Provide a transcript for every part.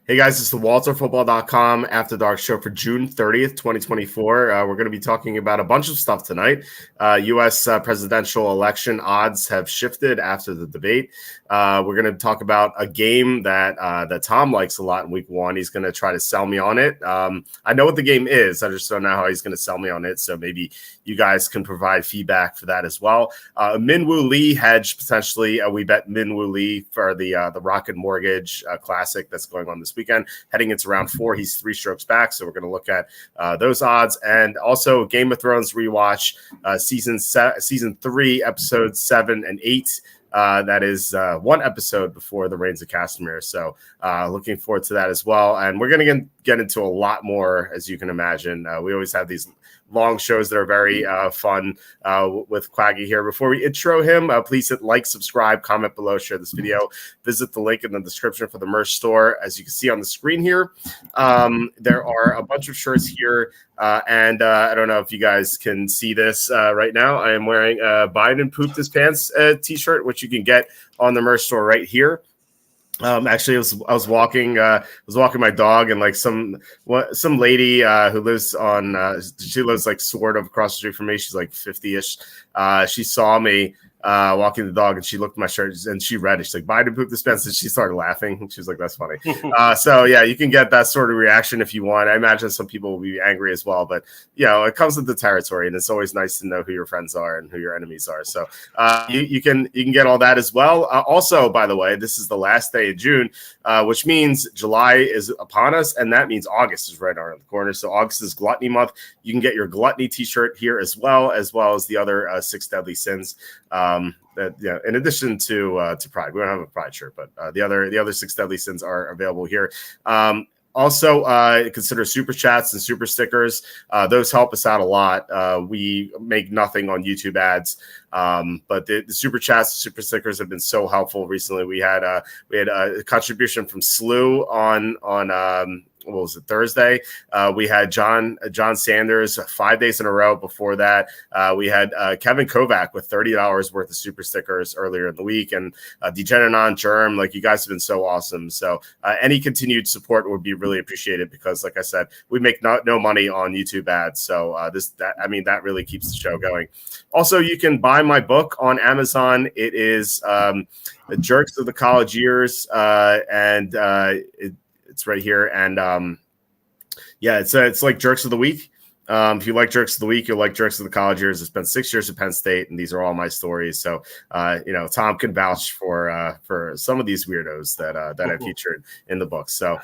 Hey guys, it's the WalterFootball.com After Dark show for June 30th, 2024. We're going to be talking about a bunch of stuff tonight. U.S. Presidential election odds have shifted after the debate. We're going to talk about a game that Tom likes a lot in week one. He's going to try to sell me on it. I know what the game is. I just don't know how he's going to sell me on it. So maybe you guys can provide feedback for that as well. Minwoo Lee hedge potentially. We bet Minwoo Lee for the Rocket Mortgage Classic that's going on this weekend. Heading into round 4, he's 3 strokes back. So we're going to look at those odds, and also Game of Thrones rewatch season 3, episodes 7 and 8. That is one episode before the Reigns of Castamere. So looking forward to that as well. And we're going to get into a lot more, as you can imagine. We always have these long shows that are very fun with Quaggy here. Before we intro him, please hit like, subscribe, comment below, share this video. Visit the link in the description for the merch store. As you can see on the screen here, there are a bunch of shirts here. And I don't know if you guys can see this right now. I am wearing a Biden pooped his pants t-shirt, which you can get on the merch store right here. Actually, I was walking my dog, and like some lady who lives on she lives like sort of across the street from me. She's like 50-ish. She saw me walking the dog, and she looked at my shirt and she read it. She's like, Biden pooped his pants, and she started laughing. She was like, that's funny. So yeah, you can get that sort of reaction if you want. I imagine some people will be angry as well, but it comes with the territory, and it's always nice to know who your friends are and who your enemies are. So you can get all that as well. Also, by the way, this is the last day of June, which means July is upon us, and that means August is right around the corner. So August is Gluttony Month. You can get your Gluttony t-shirt here as well as the other 6 deadly sins. In addition to Pride, we don't have a Pride shirt, but the other 6 deadly sins are available here. Also, consider super chats and super stickers. Those help us out a lot. We make nothing on YouTube ads, but the super chats, super stickers have been so helpful recently. We had a contribution from Slew on what was it, Thursday? We had John Sanders 5 days in a row. Before that, we had Kevin Kovac with $30 worth of super stickers earlier in the week, and Degeneron Germ. Like, you guys have been so awesome. So any continued support would be really appreciated, because, like I said, we make no money on YouTube ads. So that really keeps the show going. Also, you can buy my book on Amazon. It is The Jerks of the College Years, and it's right here, and it's like Jerks of the Week. If you like Jerks of the Week, you'll like Jerks of the College Years. I spent 6 years at Penn State, and these are all my stories. So, Tom can vouch for some of these weirdos that I featured in the book. So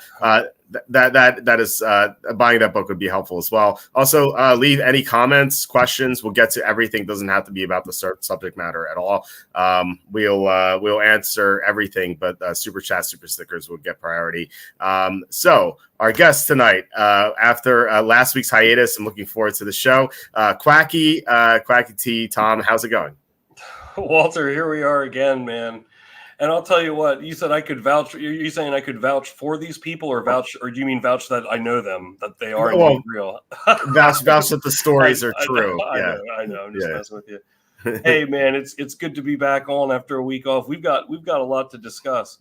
that is buying that book would be helpful as well. Also, leave any comments, questions. We'll get to everything. Doesn't have to be about the subject matter at all. We'll answer everything, but super chat, super stickers will get priority. So our guest tonight, after last week's hiatus, I'm looking forward to the show. Quacky T, Tom, how's it going? Walter, here we are again, man. And I'll tell you what, you said I could vouch. Are you saying I could vouch for these people, or do you mean vouch that I know them, that they are indeed real? vouch that the stories are true. I know. I'm just messing with you. Hey, man, it's good to be back on after a week off. We've got a lot to discuss.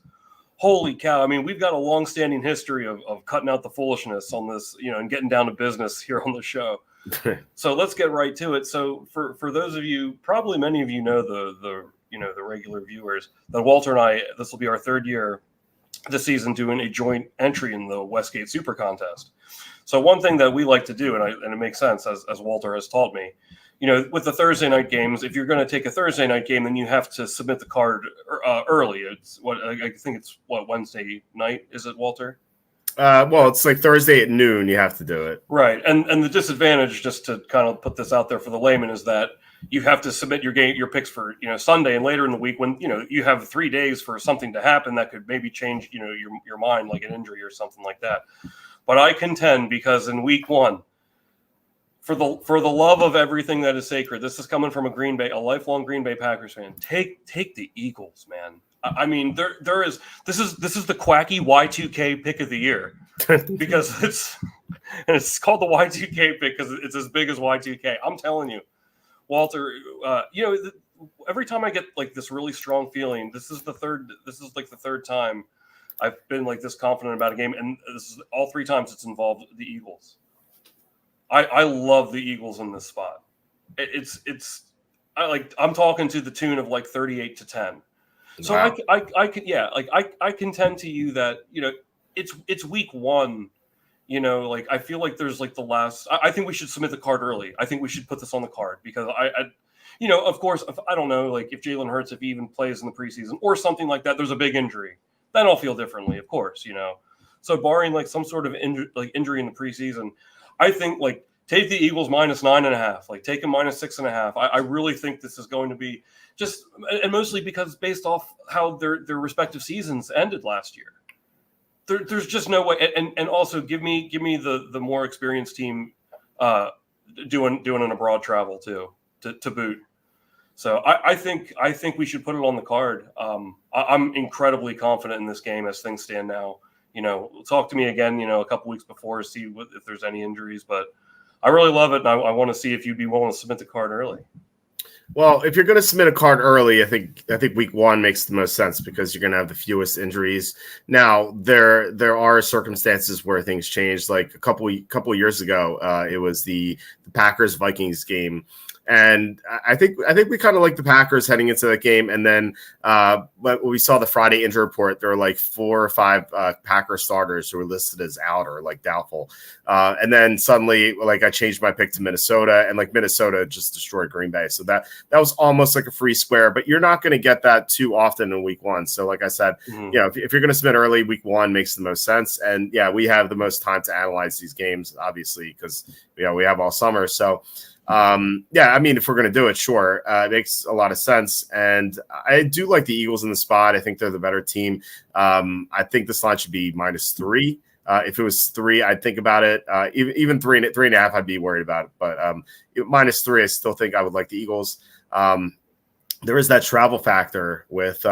Holy cow! I mean, we've got a long-standing history of cutting out the foolishness on this, and getting down to business here on the show. So let's get right to it. So for those of you, probably many of you know the regular viewers, that Walter and I, this will be our 3rd year this season doing a joint entry in the Westgate Super Contest. So one thing that we like to do, and it makes sense, as Walter has taught me, with the Thursday night games, if you're going to take a Thursday night game, then you have to submit the card early. It's I think it's Wednesday night, is it, Walter? It's like Thursday at noon. You have to do it. Right. And the disadvantage, just to kind of put this out there for the layman, is that you have to submit your picks for, Sunday and later in the week, when, you have 3 days for something to happen that could maybe change, your mind, like an injury or something like that. But I contend, because in week 1, for the love of everything that is sacred, this is coming from a lifelong Green Bay Packers fan. Take the Eagles, man. I mean, this is the Quacky Y2K pick of the year, because it's called the Y2K pick because it's as big as Y2K. I'm telling you, Walter. Every time I get like this really strong feeling, this is like the third time I've been like this confident about a game, and this is all 3 times it's involved the Eagles. I love the Eagles in this spot. I'm talking to the tune of like 38-10. So wow. I contend to you that, you know, it's week 1. You know, like I feel like there's like the last. I think we should submit the card early. I think we should put this on the card because you know, of course, if, I don't know, like if Jalen Hurts, if he even plays in the preseason or something like that, there's a big injury. Then I'll feel differently, of course, you know. So barring like some sort of injury in the preseason, I think like take the Eagles -9.5, like take them -6.5. I really think this is going to be just, and mostly because based off how their respective seasons ended last year. There's just no way, and also give me the more experienced team doing an abroad travel too to boot. So I think we should put it on the card. I'm incredibly confident in this game as things stand now. You know, talk to me again, you know, a couple weeks before, see if there's any injuries, but I really love it, and I want to see if you'd be willing to submit the card early. Well, if you're going to submit a card early, I think week 1 makes the most sense because you're going to have the fewest injuries. Now, there are circumstances where things change. Like a couple of years ago, it was the Packers-Vikings game. And I think we kind of like the Packers heading into that game. And then but when we saw the Friday injury report, there were like 4 or 5 Packer starters who were listed as out or like doubtful. And then suddenly, like I changed my pick to Minnesota, and like Minnesota just destroyed Green Bay. So that was almost like a free square. But you're not going to get that too often in week 1. So like I said, you know, if you're going to submit early, week 1 makes the most sense. And yeah, we have the most time to analyze these games, obviously, because you know we have all summer. So. Yeah, I mean, if we're going to do it, sure. It makes a lot of sense. And I do like the Eagles in the spot. I think they're the better team. I think this line should be -3. If it was 3, I'd think about it. Even 3.5, I'd be worried about it. But -3, I still think I would like the Eagles. There is that travel factor with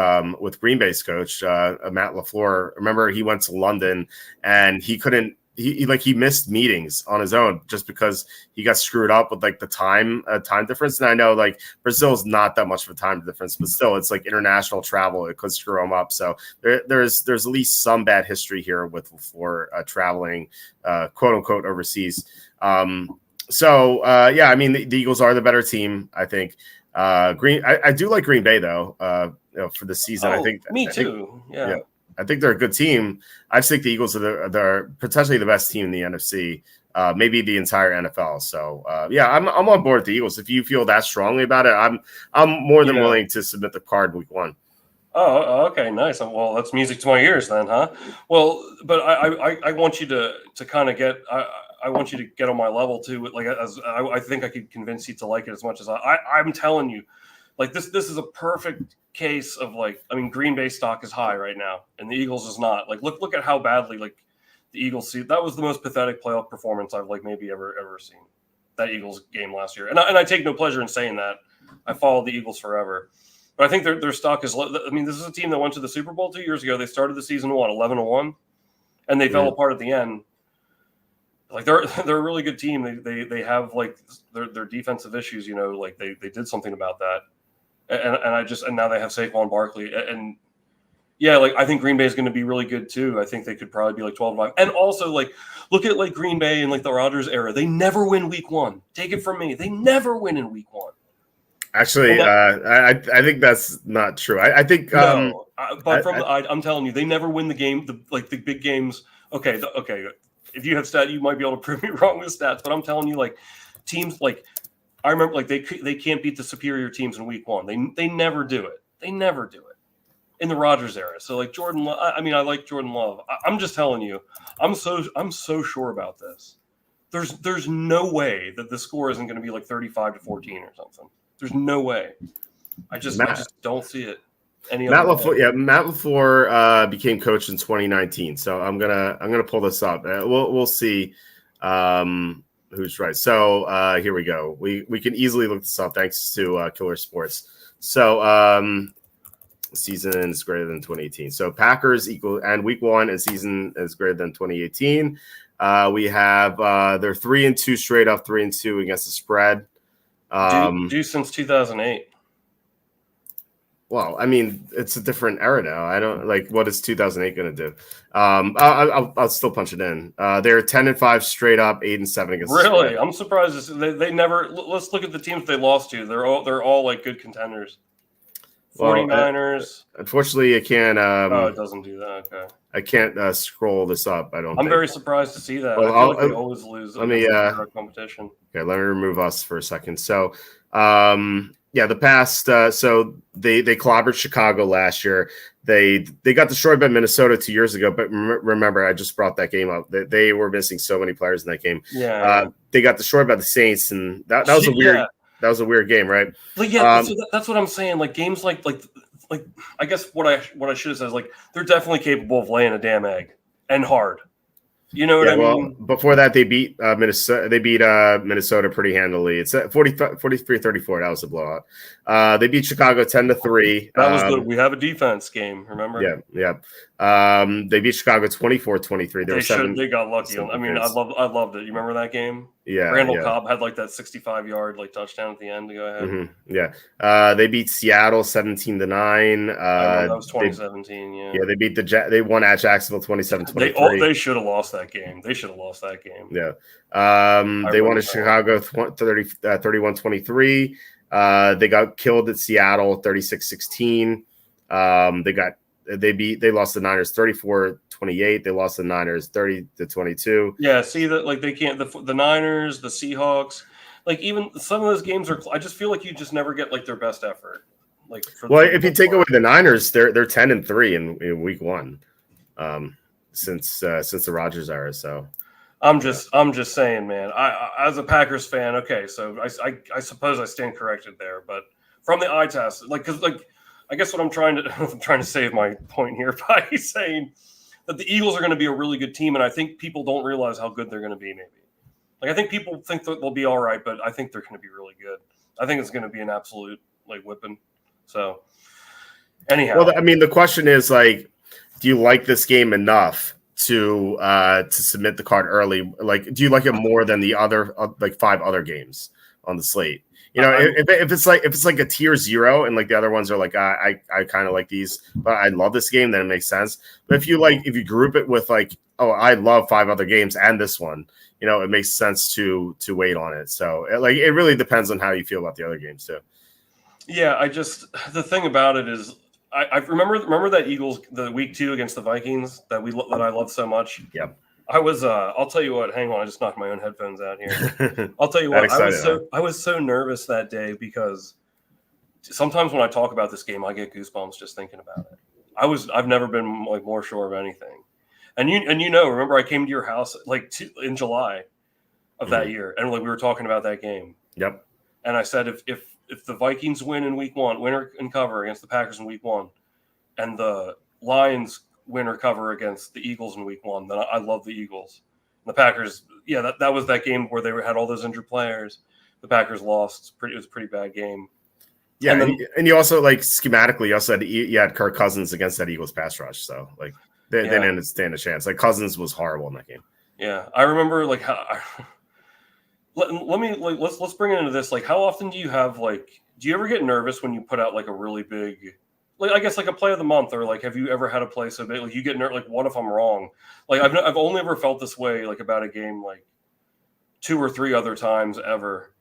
Green Bay's coach, Matt LaFleur. Remember, he went to London and he couldn't. He missed meetings on his own just because he got screwed up with like the time difference. And I know like Brazil is not that much of a time difference, but still it's like international travel. It could screw him up. So there's at least some bad history here with LaFleur traveling quote unquote overseas. Yeah, I mean the Eagles are the better team. I think I do like Green Bay though. You know, for the season, I think me too. Yeah. I think they're a good team. I just think the Eagles are potentially the best team in the NFC, maybe the entire NFL. So yeah, I'm on board with the Eagles. If you feel that strongly about it, I'm more than willing to submit the card week 1. Oh, okay, nice. Well, that's music to my ears then, huh? Well, but I want you to kind of get. I want you to get on my level too. Like, I think I could convince you to like it as much as I'm telling you. Like this is a perfect case of like, I mean, Green Bay stock is high right now, and the Eagles is not. Like, look at how badly like the Eagles see. That was the most pathetic playoff performance I've like maybe ever seen. That Eagles game last year, and I take no pleasure in saying that. I followed the Eagles forever, but I think their stock is. I mean, this is a team that went to the Super Bowl 2 years ago. They started the season 11-1, and they fell apart at the end. Like they're a really good team. They have like their defensive issues. You know, like they did something about that. And now they have Saquon Barkley, and yeah, like I think Green Bay is going to be really good too. I think they could probably be like 12-5, and also like look at like Green Bay in like the Rodgers era. They never win week 1. Take it from me, they never win in week 1. Actually, I think that's not true. I think no, I'm telling you, they never win the game. The big games. Okay. If you have stats, you might be able to prove me wrong with stats, but I'm telling you, like teams like. I remember like they can't beat the superior teams in week 1. They never do it. They never do it in the Rodgers era. So like Jordan, I mean, I like Jordan Love. I'm just telling you, I'm so sure about this. There's no way that the score isn't going to be like 35-14 or something. There's no way. I just don't see it. Matt LaFleur became coach in 2019. So I'm gonna pull this up. We'll see. Who's right? So here we go. We can easily look this up thanks to Killer Sports. So season is greater than 2018. So Packers equal and week 1 and season is greater than 2018. We have they're 3-2 straight up, 3-2 against the spread. Due since 2008. Well, I mean, it's a different era now. I don't like what is 2008 going to do. I'll still punch it in. They're 10-5 straight up, 8-7 against the Really, spread. I'm surprised they never. Let's look at the teams they lost to. They're all like good contenders. 49ers. Unfortunately, I can't. Oh, it doesn't do that. Okay. I can't scroll this up. I'm very surprised to see that. Well, I feel like they always lose. Let me competition. Okay, let me remove us for a second. So, the past. So they clobbered Chicago last year. They got destroyed by Minnesota 2 years ago. But remember, I just brought that game up. They were missing so many players in that game. Yeah. They got destroyed by the Saints, and that was a weird. Yeah. That was a weird game, right? But yeah, that's what I'm saying. Like games like I guess what I should have said is like they're definitely capable of laying a damn egg and hard. You know what I mean? Before that, they beat Minnesota. They beat Minnesota pretty handily. It's 43-34. That was a blowout. They beat Chicago 10-3. That was good. We have a defense game. Remember? Yeah. They beat Chicago 24-23. They got lucky. I mean, I loved it. You remember that game? Yeah. Randall Cobb had like that 65-yard touchdown at the end to go ahead. Mm-hmm. Yeah. They beat Seattle 17-9. That was 2017. Yeah. They beat They won at Jacksonville 27-23. They should have lost that game. Yeah. They won at Chicago 31-23. They got killed at Seattle 36-16. They lost the Niners 34-28. They lost the Niners 30-22. Yeah, see that they can't the Niners, the Seahawks, even some of those games are. I just feel like you just never get their best effort. If you take away the Niners, they're 10-3 in week one, since the Rodgers era. So I'm just saying, man. I as a Packers fan, okay, so I suppose I stand corrected there, but from the eye test, because I guess what I'm trying to save my point here by saying that the Eagles are going to be a really good team, and I think people don't realize how good they're going to be. Maybe I think people think that they'll be all right, but I think they're going to be really good. I think it's going to be an absolute whipping. So anyhow, well, I mean, the question is do you like this game enough to submit the card early? Do you like it more than the other 5 other games on the slate? You know, if it's like a tier 0 and the other ones are I kind of like these, but I love this game, then it makes sense. But if you group it with I love 5 other games and this one, it makes sense to wait on it. So it really depends on how you feel about the other games too. Yeah, the thing about it is I remember that Eagles the week 2 against the Vikings that I love so much. Yep. I was I'll tell you what, hang on, I just knocked my own headphones out here. I'll tell you what, I was so nervous that day because sometimes when I talk about this game I get goosebumps just thinking about it. I've never been more sure of anything. And remember I came to your house in July of that year and we were talking about that game. Yep. And I said if the Vikings win in week 1, win and cover against the Packers in week 1, and the Lions win or cover against the Eagles in week 1, then I love the Eagles. And the Packers, that was that game where they had all those injured players. The Packers lost. It was a pretty bad game. Yeah, and you also schematically, you also had Kirk Cousins against that Eagles pass rush, so they didn't stand a chance. Cousins was horrible in that game. Yeah, I remember how. Let's bring it into this. How often do you have do you ever get nervous when you put out a really big, I guess a play of the month, or have you ever had a play so big you get nervous? What if I'm wrong? I've only ever felt this way about a game 2 or 3 other times ever,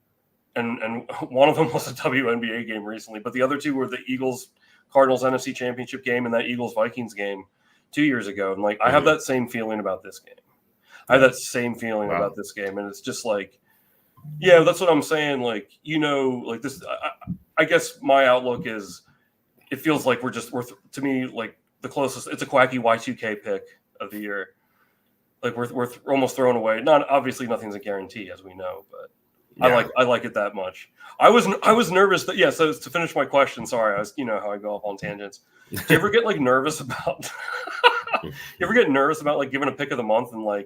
and one of them was a WNBA game recently, but the other 2 were the Eagles Cardinals NFC Championship game and that Eagles Vikings game 2 years ago, and I have that same feeling about this game. I have that same feeling about this game, and it's just yeah, that's what I'm saying. This. I guess my outlook is, it feels like we're to me the closest. It's a Quacky Y2K pick of the year. We're almost thrown away. Not obviously, nothing's a guarantee, as we know, but yeah. I like it that much. I was nervous that So to finish my question, sorry, I was how I go off on tangents. Do you ever get nervous about? You ever get nervous about giving a pick of the month and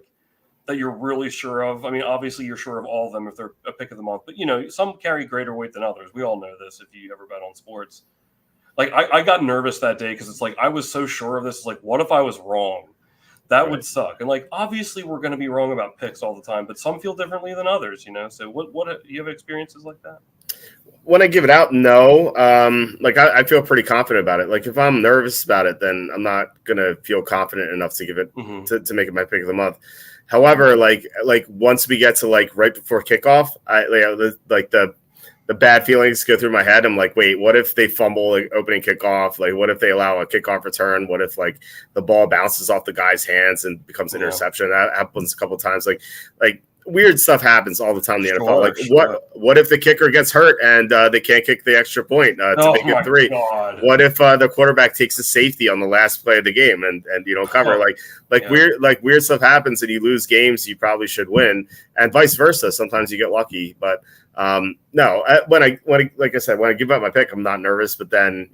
that you're really sure of? I mean, obviously you're sure of all of them if they're a pick of the month, but some carry greater weight than others. We all know this if you ever bet on sports. I got nervous that day because it's I was so sure of this. What if I was wrong? That would suck. And obviously we're going to be wrong about picks all the time, but some feel differently than others, So what do you have experiences like that? When I give it out, no. Like I feel pretty confident about it. Like if I'm nervous about it, then I'm not gonna feel confident enough to give it to make it my pick of the month. However, like once we get to like right before kickoff, the bad feelings go through my head. I'm like, wait, what if they fumble like opening kickoff? Like, what if they allow a kickoff return? What if like the ball bounces off the guy's hands and becomes an interception? That happens a couple of times. Like weird stuff happens all the time in the NFL. Like what if the kicker gets hurt and they can't kick the extra point to make it 3? God. What if the quarterback takes a safety on the last play of the game and you don't cover? Weird stuff happens and you lose games you probably should win, and vice versa. Sometimes you get lucky, but no. When I like I said, when I give out my pick, I'm not nervous. But then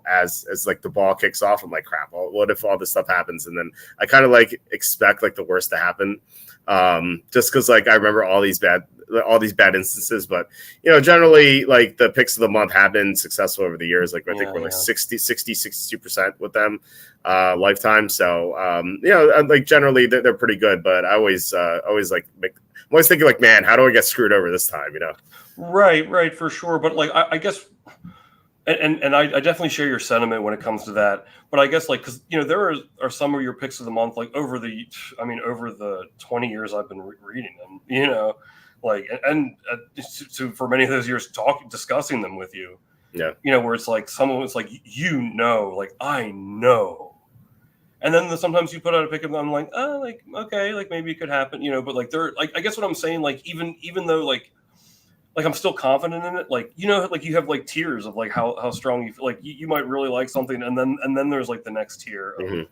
as like the ball kicks off, I'm like, crap. Well, what if all this stuff happens? And then I kind of like expect like the worst to happen. Just because like I remember all these bad instances, but generally like the picks of the month have been successful over the years. Like I think we're like 62% with them lifetime. So like generally they're pretty good, but I always like I'm always thinking like, man, how do I get screwed over this time? Right, for sure. But like I guess. And I definitely share your sentiment when it comes to that. But I guess like because there are some of your picks of the month like over the 20 years I've been reading them, like and for many of those years discussing them with you, where it's like someone was like like I know, and then sometimes you put out a pick of them, I'm like like okay, like maybe it could happen, but like they're like I guess what I'm saying like even though like I'm still confident in it. Like, like you have like tiers of like how strong you feel. Like you might really like something. And then there's like the next tier of,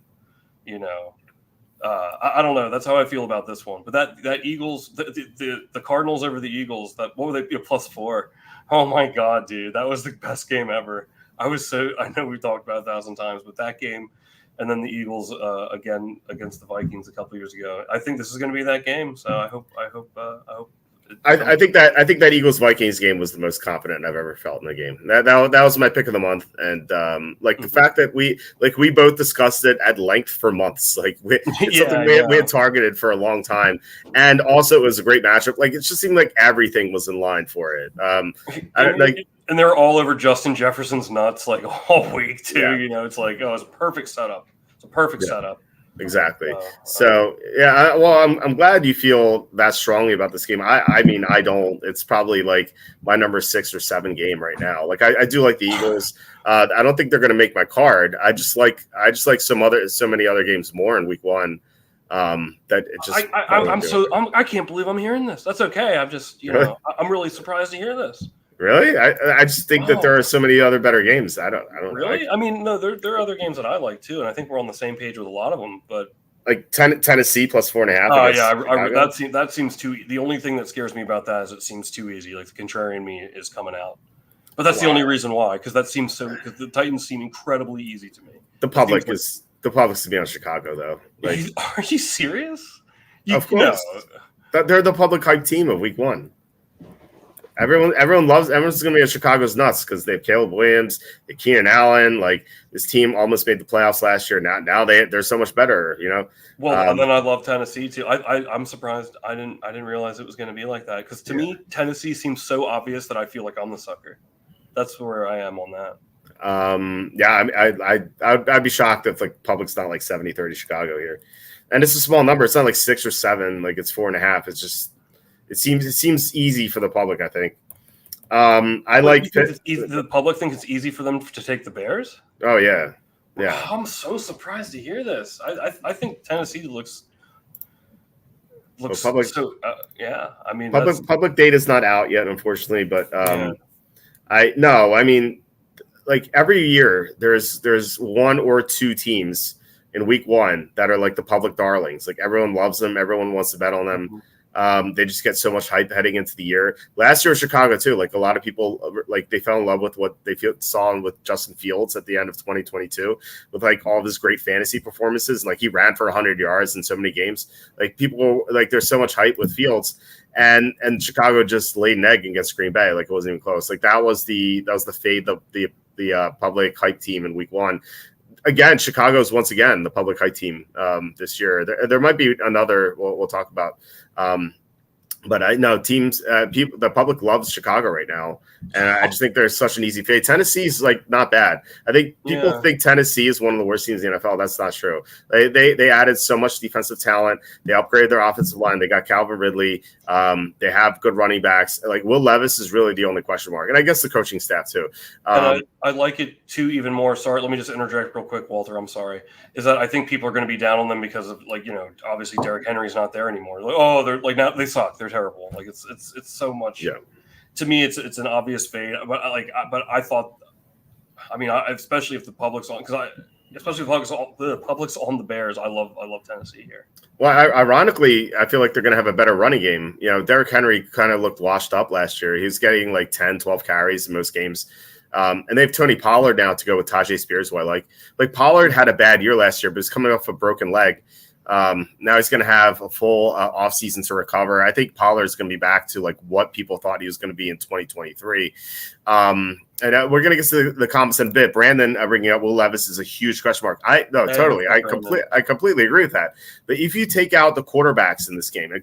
I don't know. That's how I feel about this one. But that Eagles, the Cardinals over the Eagles, what were they +4? Oh my God, dude. That was the best game ever. I know we've talked about it 1,000 times, but that game and then the Eagles again against the Vikings a couple years ago. I think this is going to be that game. So I hope I think that Eagles Vikings game was the most confident I've ever felt in a game. That was my pick of the month, and the fact that we both discussed it at length for months, like it's something we had targeted for a long time, and also it was a great matchup. Like it just seemed like everything was in line for it. And they were all over Justin Jefferson's nuts like all week too. Yeah. It's like it's a perfect setup. It's a perfect setup. Exactly. So I'm glad you feel that strongly about this game. I mean I don't. It's probably like my number 6 or 7 game right now. Like I do like the Eagles. I don't think they're going to make my card. I just like so many other games more in week 1. That it just I can't believe I'm hearing this. That's okay. I'm just I'm really surprised to hear this. Really? I just think that there are so many other better games. I don't really. I mean, no, there are other games that I like too, and I think we're on the same page with a lot of them. But like Tennessee +4.5. Oh yeah, that seems too. The only thing that scares me about that is it seems too easy. Like the contrarian me is coming out, but that's the only reason why. Because that seems because the Titans seem incredibly easy to me. The public's to be on Chicago though. Like, are you serious? Of course, they're the public hype team of week 1. Everyone's going to be at Chicago's nuts because they have Caleb Williams, they Keenan Allen. Like this team almost made the playoffs last year. Now they're so much better. Well, and then I love Tennessee too. I'm surprised I didn't realize it was going to be like that because to me Tennessee seems so obvious that I feel like I'm the sucker. That's where I am on that. I'd be shocked if like public's not like 70-30 Chicago here, and it's a small number. It's not like 6 or 7. Like it's 4.5. It's just. It seems easy for the public, I think. The public think it's easy for them to take the Bears? Oh yeah. I'm so surprised to hear this. I think Tennessee looks public. So I mean, public data's not out yet, unfortunately. But I mean, like every year there's 1 or 2 teams in week 1 that are like the public darlings. Like everyone loves them. Everyone wants to bet on them. They just get so much hype heading into the year. Last year was Chicago too. Like a lot of people, like they fell in love with what they saw with Justin Fields at the end of 2022, with like all of his great fantasy performances. And like he ran for 100 yards in so many games. Like people like there's so much hype with Fields, and Chicago just laid an egg against Green Bay. Like it wasn't even close. Like that was the fade the public hype team in week 1. Again, Chicago's once again the public hype team this year. There might be another. We'll talk about But I know teams, people, the public loves Chicago right now, and I just think there's such an easy fade. Tennessee's like not bad. I think people think Tennessee is one of the worst teams in the NFL. That's not true. They added so much defensive talent. They upgraded their offensive line. They got Calvin Ridley. They have good running backs. Like Will Levis is really the only question mark, and I guess the coaching staff too. And I like it too even more. Sorry, let me just interject real quick, Walter. I'm sorry. Is that I think people are going to be down on them because of obviously Derrick Henry's not there anymore. Like, oh, they're like now they suck. They're terrible. Like it's so much. Yeah. To me, it's an obvious fade. But I thought, especially if the public's on, especially if the public's on the Bears. I love Tennessee here. Well, ironically, I feel like they're going to have a better running game. Derrick Henry kind of looked washed up last year. He was getting like 10, 12 carries in most games. And they have Tony Pollard now to go with Tajay Spears, who I like. Like Pollard had a bad year last year, but he's coming off a broken leg. Now he's going to have a full offseason to recover. I think Pollard's going to be back to like what people thought he was going to be in 2023. And we're going to get to the comments in a bit. Brandon bringing up Will Levis is a huge question mark. Totally. I completely agree with that. But if you take out the quarterbacks in this game,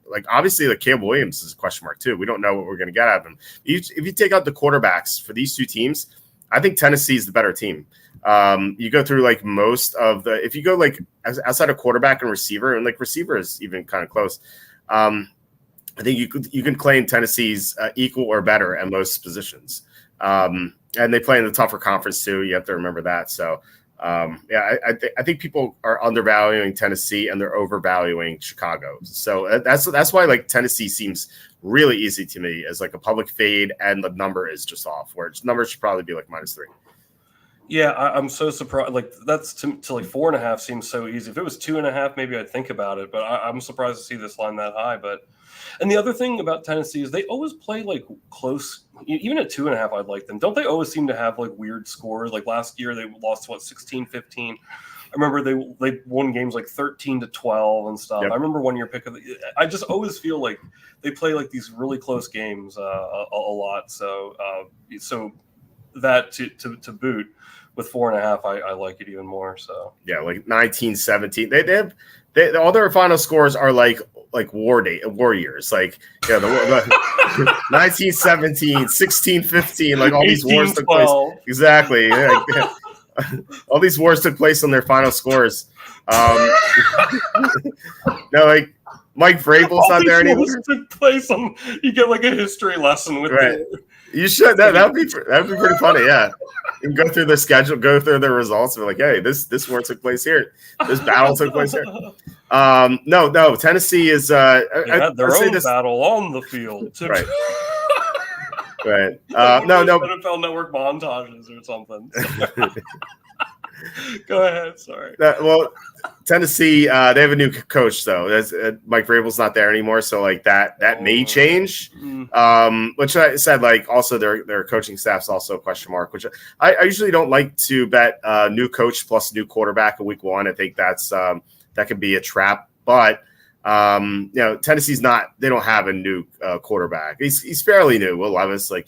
like obviously the Caleb Williams is a question mark too. We don't know what we're going to get out of him. If you take out the quarterbacks for these two teams, I think Tennessee is the better team. You go through like most of if you go like outside of quarterback and receiver, and like receiver is even kind of close. I think you can claim Tennessee's equal or better at most positions. And they play in the tougher conference too. You have to remember that. So I think people are undervaluing Tennessee and they're overvaluing Chicago. So that's why like Tennessee seems really easy to me as like a public fade, and the number is just off. Where its number should probably be like -3. Yeah, I'm so surprised. Like that's to like 4.5 seems so easy. If it was 2.5, maybe I'd think about it. But I'm surprised to see this line that high. And the other thing about Tennessee is they always play like close. Even at 2.5, I'd like them. Don't they always seem to have like weird scores? Like last year they lost 16-15. I remember they won games like 13-12 and stuff. Yep. I remember 1 year I just always feel like they play like these really close games a lot. So that to boot. With 4.5, I like it even more. So yeah, like 19-17. They have all their final scores are like war years. Like the 19-17, 16-15. Like all these wars took place. Exactly. Yeah. All these wars took place on their final scores. No, like Mike Vrabel's not there anymore. Took place on. You get like a history lesson with right. You should. That'd be pretty funny. Yeah. You can go through the schedule, go through the results, and be like, hey, this war took place here. This battle took place here. No. Tennessee is they had their own battle on the field. Too. Right. Right. No. NFL Network montages or something. Go ahead. Sorry. Well, Tennessee, they have a new coach though. Mike Vrabel's not there anymore, so like that may change. Which I said, like also their coaching staff's also a question mark. Which I usually don't like to bet new coach plus new quarterback in week 1. I think that's that could be a trap. But Tennessee's not. They don't have a new quarterback. He's fairly new. Will Levis, like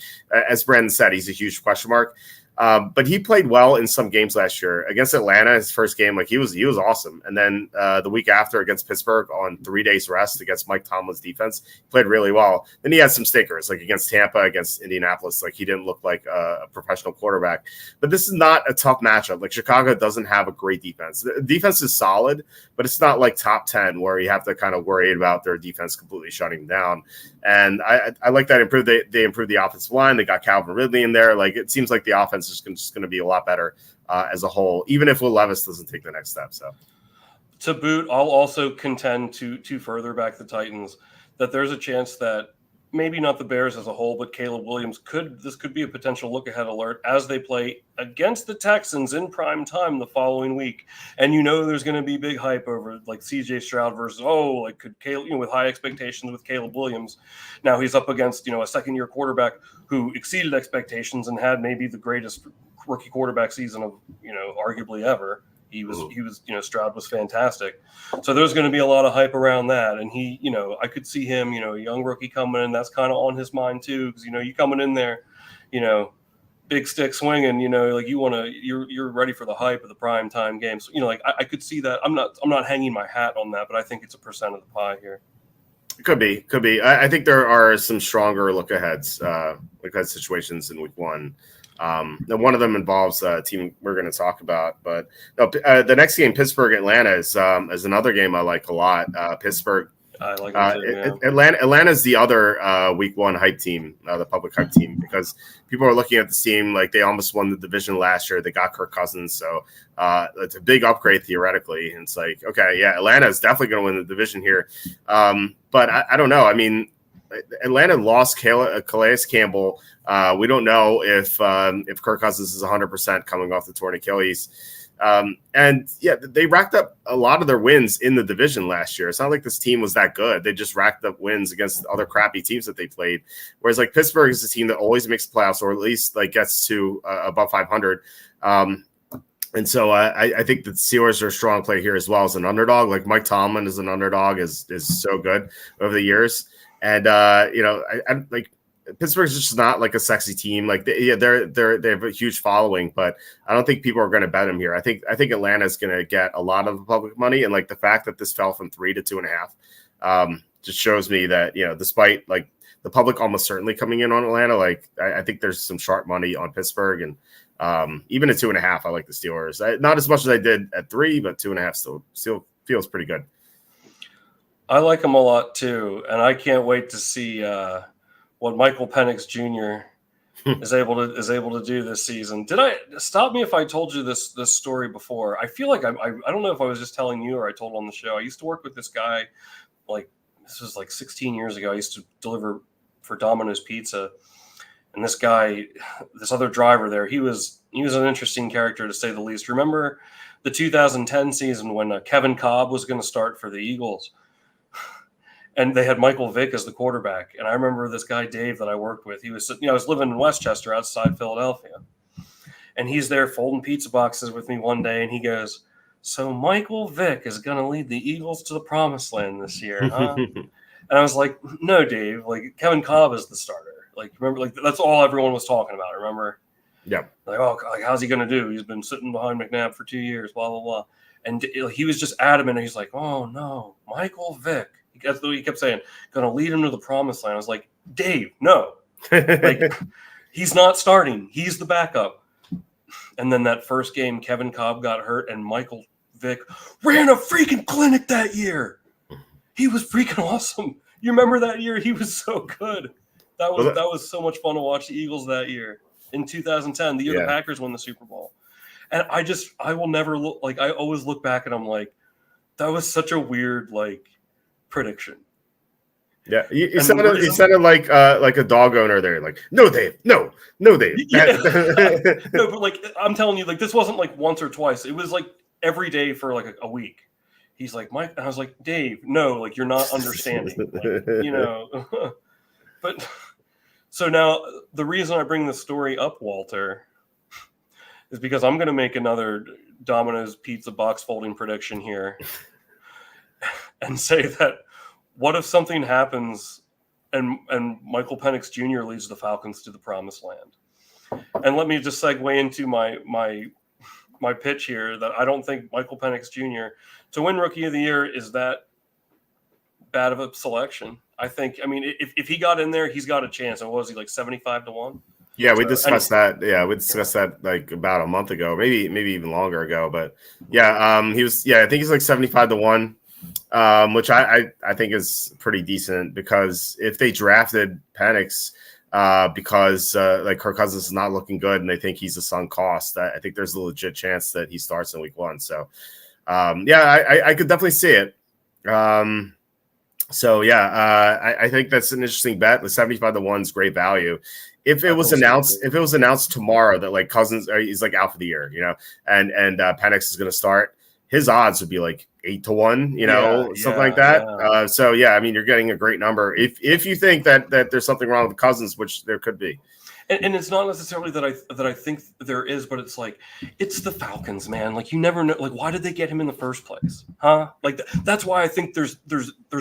as Brandon said, he's a huge question mark. But he played well in some games last year against Atlanta. His first game, like he was awesome. And then the week after against Pittsburgh on 3 days rest against Mike Tomlin's defense, he played really well. Then he had some stinkers, like against Tampa, against Indianapolis. Like he didn't look like a professional quarterback. But this is not a tough matchup. Like Chicago doesn't have a great defense. The defense is solid, but it's not like top 10 where you have to kind of worry about their defense completely shutting down. And I like that improved. They improved the offensive line. They got Calvin Ridley in there. Like it seems like the offense is just going to be a lot better as a whole, even if Will Levis doesn't take the next step. So, to boot, I'll also contend to further back the Titans that there's a chance that maybe not the Bears as a whole, but Caleb Williams could be a potential look ahead alert as they play against the Texans in prime time the following week. And there's going to be big hype over like CJ Stroud versus could Caleb, with high expectations with Caleb Williams. Now he's up against a second-year quarterback who exceeded expectations and had maybe the greatest rookie quarterback season of arguably ever. He was Stroud was fantastic. So there's going to be a lot of hype around that. And he, I could see him, a young rookie coming in. That's kind of on his mind too. Cause you coming in there, big stick swinging, you're ready for the hype of the prime time game. So, I could see that. I'm not hanging my hat on that, but I think it's a percent of the pie here. Could be. I think there are some stronger look aheads situations in week one. And one of them involves a team we're going to talk about. But no, the next game, Pittsburgh Atlanta, is another game I like a lot. Pittsburgh. I like it too, Atlanta's the other week one hype team, the public hype team, because people are looking at this team like they almost won the division last year. They got Kirk Cousins, so it's a big upgrade theoretically. And it's like, okay, yeah, Atlanta is definitely going to win the division here. But I don't know. I mean, Atlanta lost Calais Campbell. We don't know if Kirk Cousins is 100% coming off the torn Achilles. And yeah, they racked up a lot of their wins in the division last year. It's not like this team was that good. They just racked up wins against other crappy teams that they played. Whereas like Pittsburgh is a team that always makes playoffs, or at least like gets to above 500. And so I think the Steelers are a strong play here as well as an underdog. Like Mike Tomlin is an underdog is so good over the years. And I like Pittsburgh's just not like a sexy team. Like they have a huge following, but I don't think people are going to bet them here. I think Atlanta is going to get a lot of the public money, and like the fact that this fell from 3 to 2.5 just shows me that despite like the public almost certainly coming in on Atlanta, like I think there's some sharp money on Pittsburgh, and even at 2.5, I like the Steelers. Not as much as I did at 3, but 2.5 still feels pretty good. I like them a lot too, and I can't wait to see what Michael Penix Jr. is able to do this season. Did I stop me if I told you this story before? I feel like I don't know if I was just telling you or I told on the show. I used to work with this guy, like this was like 16 years ago. I used to deliver for Domino's Pizza, and this guy, this other driver there, he was an interesting character to say the least. Remember the 2010 season when Kevin Cobb was going to start for the Eagles? And they had Michael Vick as the quarterback. And I remember this guy, Dave, that I worked with. He was, I was living in Westchester outside Philadelphia. And he's there folding pizza boxes with me one day. And he goes, "So Michael Vick is going to lead the Eagles to the promised land this year, huh?" And I was like, "No, Dave, like Kevin Cobb is the starter. Like, remember, like that's all everyone was talking about. Remember?" Yeah. Like, oh, like, how's he going to do? He's been sitting behind McNabb for 2 years, blah, blah, blah. And he was just adamant. He's like, "Oh, no, Michael Vick." He kept saying, "Going to lead him to the promised land." I was like, "Dave, no. Like, he's not starting. He's the backup." And then that first game, Kevin Cobb got hurt, and Michael Vick ran a freaking clinic that year. He was freaking awesome. You remember that year? He was so good. That was so much fun to watch the Eagles that year in 2010, the year the Packers won the Super Bowl. And I will never look like I always look back and I'm like, that was such a weird prediction. Yeah, you sounded like a dog owner there. Like, "No, Dave, no, Dave." Yeah. No, but like I'm telling you, like this wasn't like once or twice. It was like every day for like a week. He's like, "Mike," and I was like, "Dave, no, like you're not understanding." But so now the reason I bring this story up, Walter, is because I'm going to make another Domino's pizza box folding prediction here. And say that what if something happens and Michael Penix Jr. leads the Falcons to the promised land? And let me just segue into my pitch here that I don't think Michael Penix Jr. to win Rookie of the Year is that bad of a selection. I think, if he got in there, he's got a chance. And what was he, like 75 to 1? Yeah, we discussed that. Yeah, we discussed that like about a month ago, maybe even longer ago. But yeah, he was. Yeah, I think he's like 75 to 1. Which I think is pretty decent, because if they drafted Penix because like Kirk Cousins is not looking good and they think he's a sunk cost, I think there's a legit chance that he starts in week 1. So I could definitely see it. I think that's an interesting bet. The 75 to 1 is great value. If it was announced tomorrow that like Cousins is like out for the year, and Penix is going to start, his odds would be like 8 to 1, something like that. Yeah. You're getting a great number if you think that there's something wrong with Cousins, which there could be. And it's not necessarily that I think there is, but it's like it's the Falcons, man. Like you never know. Like why did they get him in the first place, huh? Like that's why I think there's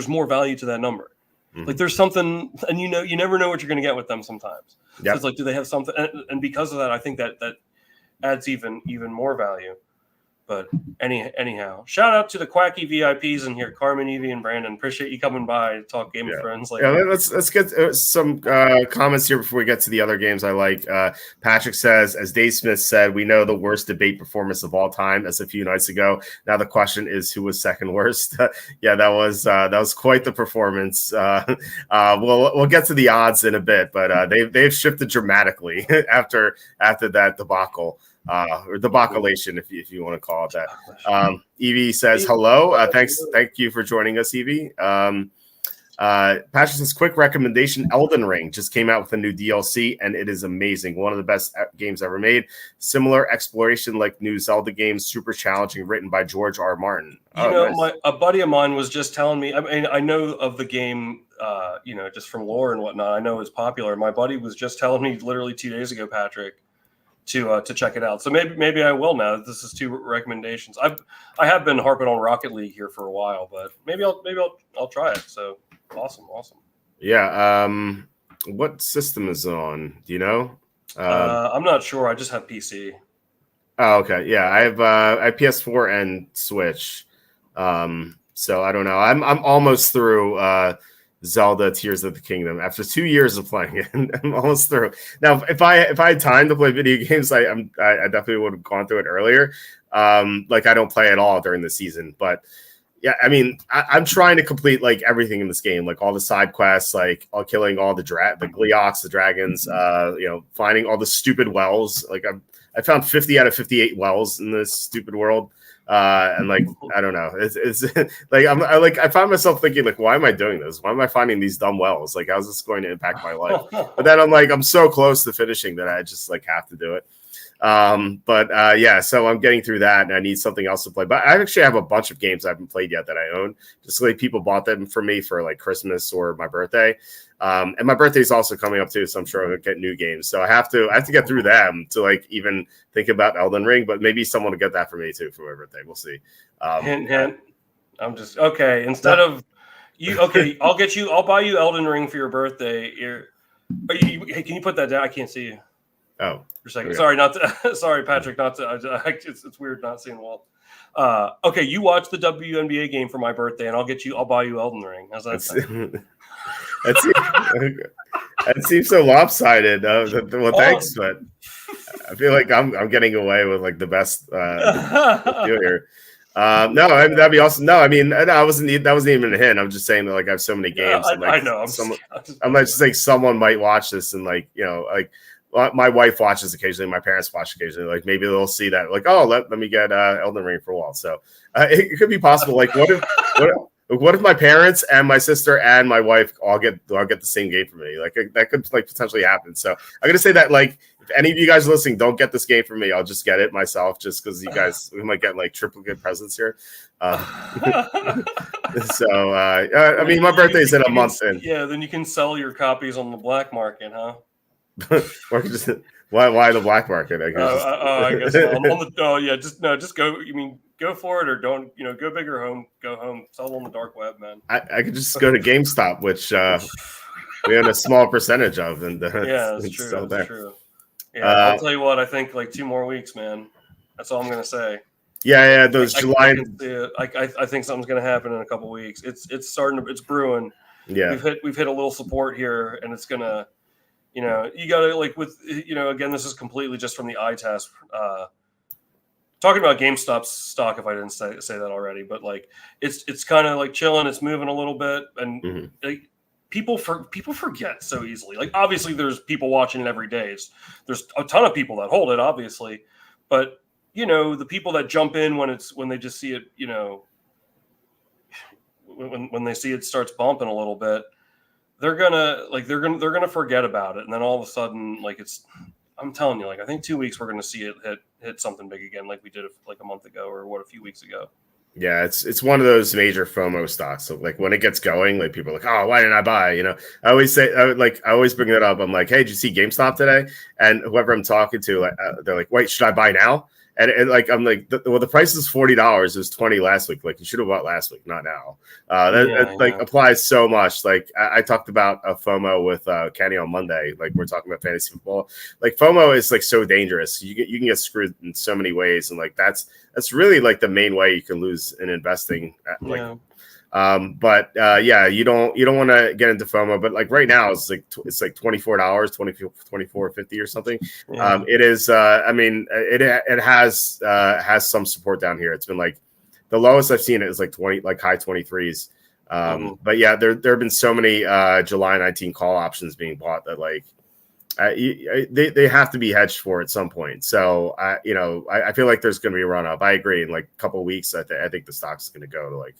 more value to that number. Mm-hmm. Like there's something, and you never know what you're going to get with them sometimes. Yep. So it's like, do they have something? And because of that, I think that adds even more value. But anyhow, shout out to the Quacky VIPs in here, Carmen, Evie, and Brandon. Appreciate you coming by to talk Game of Thrones. Let's get some comments here before we get to the other games I like. Patrick says, as Dave Smith said, we know the worst debate performance of all time as a few nights ago. Now the question is, who was second worst? That was quite the performance. We'll get to the odds in a bit, but they've shifted dramatically after that debacle. Or debacleation, if you want to call it that. Evie says hello. Thank you for joining us, Evie. Patrick says, quick recommendation: Elden Ring just came out with a new DLC, and it is amazing. One of the best games ever made. Similar exploration like new Zelda games, super challenging, written by George R. Martin. Nice. A buddy of mine was just telling me. I mean, I know of the game, just from lore and whatnot. I know it's popular. My buddy was just telling me literally 2 days ago, Patrick, to check it out. So maybe I will now. This is 2 recommendations. I have been harping on Rocket League here for a while, but maybe I'll try it. So awesome. Yeah. What system is it on? Do you know? I'm not sure. I just have PC. Oh, okay. Yeah, I have PS4 and Switch. So I don't know. I'm almost through Zelda Tears of the Kingdom after 2 years of playing it. I'm almost through. Now, if I had time to play video games, I definitely would have gone through it earlier. I don't play at all during the season, but yeah, I mean, I'm trying to complete like everything in this game, like all the side quests, like killing all the Gleeoks, the dragons, finding all the stupid wells. Like I found 50 out of 58 wells in this stupid world. And like, I don't know, it's like I find myself thinking like, why am I doing this? Why am I finding these dumb wells? Like, how's this going to impact my life? But then I'm so close to finishing that I just like have to do it. So I'm getting through that and I need something else to play. But I actually have a bunch of games I haven't played yet that I own. Just like people bought them for me for like Christmas or my birthday. And my birthday is also coming up too, so I'm sure I'll get new games. So I have to get through them to like even think about Elden Ring, but maybe someone will get that for me too for my birthday. We'll see. Hint. I'm just okay. Instead of you, okay, I'll buy you Elden Ring for your birthday. Hey, can you put that down? I can't see you. Oh, for a second. Yeah. Sorry, Patrick. It's weird not seeing Walt. Okay, you watch the WNBA game for my birthday, and I'll buy you Elden Ring. How's that sound? That seems so lopsided. Thanks, but I feel like I'm getting away with like the best here. No, that'd be awesome. No, I mean, that wasn't even a hint. I'm just saying that like I have so many games. I know. I'm just like someone might watch this and like my wife watches occasionally, my parents watch occasionally. Like maybe they'll see that like, oh, let me get Elden Ring for Walt. So it could be possible. Like what if my parents and my sister and my wife all get the same game for me? Like that could like potentially happen. So I'm gonna say that like if any of you guys are listening, don't get this game for me. I'll just get it myself, just because we might get like triplicate presents here. I mean, my birthday's in a month. Yeah, then you can sell your copies on the black market, huh? Or just why the black market? I guess. I guess. Just go. You mean go for it or don't? Go big or home. Go home. Sell on the dark web, man. I could just go to GameStop, which we own a small percentage of, and that's true. That's true. Yeah, I'll tell you what. I think like 2 more weeks, man. That's all I'm gonna say. Yeah. Those July. I think something's gonna happen in a couple weeks. It's starting to. It's brewing. Yeah. We've hit a little support here, and it's gonna. You got to like with, again, this is completely just from the eye test. Talking about GameStop's stock, if I didn't say that already, but like it's kind of like chilling. It's moving a little bit, and like, people forget so easily. Like obviously, there's people watching it every day. There's a ton of people that hold it, obviously, but the people that jump in when they just see it, when they see it starts bumping a little bit. They're gonna forget about it, and then all of a sudden, like I'm telling you, like I think 2 weeks we're gonna see it hit something big again, like we did like a month ago or a few weeks ago. Yeah, it's one of those major FOMO stocks. So like when it gets going, like people are like, oh, why didn't I buy? I always say, I always bring that up. I'm like, hey, did you see GameStop today? And whoever I'm talking to, they're like, wait, should I buy now? And like I'm like, the price is $40. It was $20 last week. Like you should have bought last week, not now. That like applies so much. Like I talked about a FOMO with Kenny on Monday. Like we're talking about fantasy football. Like FOMO is like so dangerous. You can get screwed in so many ways, and like that's really like the main way you can lose in investing. But you don't want to get into FOMO. But like right now, it's like $24, 24.50 or something. It is. I mean, it has some support down here. It's been like the lowest I've seen it is like 20, like high 23s. But yeah, there have been so many July 19 call options being bought that like they have to be hedged for at some point. So I feel like there's going to be a run up. I agree. In like a couple of weeks, I think the stock's going to go to like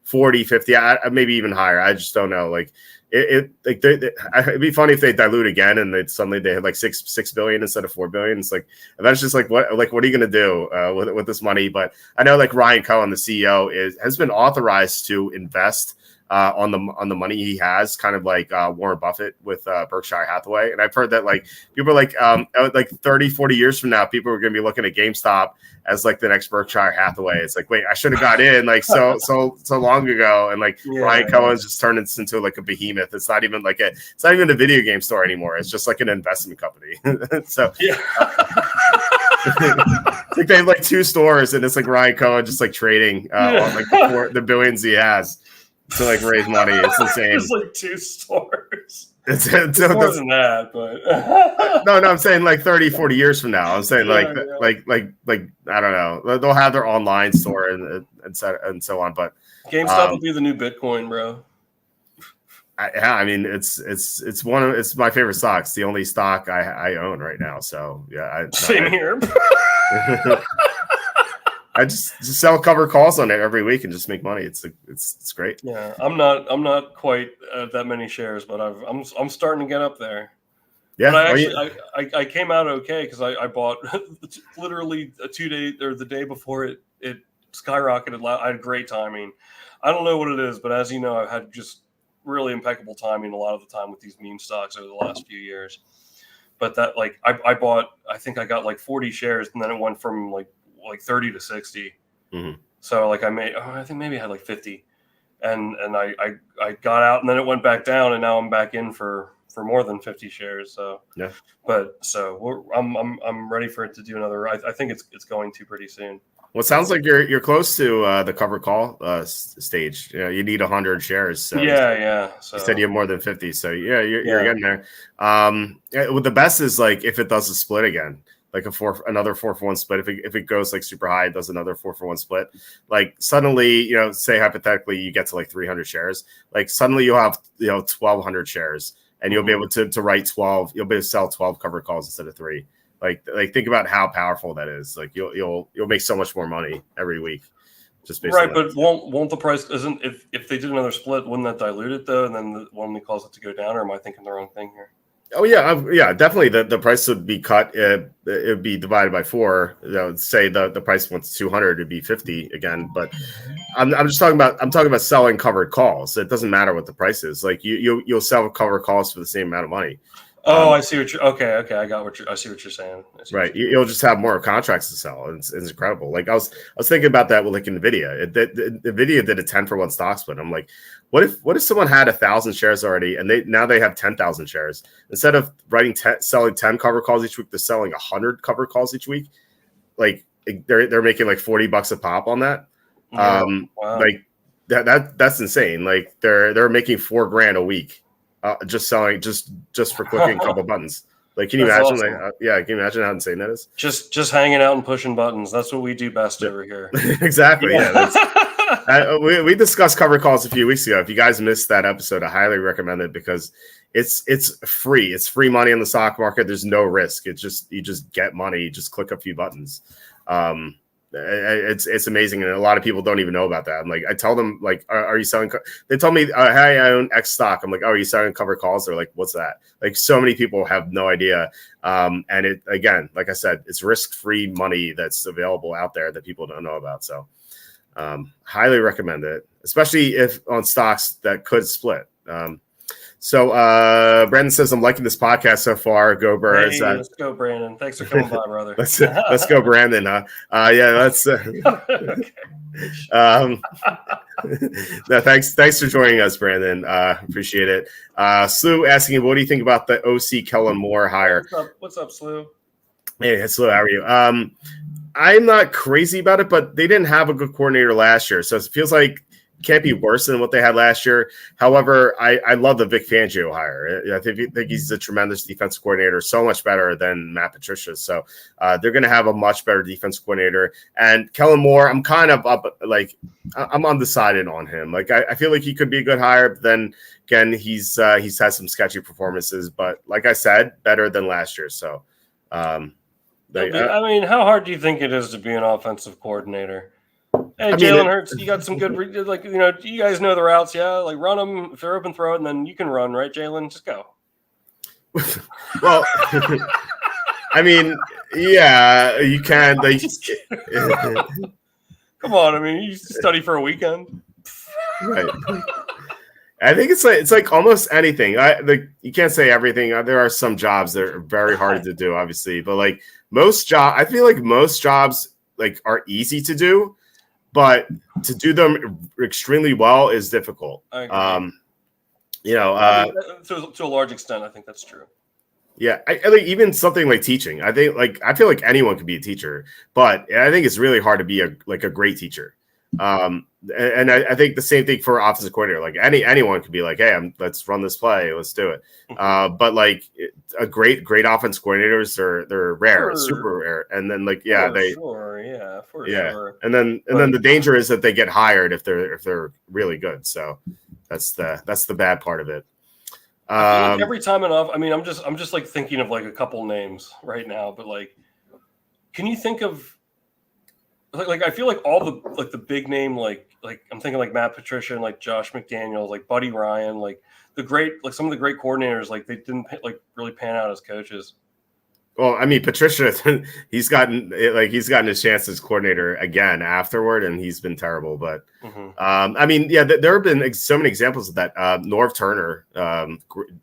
40, 50, maybe even higher. I just don't know. Like it'd be funny if they dilute again and they had like 6 billion instead of 4 billion. It's like eventually it's like what are you gonna do with this money? But I know like Ryan Cohen, the CEO, has been authorized to invest on the money he has, kind of like Warren Buffett with Berkshire Hathaway. And I've heard that like people are like 30, 40 years from now, people are going to be looking at GameStop as like the next Berkshire Hathaway. It's like, wait, I should have got in like so long ago. And like Ryan Cohen's just turned it into like a behemoth. It's not even a video game store anymore. It's just like an investment company. So it's like they have like 2 stores and it's like Ryan Cohen just like trading on like the billions he has to like raise money. It's insane. It's like 2 stores. It's more than that, but no, I'm saying like 30, 40 years from now. I'm saying like I don't know. They'll have their online store and so on. But GameStop will be the new Bitcoin, bro. I mean, it's my favorite stock. It's the only stock I own right now. So yeah, same here. I just sell cover calls on it every week and just make money. It's great. Yeah, I'm not quite that many shares, but I'm starting to get up there. Yeah, but I came out okay because I bought literally the day before it skyrocketed. I had great timing. I don't know what it is, but as you know, I've had just really impeccable timing a lot of the time with these meme stocks over the last few years. But that like I bought, I think I got like 40 shares, and then it went from like 30 to 60. Mm-hmm. So like I think maybe I had like 50, and I got out, and then it went back down, and now I'm back in for more than 50 shares. So yeah, but so I'm ready for it to do another. I think it's going to pretty soon. Well, it sounds like you're close to the cover call stage. You need 100 shares. So yeah. So you said you have more than 50. So yeah, you're getting there. Well, the best is like if it does a split again, like another 4-for-1 split. If it goes like super high, it does another 4-for-1 split. Like suddenly, say hypothetically you get to like 300 shares. Like suddenly you'll have 1,200 shares, and you'll be able to write 12. You'll be able to sell 12 cover calls instead of 3. Like think about how powerful that is. Like you'll make so much more money every week. Just based right, but won't the price isn't if they did another split, wouldn't that dilute it though? And then only cause it to go down, or am I thinking the wrong thing here? Oh yeah, definitely. The price would be cut. It would be divided by 4. Say the price went to 200, it'd be 50 again. But I'm just talking about selling covered calls. It doesn't matter what the price is. Like you'll sell covered calls for the same amount of money. Oh, I see what you're. Okay, I see what you're saying. Right, you'll just have more contracts to sell. It's incredible. Like I was thinking about that with like Nvidia. Nvidia did a 10-for-1 stock split. I'm like, what if someone had 1,000 shares already and they have 10,000 shares instead of selling 10 cover calls each week, they're selling 100 cover calls each week. Like they're making like $40 a pop on that. Wow. Like that's insane. Like they're making $4,000 a week. Just selling just for clicking a couple buttons. Like, can you imagine? Awesome. Can you imagine how insane that is? Just hanging out and pushing buttons. That's what we do best over here. Exactly. Yeah. We discussed cover calls a few weeks ago. If you guys missed that episode, I highly recommend it because it's free. It's free money in the stock market. There's no risk. You just get money. You just click a few buttons. It's amazing, and a lot of people don't even know about that. I'm like, I tell them like, are you selling? They told me, hey, I own X stock. I'm like, oh, are you selling cover calls? They're like, what's that? Like, so many people have no idea. And it again, like I said, it's risk-free money that's available out there that people don't know about. So, highly recommend it, especially if on stocks that could split. So Brandon says, I'm liking this podcast so far. Go Birds. Hey, let's go, Brandon. Thanks for coming by, brother. let's go, Brandon. Huh? Yeah, that's Okay. No, thanks for joining us, Brandon. Appreciate it. Slew asking, what do you think about the OC Kellen Moore hire? What's up, Slew? Hey, Slew, how are you? I'm not crazy about it, but they didn't have a good coordinator last year, so it feels like it can't be worse than what they had last year. However, I love the Vic Fangio hire. I think he's a tremendous defense coordinator, so much better than Matt Patricia. So they're going to have a much better defense coordinator. And Kellen Moore, I'm kind of up, like I'm undecided on him. Like I feel like he could be a good hire, but then again, he's had some sketchy performances. But like I said, better than last year. So. I mean, how hard do you think it is to be an offensive coordinator? Hey, Jalen Hurts, you got some good, like, you guys know the routes, yeah? Like, run them. If they're open, throw it, and then you can run, right, Jalen? Just go. Well, I mean, yeah, you can. Like, come on, I mean, you study for a weekend. Right. I think it's like almost anything. You can't say everything. There are some jobs that are very hard to do, obviously, but like I feel like most jobs like are easy to do, but to do them extremely well is difficult. I agree. To a large extent, I think that's true. Yeah, I think even something like teaching. I feel like anyone can be a teacher, but I think it's really hard to be a great teacher. And I think the same thing for offensive coordinator. Like anyone could be like, hey, let's run this play, let's do it. But like a great offense coordinators they're rare, super rare. And then like sure. And then the danger is that they get hired if they're really good. So that's the bad part of it. I feel like every time enough. I mean, I'm just like thinking of like a couple names right now, but like, can you think of like I feel like all the big name like I'm thinking like Matt Patricia and like Josh McDaniels, like Buddy Ryan, like some of the great coordinators, like they didn't like really pan out as coaches. Well, I mean, Patricia, he's gotten his chance as coordinator again afterward, and he's been terrible. But I mean, yeah, there have been so many examples of that. Norv Turner,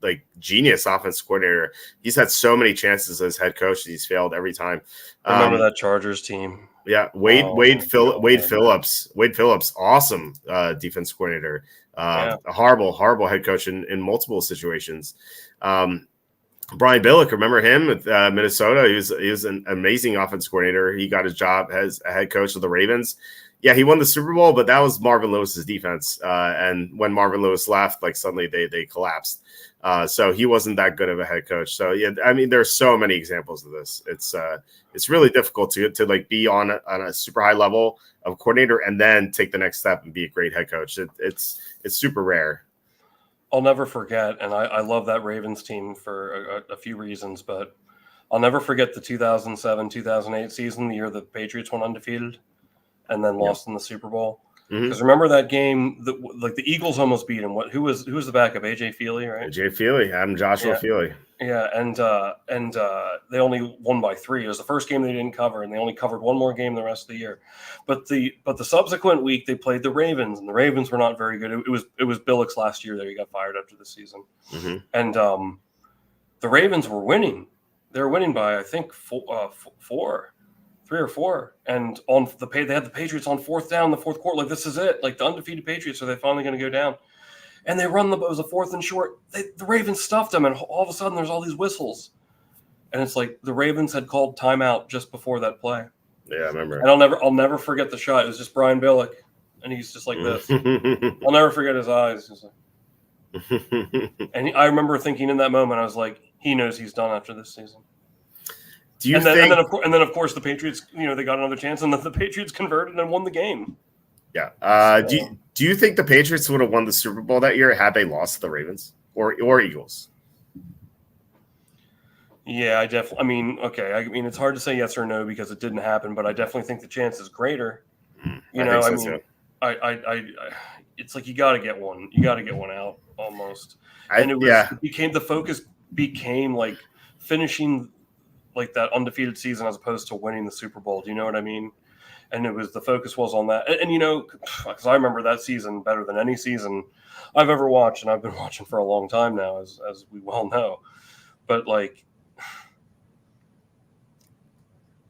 like genius offensive coordinator, he's had so many chances as head coach, and he's failed every time. Remember that Chargers team? Yeah, Wade Phillips, awesome defense coordinator. A horrible head coach in multiple situations. Brian Billick, remember him with Minnesota? He was an amazing offense coordinator. He got his job as a head coach of the Ravens. Yeah, he won the Super Bowl, but that was Marvin Lewis's defense. And when Marvin Lewis left, like suddenly they collapsed. So he wasn't that good of a head coach. So yeah, I mean, there's so many examples of this. It's really difficult to like be on a super high level of coordinator and then take the next step and be a great head coach. It's super rare. I'll never forget, and I love that Ravens team for a few reasons, but I'll never forget the 2007-2008 season, the year the Patriots went undefeated and then lost in the Super Bowl. Because remember that game, the Eagles almost beat him. Who was the backup? AJ Feely, right? AJ Feely, Joshua Feely. Yeah, and they only won by 3. It was the first game they didn't cover, and they only covered one more game the rest of the year. But the subsequent week they played the Ravens, and the Ravens were not very good. It was Billick's last year there. He got fired after the season, and the Ravens were winning. They were winning by I think 3 or 4, and they had the Patriots on 4th down in the 4th quarter. Like, this is it. Like, the undefeated Patriots, are they finally going to go down? And it was a 4th and short. The Ravens stuffed them, and all of a sudden there's all these whistles. And it's like the Ravens had called timeout just before that play. Yeah, I remember. And I'll never forget the shot. It was just Brian Billick, and he's just like this. I'll never forget his eyes. And I remember thinking in that moment, I was like, he knows he's done after this season. And then of course the Patriots, they got another chance, and the Patriots converted and won the game. Yeah. Do you think the Patriots would have won the Super Bowl that year had they lost to the Ravens or Eagles? Yeah, I mean, okay. I mean, it's hard to say yes or no because it didn't happen, but I definitely think the chance is greater. It's like you got to get one. You got to get one out almost. The focus became like finishing like that undefeated season as opposed to winning the Super Bowl. Do you know what I mean? and the focus was on that. And you know, because I remember that season better than any season I've ever watched, and I've been watching for a long time now, as we well know. But like,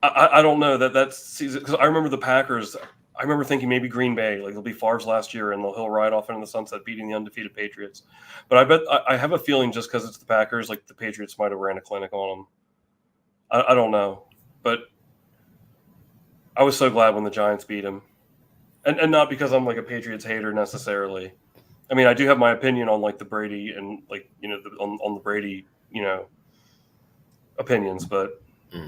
I don't know that season, because I remember the Packers. I remember thinking maybe Green Bay, like it'll be Favre's last year, and he'll ride off into the sunset, beating the undefeated Patriots. But I have a feeling just because it's the Packers, like the Patriots might have ran a clinic on them. I don't know, but I was so glad when the Giants beat him, and not because I'm like a Patriots hater necessarily. I mean, I do have my opinion on like the Brady and like, you know, on the Brady, you know, opinions, but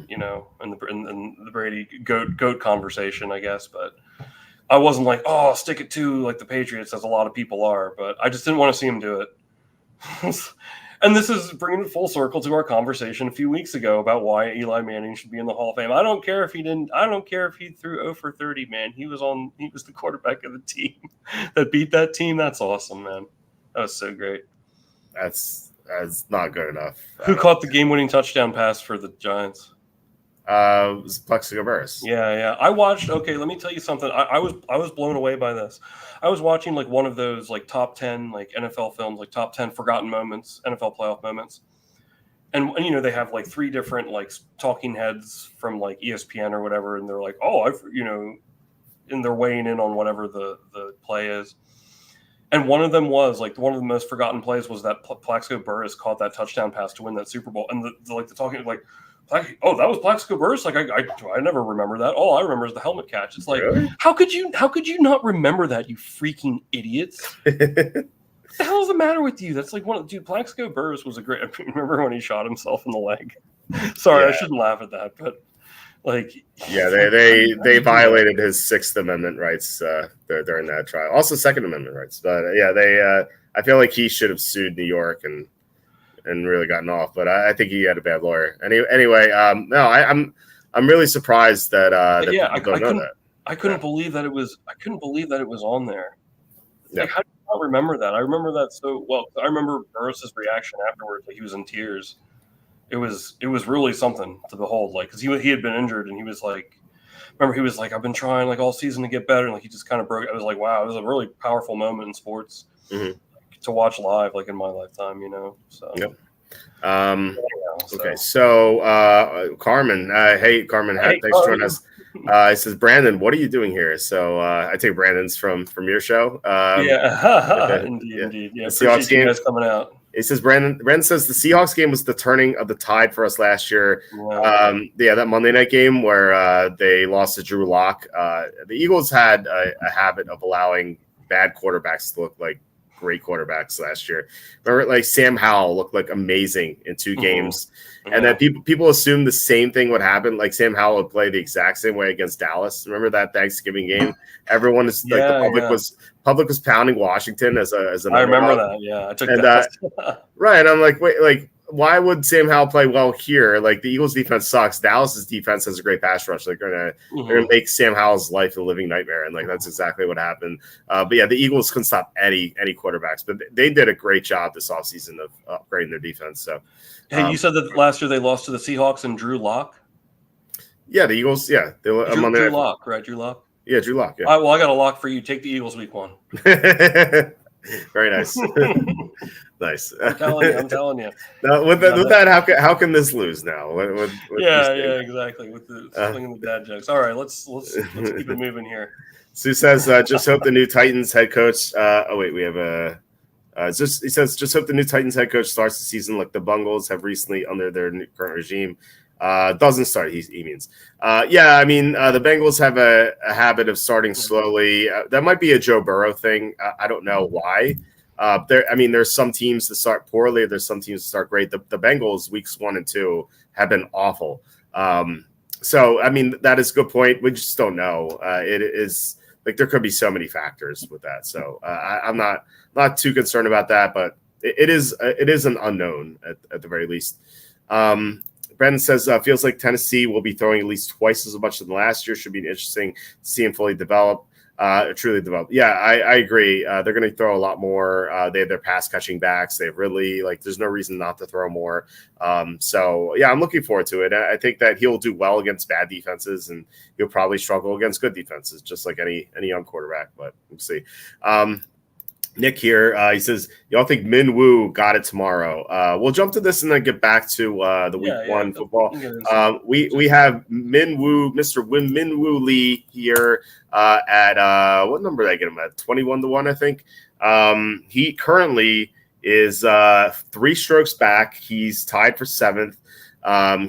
you know, and the Brady goat conversation, I guess. But I wasn't like, oh, stick it to like the Patriots, as a lot of people are. But I just didn't want to see him do it. And this is bringing it full circle to our conversation a few weeks ago about why Eli Manning should be in the Hall of Fame. I don't care if he didn't. I don't care if he threw 0 for 30, man. He was the quarterback of the team that beat that team. That's awesome, man. That was so great. That's not good enough. Who caught the game-winning touchdown pass for the Giants? It was Plexico Burress. Yeah. I watched. Okay, let me tell you something. I was blown away by this. I was watching like one of those like top 10 like NFL films, like top 10 forgotten moments, NFL playoff moments, and you know they have like 3 different like talking heads from like ESPN or whatever, and they're like, oh, and they're weighing in on whatever the play is. And one of them was like one of the most forgotten plays was that Plexico Burress caught that touchdown pass to win that Super Bowl, and the talking like. Oh, that was Plexico Burress. Like I never remember that. All I remember is the helmet catch. It's like, really? How could you not remember that, you freaking idiots? What the hell is the matter with you? That's like Plexico Burress was a great. I remember when he shot himself in the leg. Sorry, I shouldn't laugh at that, but like, yeah, they violated his 6th Amendment rights during that trial. Also 2nd Amendment rights, but I feel like he should have sued New York and really gotten off, but I think he had a bad lawyer. Anyway, no, I'm really surprised that people don't know that. I couldn't believe that it was on there. Like, how do you not remember that? I remember that so well. I remember Burress's reaction afterwards. Like, he was in tears. It was really something to behold. Like, because he had been injured, and he was like, I've been trying like all season to get better, and like he just kind of broke. I was like, wow, it was a really powerful moment in sports. Mm-hmm. To watch live, like in my lifetime, you know. So yep. Okay, so Carmen, hey Carmen, thanks for joining us. It says, Brandon, what are you doing here? So I take Brandon's from your show. Indeed. Yeah, the Seahawks game guys coming out. It says Brandon says the Seahawks game was the turning of the tide for us last year. Wow. That Monday night game where they lost to Drew Lock. The Eagles had a habit of allowing bad quarterbacks to look like great quarterbacks last year. Remember, like Sam Howell looked like amazing in 2 games, and then people assumed the same thing would happen. Like Sam Howell would play the exact same way against Dallas. Remember that Thanksgiving game? Everyone is like the public was pounding Washington as an. I remember that. Yeah, I took that. Right, I'm like, wait, like. Why would Sam Howell play well here? Like the Eagles' defense sucks. Dallas's defense has a great pass rush. Like they're gonna make Sam Howell's life a living nightmare, and like that's exactly what happened. But yeah, the Eagles couldn't stop any quarterbacks, but they did a great job this offseason of upgrading their defense. So, hey, you said that last year they lost to the Seahawks and Drew Lock. Yeah, the Eagles. Yeah, Drew Lock, right? Drew Lock. Yeah, Drew Lock. Yeah. All right, well, I got a lock for you. Take the Eagles week 1. Very nice. Nice. I'm telling you. Now, with that, how can this lose now? Exactly. With the slinging the dad jokes. All right, let's keep it moving here. Sue says, just hope the new Titans head coach. We have a. He says, just hope the new Titans head coach starts the season like the Bungles have recently under their current regime. Doesn't start. He means. I mean, the Bengals have a habit of starting slowly. That might be a Joe Burrow thing. I don't know why. There's some teams that start poorly. There's some teams that start great. The Bengals weeks 1 and 2 have been awful. That is a good point. We just don't know. It is like there could be so many factors with that. So I'm not too concerned about that, but it is an unknown at the very least. Brandon says, feels like Tennessee will be throwing at least twice as much as last year. Should be interesting to see him fully develop. truly developed. Yeah, I agree. They're going to throw a lot more. They have their pass catching backs. They really there's no reason not to throw more. So yeah, I'm looking forward to it. I think that he'll do well against bad defenses, and he'll probably struggle against good defenses, just like any young quarterback. But we'll see. Nick here, he says, y'all think Min Woo got it tomorrow? We'll jump to this and then get back to the week one football. We have Min Woo, Mr. Min Woo Lee here at what number did I get him at? 21-1, I think. He currently is 3 strokes back. He's tied for 7th.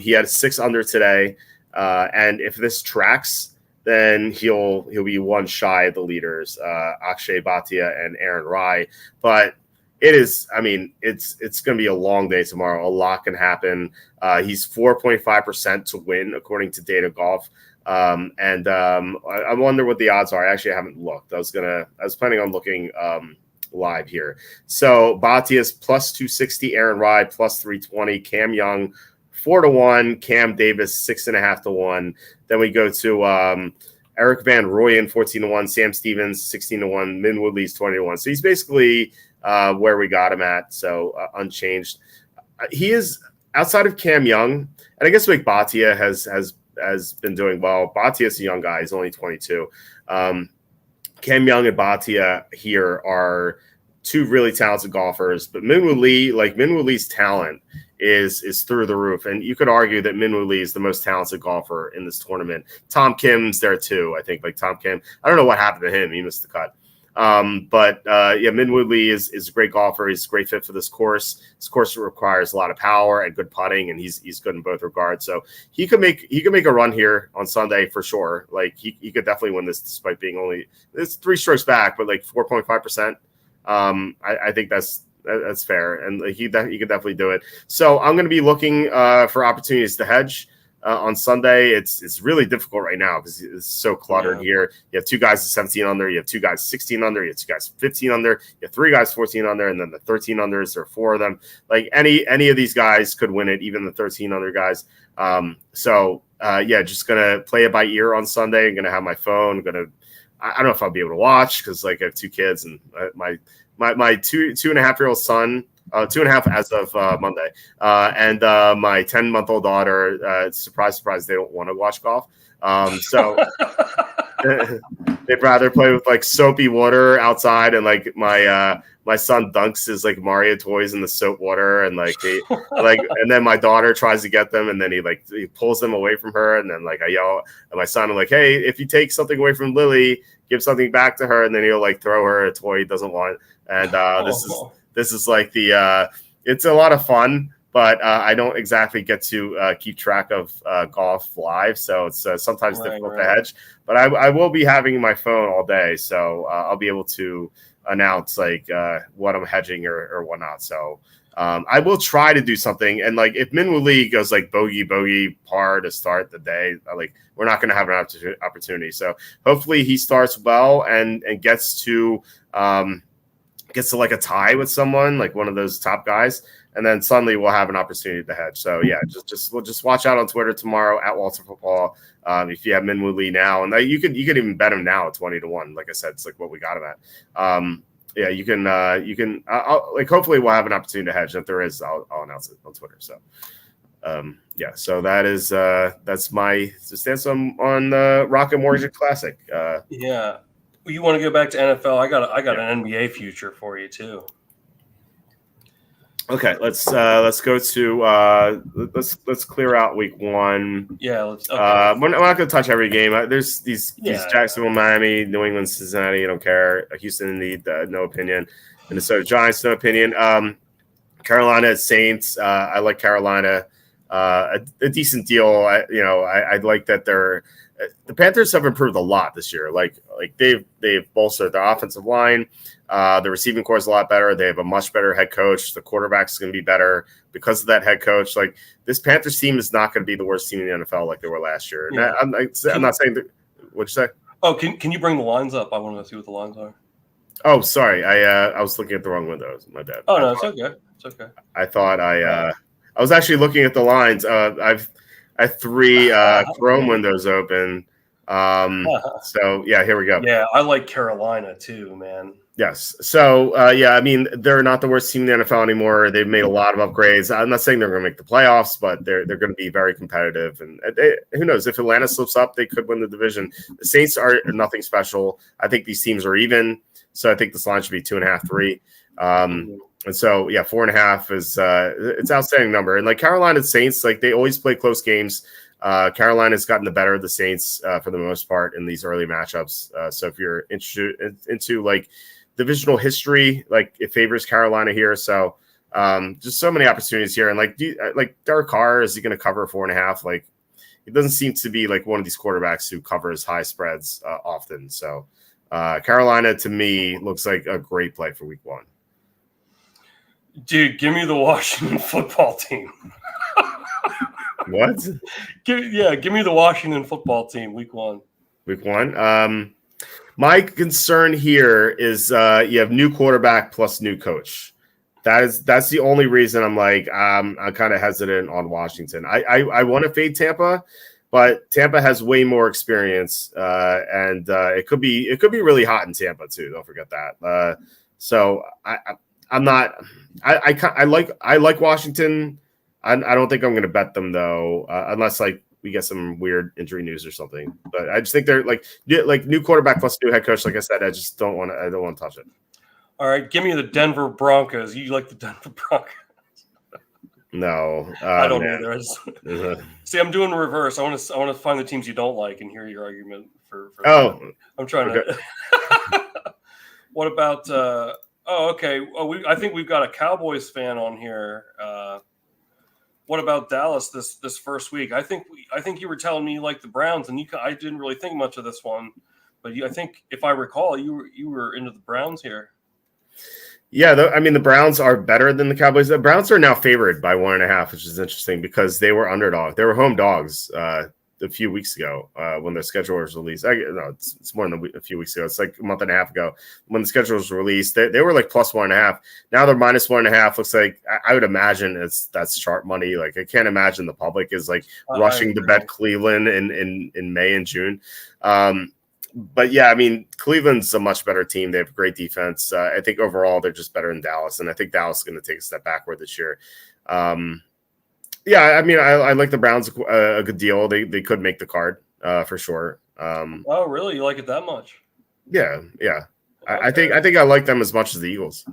He had 6 under today. And if this tracks, then he'll be 1 shy of the leaders, Akshay Bhatia and Aaron Rai. But it is, I mean, it's going to be a long day tomorrow. A lot can happen. He's 4.5% to win, according to Data Golf. I wonder what the odds are. I actually haven't looked. I was planning on looking live here. So Bhatia's plus 260, Aaron Rai plus 320, Cam Young 4-1, Cam Davis 6.5 to 1. Then we go to Eric Van Rooyen 14-1, Sam Stevens 16-1, Min Woo Lee's 20-1. So he's basically where we got him at, so unchanged. He is outside of Cam Young, and I guess Bhatia has been doing well. Bhatia's a young guy; he's only 22. Cam Young and Bhatia here are 2 really talented golfers, but Min Woo Lee's talent is through the roof, and you could argue that Min Woo Lee is the most talented golfer in this tournament. Tom Kim's there too, I think. Tom Kim, I don't know what happened to him; he missed the cut. Yeah, Min Woo Lee is a great golfer. He's a great fit for this course. This course requires a lot of power and good putting, and he's good in both regards. So he could make a run here on Sunday for sure. He could definitely win this, despite being it's 3 strokes back, but 4.5%. I think that's fair, and he could definitely do it. So I'm going to be looking for opportunities to hedge on Sunday. It's really difficult right now because it's so cluttered here. You have 2 guys at 17 under, you have 2 guys 16 under, you have 2 guys 15 under, you have 3 guys 14 under, and then the 13 unders. There are 4 of them. Any of these guys could win it, even the 13 under guys. Just gonna play it by ear on Sunday. I'm gonna have my phone. I don't know if I'll be able to watch because I have 2 kids, and my 2.5-year-old son, 2.5 as of Monday, and my 10-month-old daughter. Surprise, they don't want to watch golf. So they'd rather play with soapy water outside, and my son dunks his Mario toys in the soap water, and and then my daughter tries to get them, and then he pulls them away from her, and then I yell at my son, I'm like, hey, if you take something away from Lily, give something back to her, and then he'll throw her a toy he doesn't want. And this is it's a lot of fun, but I don't exactly get to keep track of golf live, so it's sometimes difficult to hedge. But I will be having my phone all day, so I'll be able to announce what I'm hedging or whatnot. So I will try to do something. And if Min Woo Lee goes bogey par to start the day, we're not going to have an opportunity. So hopefully he starts well and gets to a tie with someone, one of those top guys, and then suddenly we'll have an opportunity to hedge. So yeah, we'll just watch out on Twitter tomorrow at WalterFootball. If you have Min Woo Lee now, and you could even bet him now at 20-1. Like I said, it's what we got him at. Yeah, you can. I'll hopefully we'll have an opportunity to hedge. If there is, I'll announce it on Twitter. So, so that is that's my stance on the Rocket Mortgage Classic. Yeah. You want to go back to NFL? I got an NBA future for you too. Okay, let's go to let's clear out week 1. Yeah, let's. Okay. We're not going to touch every game. There's these Jacksonville, Miami, New England, Cincinnati. I don't care. Houston, Indeed, no opinion. Minnesota Giants, no opinion. Carolina Saints. I like Carolina. A decent deal. I like that the Panthers have improved a lot this year. They've bolstered their offensive line. The receiving core is a lot better. They have a much better head coach. The quarterback's going to be better because of that head coach. This Panthers team is not going to be the worst team in the NFL like they were last year. Yeah. I'm not saying that. What'd you say? Oh, can you bring the lines up? I want to see what the lines are. Oh, sorry. I was looking at the wrong windows. My bad. Oh no, it's okay. It's okay. I thought I was actually looking at the lines. I have 3 Chrome windows open. So yeah, here we go. Yeah, I like Carolina too, man. Yes. So, yeah, I mean, they're not the worst team in the NFL anymore. They've made a lot of upgrades. I'm not saying they're going to make the playoffs, but they're going to be very competitive. And who knows? If Atlanta slips up, they could win the division. The Saints are nothing special. I think these teams are even. So I think this line should be 2.5, 3. And so, yeah, 4.5 is it's an outstanding number. And like Carolina Saints, like they always play close games. Carolina's gotten the better of the Saints for the most part in these early matchups. So if you're interested into like divisional history, like it favors Carolina here. So just so many opportunities here. And like Derek Carr, is he going to cover 4.5? Like it doesn't seem to be like one of these quarterbacks who covers high spreads often. So Carolina to me looks like a great play for week 1. Dude, give me the Washington football team. What? Give me the Washington football team week 1. Week 1. My concern here is you have new quarterback plus new coach. That's the only reason I'm kind of hesitant on Washington. I want to fade Tampa, but Tampa has way more experience, and it could be really hot in Tampa too. Don't forget that. So I'm not. I like Washington. I don't think I'm going to bet them though, unless like we get some weird injury news or something. But I just think they're like new quarterback plus new head coach. Like I said, I don't want to touch it. All right, give me the Denver Broncos. You like the Denver Broncos? No, I don't either. See, I'm doing the reverse. I want to find the teams you don't like and hear your argument for I'm trying to. What about? Okay. I think we've got a Cowboys fan on here. What about Dallas this first week? I think you were telling me you like the Browns, and I didn't really think much of this one, but I think if I recall, you were into the Browns here. Yeah, the Browns are better than the Cowboys. The Browns are now favored by 1.5, which is interesting because they were underdog. They were home dogs a few weeks ago when their schedule was released. It's more than a few weeks ago. It's like a month and a half ago when the schedule was released. They were like plus 1.5. Now they're minus 1.5. Looks like I would imagine that's sharp money. Like I can't imagine the public is like rushing to bet Cleveland in May and June. But yeah, I mean, Cleveland's a much better team. They have great defense. I think overall they're just better than Dallas, and I think Dallas is going to take a step backward this year. Yeah, I mean, I like the Browns a good deal. They could make the card for sure. Oh, really? You like it that much? Yeah. Okay. I think I like them as much as the Eagles.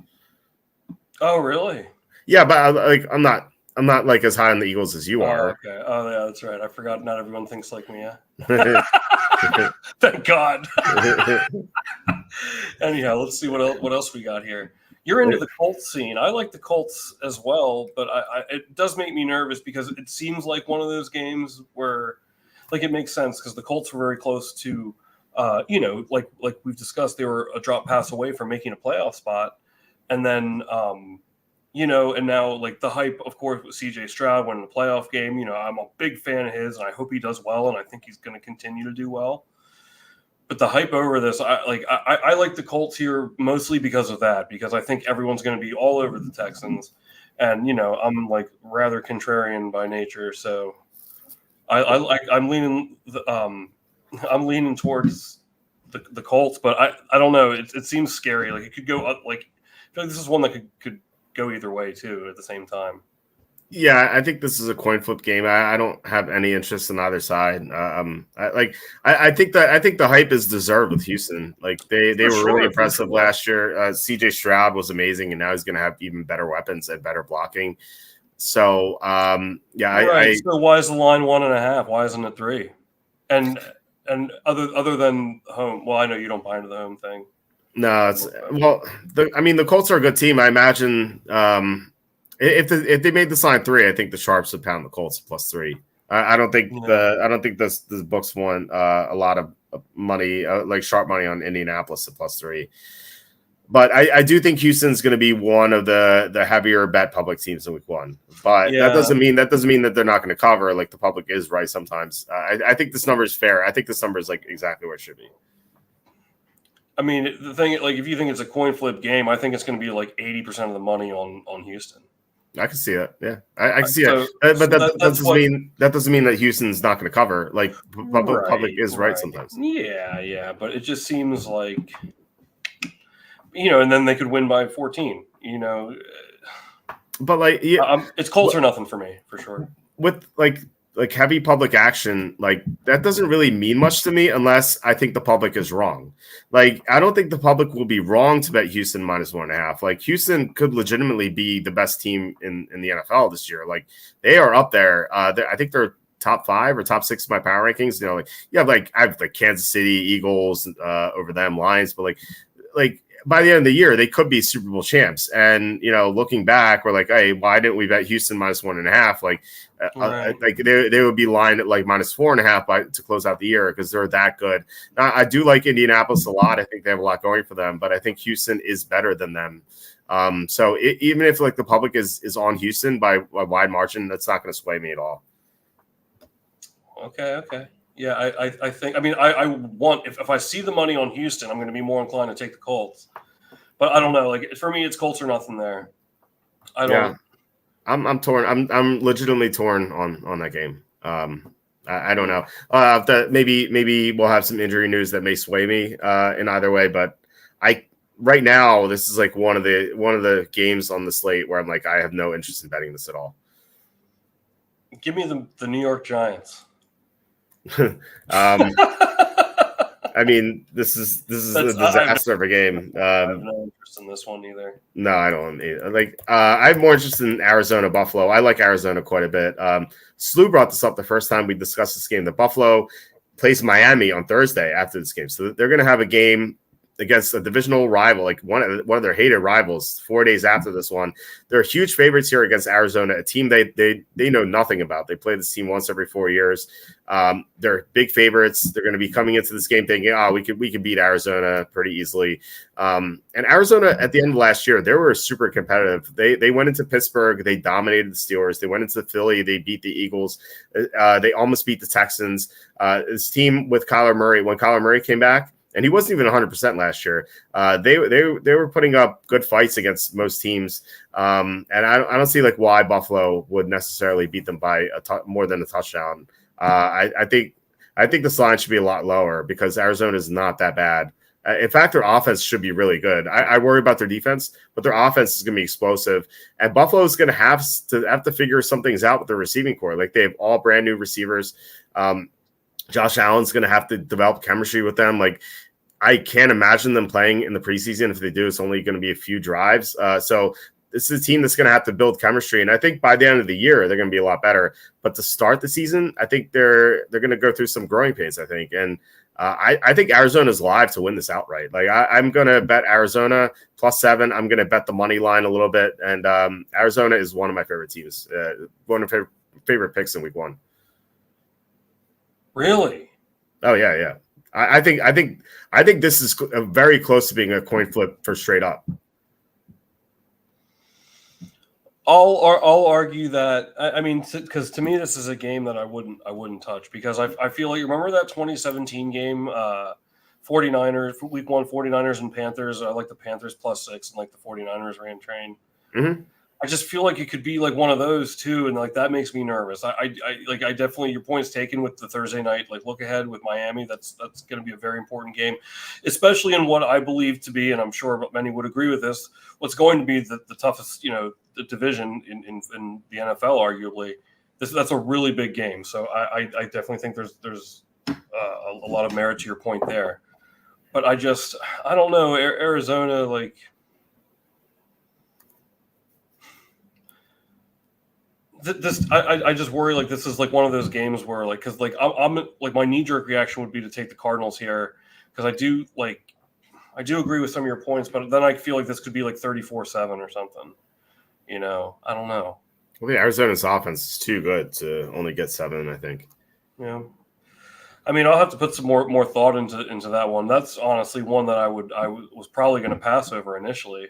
Oh, really? Yeah, but I'm not like as high on the Eagles as you are. Okay. Oh, yeah, that's right. I forgot. Not everyone thinks like me. Yeah. Thank God. Anyhow, let's see what else we got here. You're into the Colts scene. I like the Colts as well, but it does make me nervous because it seems like one of those games where, like, it makes sense because the Colts were very close to, like we've discussed, they were a drop pass away from making a playoff spot, and then, and now like the hype, of course, with C.J. Stroud winning the playoff game. I'm a big fan of his, and I hope he does well, and I think he's going to continue to do well. But the hype over this, I like the Colts here mostly because of that, because I think everyone's going to be all over the Texans, and I'm like rather contrarian by nature, so I'm leaning towards the Colts, but I don't know. It seems scary. Like it could go up. Like I feel like this is one that could go either way too at the same time. Yeah, I think this is a coin flip game. I don't have any interest in either side. I think the hype is deserved with Houston. Like they were really impressive last year. CJ Stroud was amazing, and now he's going to have even better weapons and better blocking. So yeah, right. So why is the line 1.5? Why isn't it 3? And other than home, well, I know you don't buy into the home thing. No, the Colts are a good team. I imagine. If they made this line 3, I think the Sharps would pound the Colts plus 3. I don't think this books won a lot of money, like sharp money on Indianapolis at plus 3. But I do think Houston's going to be one of the heavier bet public teams in week 1. But that doesn't mean that they're not going to cover. Like the public is right sometimes. I think this number is fair. I think this number is like exactly where it should be. I mean, the thing, like if you think it's a coin flip game, I think it's going to be like 80% of the money on Houston. I can see that. Yeah, I can see So, that. But so that doesn't mean that Houston's not going to cover. Like public is right sometimes. Yeah. But it just seems like, and then they could win by 14. But like, it's Colts or nothing for me for sure. With like heavy public action, like that doesn't really mean much to me unless I think the public is wrong. Like I don't think the public will be wrong to bet Houston -1.5. Like Houston could legitimately be the best team in the NFL this year. Like they are up there. I think they're top 5 or top 6 in my power rankings. I have like Kansas City Eagles over them, Lions, but like by the end of the year, they could be Super Bowl champs. And, looking back, we're like, hey, why didn't we bet Houston -1.5? Like they would be lined at like -4.5 to close out the year because they're that good. Now, I do like Indianapolis a lot. I think they have a lot going for them, but I think Houston is better than them. So even if like the public is on Houston by a wide margin, that's not going to sway me at all. Okay. Yeah, I think. I mean, I want if I see the money on Houston, I'm going to be more inclined to take the Colts. But I don't know. Like for me, it's Colts or nothing there. I don't. Yeah, I'm torn. I'm legitimately torn on that game. I don't know. Maybe we'll have some injury news that may sway me in either way. But right now this is like one of the games on the slate where I'm like I have no interest in betting this at all. Give me the New York Giants. I mean, this is a disaster of a game. I have no interest in this one either. No, I don't. I have more interest in Arizona Buffalo. I like Arizona quite a bit. Slew brought this up the first time we discussed this game. The Buffalo plays Miami on Thursday after this game, so they're going to have a game against a divisional rival, like one of their hated rivals, 4 days after this one. They're huge favorites here against Arizona, a team they know nothing about. They play this team once every 4 years. They're big favorites. They're going to be coming into this game thinking, we could beat Arizona pretty easily. And Arizona at the end of last year, they were super competitive. They went into Pittsburgh, they dominated the Steelers. They went into Philly, they beat the Eagles. They almost beat the Texans. This team with Kyler Murray, when Kyler Murray came back, and he wasn't even 100% last year. They were putting up good fights against most teams, and I don't see like why Buffalo would necessarily beat them by more than a touchdown. I think this line should be a lot lower because Arizona is not that bad. In fact, their offense should be really good. I worry about their defense, but their offense is going to be explosive. And Buffalo is going to have to figure some things out with their receiving core. Like they have all brand new receivers. Josh Allen's going to have to develop chemistry with them. Like I can't imagine them playing in the preseason. If they do, it's only going to be a few drives. So this is a team that's going to have to build chemistry. And I think by the end of the year, they're going to be a lot better. But to start the season, I think they're going to go through some growing pains, I think. And I think Arizona's live to win this outright. Like I'm going to bet Arizona +7. I'm going to bet the money line a little bit. And Arizona is one of my favorite teams, one of my favorite picks in week 1. Really? Oh yeah. I think this is very close to being a coin flip for straight up. I'll argue that. I mean, because to me, this is a game that I wouldn't touch because I feel like remember that 2017 game, 49ers week 1, 49ers and Panthers. I like the Panthers +6 and like the 49ers ran train. Mm-hmm. I just feel like it could be like one of those too, and like that makes me nervous. I definitely your point's taken with the Thursday night like look ahead with Miami. That's going to be a very important game, especially in what I believe to be, and I'm sure many would agree with this. What's going to be the toughest, the division in the NFL, arguably. That's a really big game. So I definitely think there's a lot of merit to your point there, but I don't know Arizona like. I just worry like this is like one of those games where like because like I'm like my knee-jerk reaction would be to take the Cardinals here because I do agree with some of your points, but then I feel like this could be like 34-7 or something. I don't know. Well, the Arizona's offense is too good to only get 7, I think. Yeah, I mean I'll have to put some more thought into that one. That's honestly one that I was probably going to pass over initially.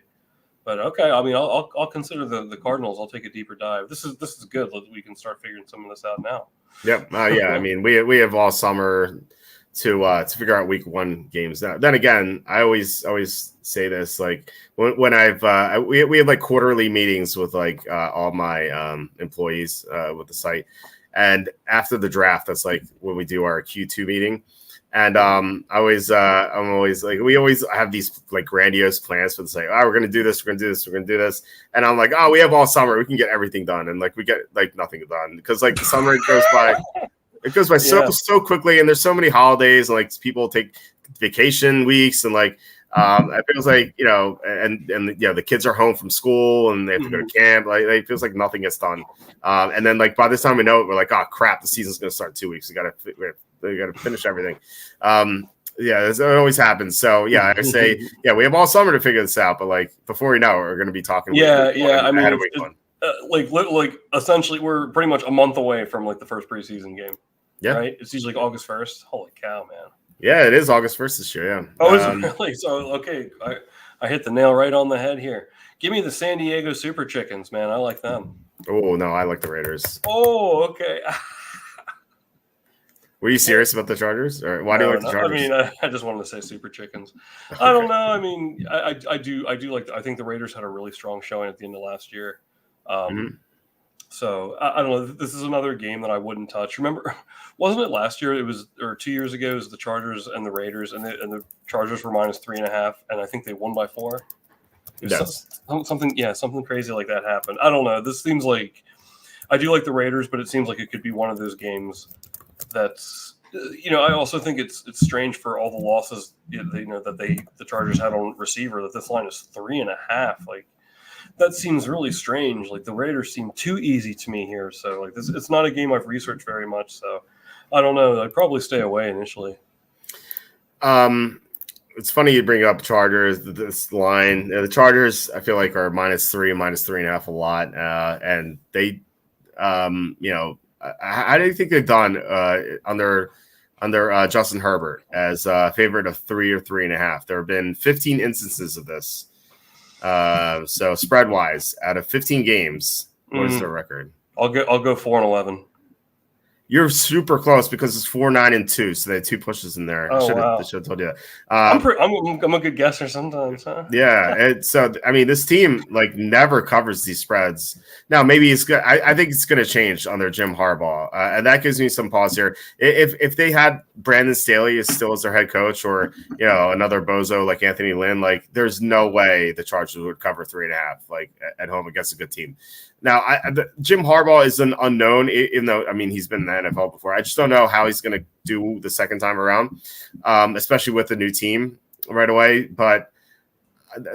But okay, I mean, I'll consider the Cardinals. I'll take a deeper dive. This is good. We can start figuring some of this out now. Yep. Yeah. I mean, we have all summer to figure out week 1 games. Now, then again, I always say this, like when we have like quarterly meetings with like all my employees with the site, and after the draft, that's like when we do our Q2 meeting. And I'm always like, we always have these like grandiose plans for this, like, oh, we're gonna do this, we're gonna do this, we're gonna do this, and I'm like, oh, we have all summer, we can get everything done, and like we get like nothing done because like the summer goes by. It goes by so quickly, and there's so many holidays, and like people take vacation weeks, and like it feels like, you know, and the kids are home from school and they have to go to camp. Like it feels like nothing gets done, and then like by the time we know it, we're like, oh crap, the season's gonna start 2 weeks. We gotta finish everything. It always happens. So yeah, I say we have all summer to figure this out, but like before we know, we're gonna be talking. I mean, like essentially, we're pretty much a month away from like the first preseason game. Yeah, right. It's usually like August 1st. Holy cow, man! Yeah, it is August 1st this year. Yeah. Oh, is it really? So okay, I hit the nail right on the head here. Give me the San Diego Super Chickens, man. I like them. Oh no, I like the Raiders. Oh, okay. Were you serious about the Chargers, or why do you like the Chargers? I mean, I just wanted to say Super Chickens. Okay. I don't know. I mean, I do like. I think the Raiders had a really strong showing at the end of last year. So I don't know. This is another game that I wouldn't touch. Remember, wasn't it last year? It was, or 2 years ago. It was the Chargers and the Raiders, and the Chargers were -3.5, and I think they won by 4. Something crazy like that happened. I don't know. This seems like, I do like the Raiders, but it seems like it could be one of those games that's, you know, I also think it's strange for all the losses, you know, that the Chargers had on receiver, that this line is 3.5. Like, that seems really strange. Like the Raiders seem too easy to me here. So like this, it's not a game I've researched very much. So I don't know. I'd probably stay away initially. It's funny you bring up Chargers. This line, the Chargers, I feel like are -3, -3.5 a lot, and they, you know, I don't think they've done under Justin Herbert as a favorite of 3 or 3.5. There have been 15 instances of this. So spread wise, out of 15 games, what is their record? I'll go 4-11. You're super close because it's 4-9-2, so they had 2 pushes in there. Oh, I should have told you that. I'm a good guesser sometimes, huh? Yeah, and so I mean, this team like never covers these spreads. Now maybe it's good. I think it's going to change under Jim Harbaugh, and that gives me some pause here. If they had Brandon Staley still as their head coach, or you know another bozo like Anthony Lynn, like there's no way the Chargers would cover 3.5 like at home against a good team. Now, Jim Harbaugh is an unknown, even though, I mean, he's been in the NFL before. I just don't know how he's going to do the second time around, especially with the new team right away. But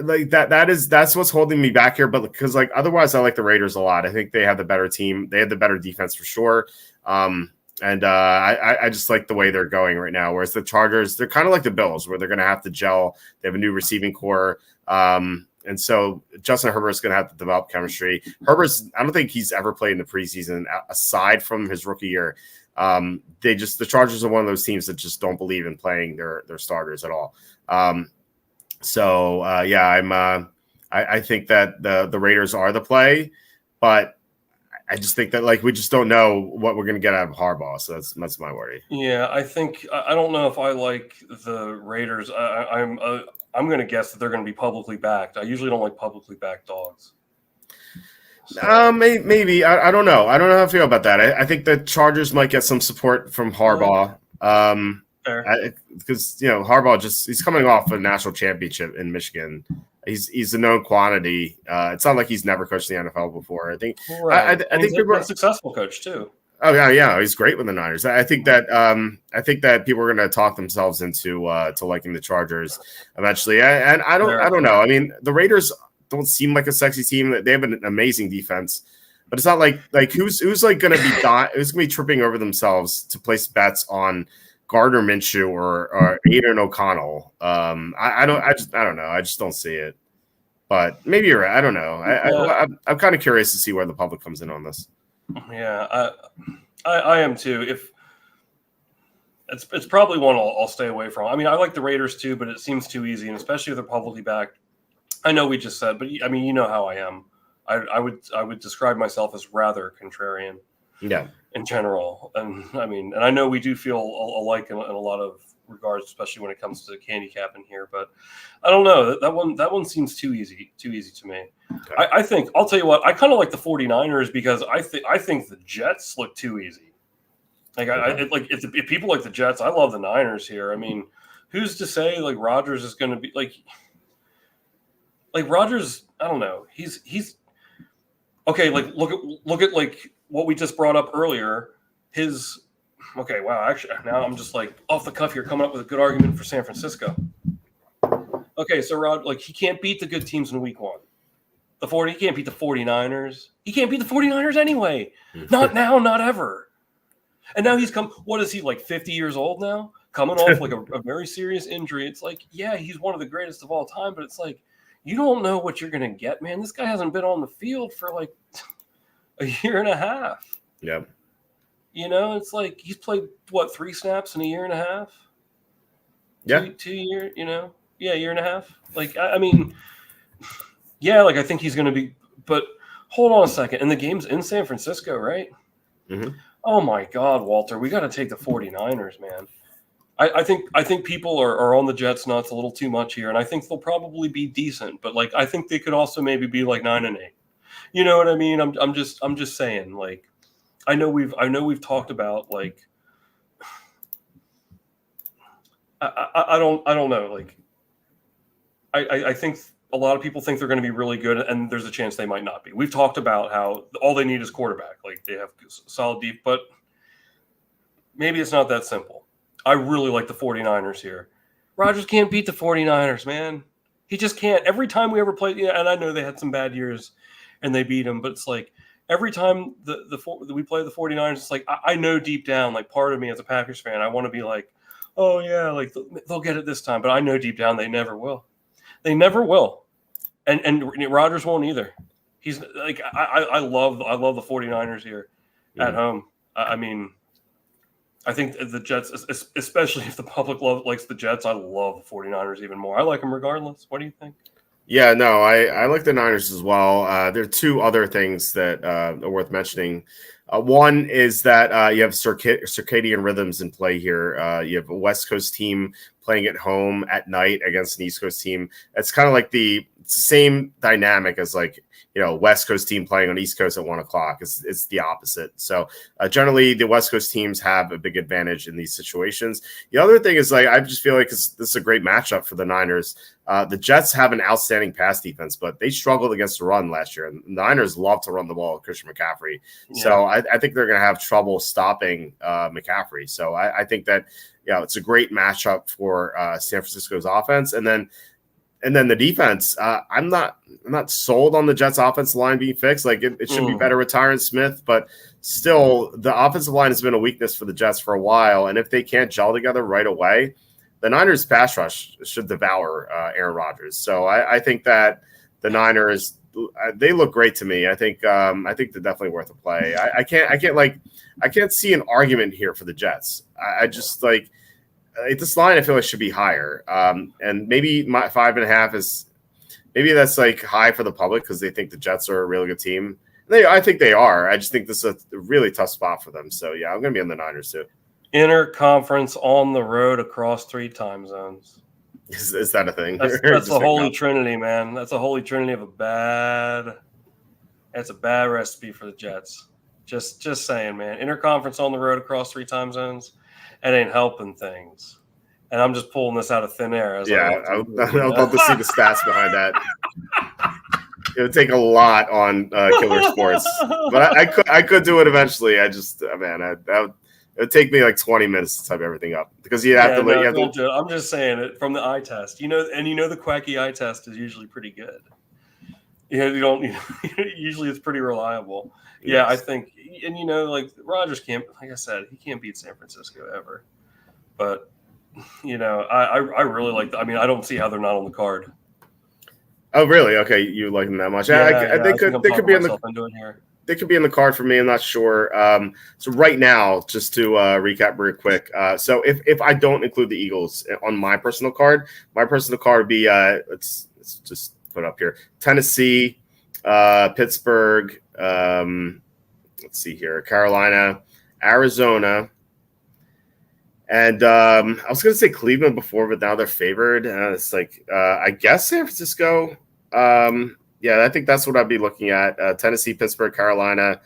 like that's what's holding me back here. But because like otherwise, I like the Raiders a lot. I think they have the better team. They have the better defense for sure. And I just like the way they're going right now. Whereas the Chargers, they're kind of like the Bills, where they're going to have to gel. They have a new receiving core. And so Justin Herbert's going to have to develop chemistry. I don't think he's ever played in the preseason aside from his rookie year. The Chargers are one of those teams that just don't believe in playing their starters at all. I think that the Raiders are the play, but I just think that like we just don't know what we're going to get out of Harbaugh. So that's my worry. Yeah, I don't know if I like the Raiders. I'm going to guess that they're going to be publicly backed. I usually don't like publicly backed dogs. So. Maybe. I don't know. I don't know how I feel about that. I think the Chargers might get some support from Harbaugh. Because, you know, Harbaugh he's coming off a national championship in Michigan. He's a known quantity. It's not like he's never coached the NFL before. I think. Right. I think people are a successful coach too. Oh yeah, he's great with the Niners. I think that people are going to talk themselves into to liking the Chargers eventually. And I don't know. I mean, the Raiders don't seem like a sexy team. They have an amazing defense, but it's not like who's like going to be who's going to be tripping over themselves to place bets on Gardner Minshew or Aiden O'Connell. I don't know. I just don't see it. But maybe you're right. I don't know. I'm kind of curious to see where the public comes in on this. Yeah, I am too. If it's probably one I'll stay away from. I mean, I like the Raiders too, but it seems too easy, and especially if they're publicly backed. I know we just said, but I mean, you know how I am. I would describe myself as rather contrarian. Yeah. In general. And I mean, and I know we do feel alike in a lot of regards, especially when it comes to handicapping here, but I don't know, that one seems too easy to me. Okay. I think I'll tell you what, I kind of like the 49ers because I think the Jets look too easy. Like if people like the Jets, I love the Niners here. I mean, who's to say like Rodgers is going to be like Rodgers? I don't know. He's okay. Like look at like what we just brought up earlier. Wow. Actually, now I'm just like off the cuff here, coming up with a good argument for San Francisco. Okay, so he can't beat the good teams in week 1. He can't beat the 49ers. He can't beat the 49ers anyway. Not now, not ever. And now he's what is he, like 50 years old now? Coming off like a very serious injury. It's like, yeah, he's one of the greatest of all time, but it's like, you don't know what you're going to get, man. This guy hasn't been on the field for like a year and a half. Yeah. It's like he's played, 3 snaps in a year and a half? Yeah. 2 years, Yeah, year and a half. Like, I mean, yeah, like I think he's going to be, but hold on a second. And the game's in San Francisco, right? Mm-hmm. Oh my God, Walter, we got to take the 49ers, man. I think people are on the Jets nuts a little too much here, and I think they'll probably be decent, but like I think they could also maybe be like 9-8. You know what I mean? I'm just saying, like, I know we've talked about like I don't know, like I think a lot of people think they're going to be really good, and there's a chance they might not be. We've talked about how all they need is quarterback. Like they have solid deep, but maybe it's not that simple. I really like the 49ers here. Rodgers can't beat the 49ers, man. He just can't. Every time we ever played, and I know they had some bad years and they beat him, but it's like every time we play the 49ers, it's like I know deep down, like part of me as a Packers fan, I want to be like, oh yeah, like they'll get it this time, but I know deep down they never will. They never will. And Rodgers won't either. He's like I love the 49ers here at home. I mean, I think the Jets, especially if the public likes the Jets, I love the 49ers even more. I like them regardless. What do you think? Yeah, no, I like the Niners as well. There are 2 other things that are worth mentioning. One is that you have circadian rhythms in play here. You have a West Coast team playing at home at night against an East Coast team. It's kind of like the same dynamic as like, West Coast team playing on East Coast at 1 o'clock. It's the opposite. So generally the West Coast teams have a big advantage in these situations. The other thing is like, I just feel like this is a great matchup for the Niners. The Jets have an outstanding pass defense, but they struggled against the run last year. And the Niners love to run the ball with Christian McCaffrey. Yeah. So I think they're going to have trouble stopping McCaffrey. So I think that, it's a great matchup for San Francisco's offense. And then the defense, I'm not sold on the Jets offensive line being fixed. Like it should be better with Tyron Smith, but still the offensive line has been a weakness for the Jets for a while. And if they can't gel together right away, the Niners pass rush should devour Aaron Rodgers. So I think that the Niners, they look great to me. I think they're definitely worth a play. I can't see an argument here for the Jets. I just like this line. I feel like should be higher. And maybe my 5.5 is maybe that's like high for the public because they think the Jets are a really good team. I think they are. I just think this is a really tough spot for them. So yeah, I'm going to be on the Niners too. Interconference on the road across 3 time zones. Is that a thing? That's a holy trinity, man. That's a holy trinity of That's a bad recipe for the Jets. Just saying, man. Interconference on the road across 3 time zones. It ain't helping things. And I'm just pulling this out of thin air. I'd love to see the stats behind that. It would take a lot on Killer Sports, but I could do it eventually. I just, it would take me like 20 minutes to type everything up because you have to. Don't do it. I'm just saying it from the eye test, the Quacky eye test is usually pretty good. Usually it's pretty reliable. Yes. Yeah, I think, and like Rodgers can't, like I said, he can't beat San Francisco ever. But I really like. I don't see how they're not on the card. Oh, really? Okay, you like them that much? They could be in the. They could be in the card for me. I'm not sure. So right now, just to recap real quick. So if I don't include the Eagles on my personal card would be let's just put up here: Tennessee, Pittsburgh, let's see here, Carolina, Arizona, and I was going to say Cleveland before, but now they're favored. It's like, I guess San Francisco. Yeah, I think that's what I'd be looking at. Tennessee, Pittsburgh, Carolina,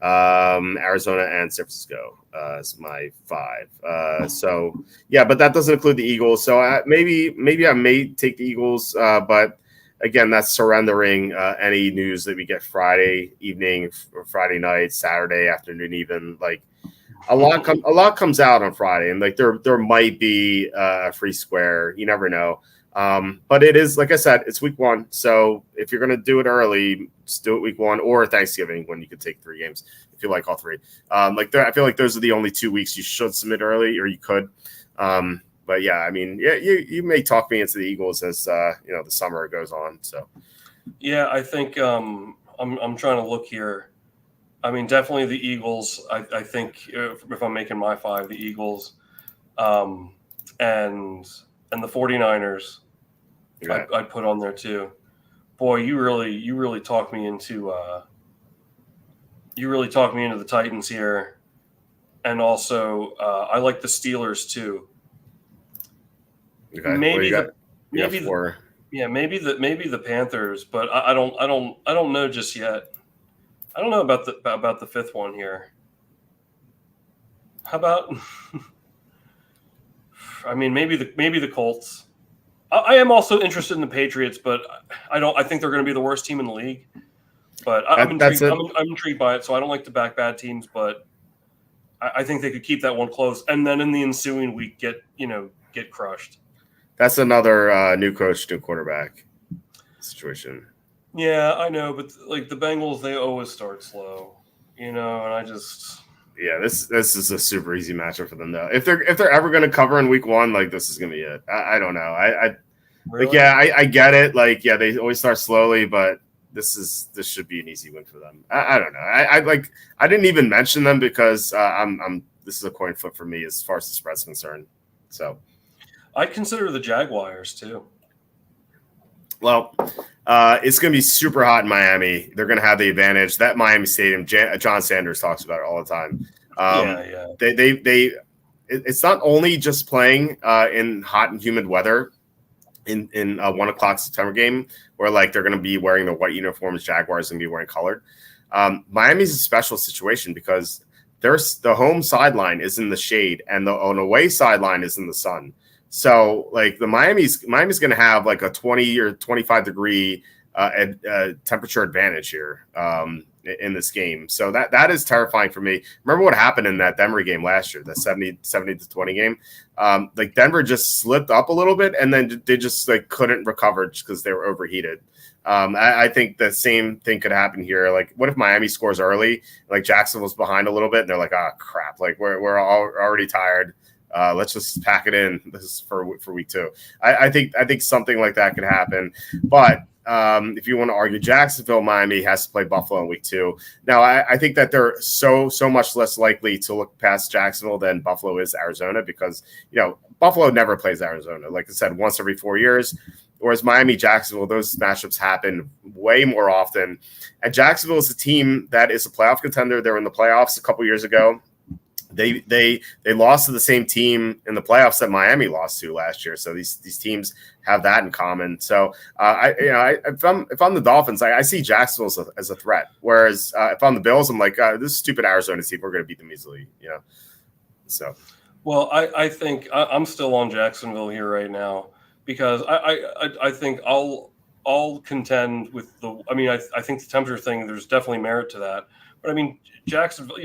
Arizona, and San Francisco is my 5. So, yeah, but that doesn't include the Eagles. So maybe I may take the Eagles, but again, that's surrendering any news that we get Friday evening or Friday night, Saturday afternoon, even. Like a lot comes out on Friday, and like there might be a free square. You never know. But it is, like I said, it's week 1. So if you're going to do it early, just do it week 1 or Thanksgiving when you could take 3 games if you like all 3. I feel like those are the only 2 weeks you should submit early, or you could. But yeah, I mean, yeah, you may talk me into the Eagles as the summer goes on. So yeah, I think I'm trying to look here. I mean, definitely the Eagles. I think if I'm making my 5, the Eagles, and the 49ers. Okay. I'd put on there too. Boy, you really talked me into the Titans here, and also I like the Steelers too. Okay. Maybe the Panthers, but I don't know just yet. I don't know about the 5th one here. How about? I mean, maybe the Colts. I am also interested in the Patriots, but I think they're going to be the worst team in the league. But I'm intrigued. I'm intrigued by it, so I don't like to back bad teams, but I think they could keep that one close, and then in the ensuing week get crushed. That's another new coach, new quarterback situation. Yeah, I know, but like the Bengals, they always start slow, and I just. Yeah, this is a super easy matchup for them though. If they're ever going to cover in week 1, like this is going to be it. I don't know. Really? Like yeah, I get it. Like yeah, they always start slowly, but this should be an easy win for them. I don't know. I didn't even mention them because this is a coin flip for me as far as the spread's concerned. So I'd consider the Jaguars too. Well, it's going to be super hot in Miami. They're going to have the advantage. That Miami Stadium, John Sanders talks about it all the time. Yeah. It's not only just playing in hot and humid weather in 1 o'clock September game where like they're going to be wearing the white uniforms. Jaguars going to be wearing colored. Miami's a special situation because the home sideline is in the shade and the away sideline is in the sun. So, like the Miami's going to have like a 20 or 25 degree temperature advantage here in this game. So that is terrifying for me. Remember what happened in that Denver game last year, the 70-20 game? Like Denver just slipped up a little bit, and then they just like couldn't recover just because they were overheated. I think the same thing could happen here. Like, what if Miami scores early? Like Jacksonville's behind a little bit, and they're like, "Oh crap! Like we're already tired." Let's just pack it in. This is for week 2. I think something like that could happen. But if you want to argue Jacksonville, Miami has to play Buffalo in week 2. Now, I think that they're so much less likely to look past Jacksonville than Buffalo is Arizona because, Buffalo never plays Arizona. Like I said, once every 4 years. Whereas Miami, Jacksonville, those matchups happen way more often. And Jacksonville is a team that is a playoff contender. They were in the playoffs a couple years ago. They lost to the same team in the playoffs that Miami lost to last year. So these teams have that in common. So if I'm the Dolphins, I see Jacksonville as a threat. Whereas if I'm the Bills, I'm like this stupid Arizona team, we're going to beat them easily. So. Well, I think I'm still on Jacksonville here right now because I think I'll contend with the. I mean, I think the temperature thing. There's definitely merit to that. But I mean, Jacksonville,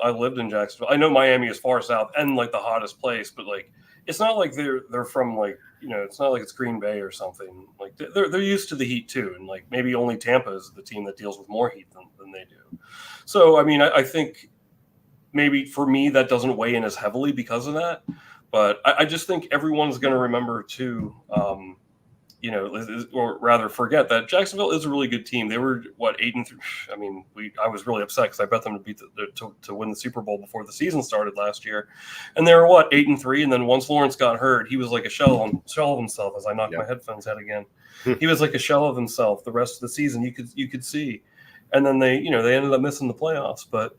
I lived in Jacksonville. I know Miami is far south and like the hottest place, but like it's not like they're from like, it's not like it's Green Bay or something. Like they're used to the heat too. And like maybe only Tampa is the team that deals with more heat than they do. So, I mean, I think maybe for me that doesn't weigh in as heavily because of that. But I just think everyone's going to remember too, or rather forget that Jacksonville is a really good team. They were 8-3. I mean, I was really upset because I bet them to beat to win the Super Bowl before the season started last year, and they were 8-3. And then once Lawrence got hurt, he was like a shell of himself. As I knocked my headphones out again, he was like a shell of himself. The rest of the season, you could see, and then they ended up missing the playoffs. But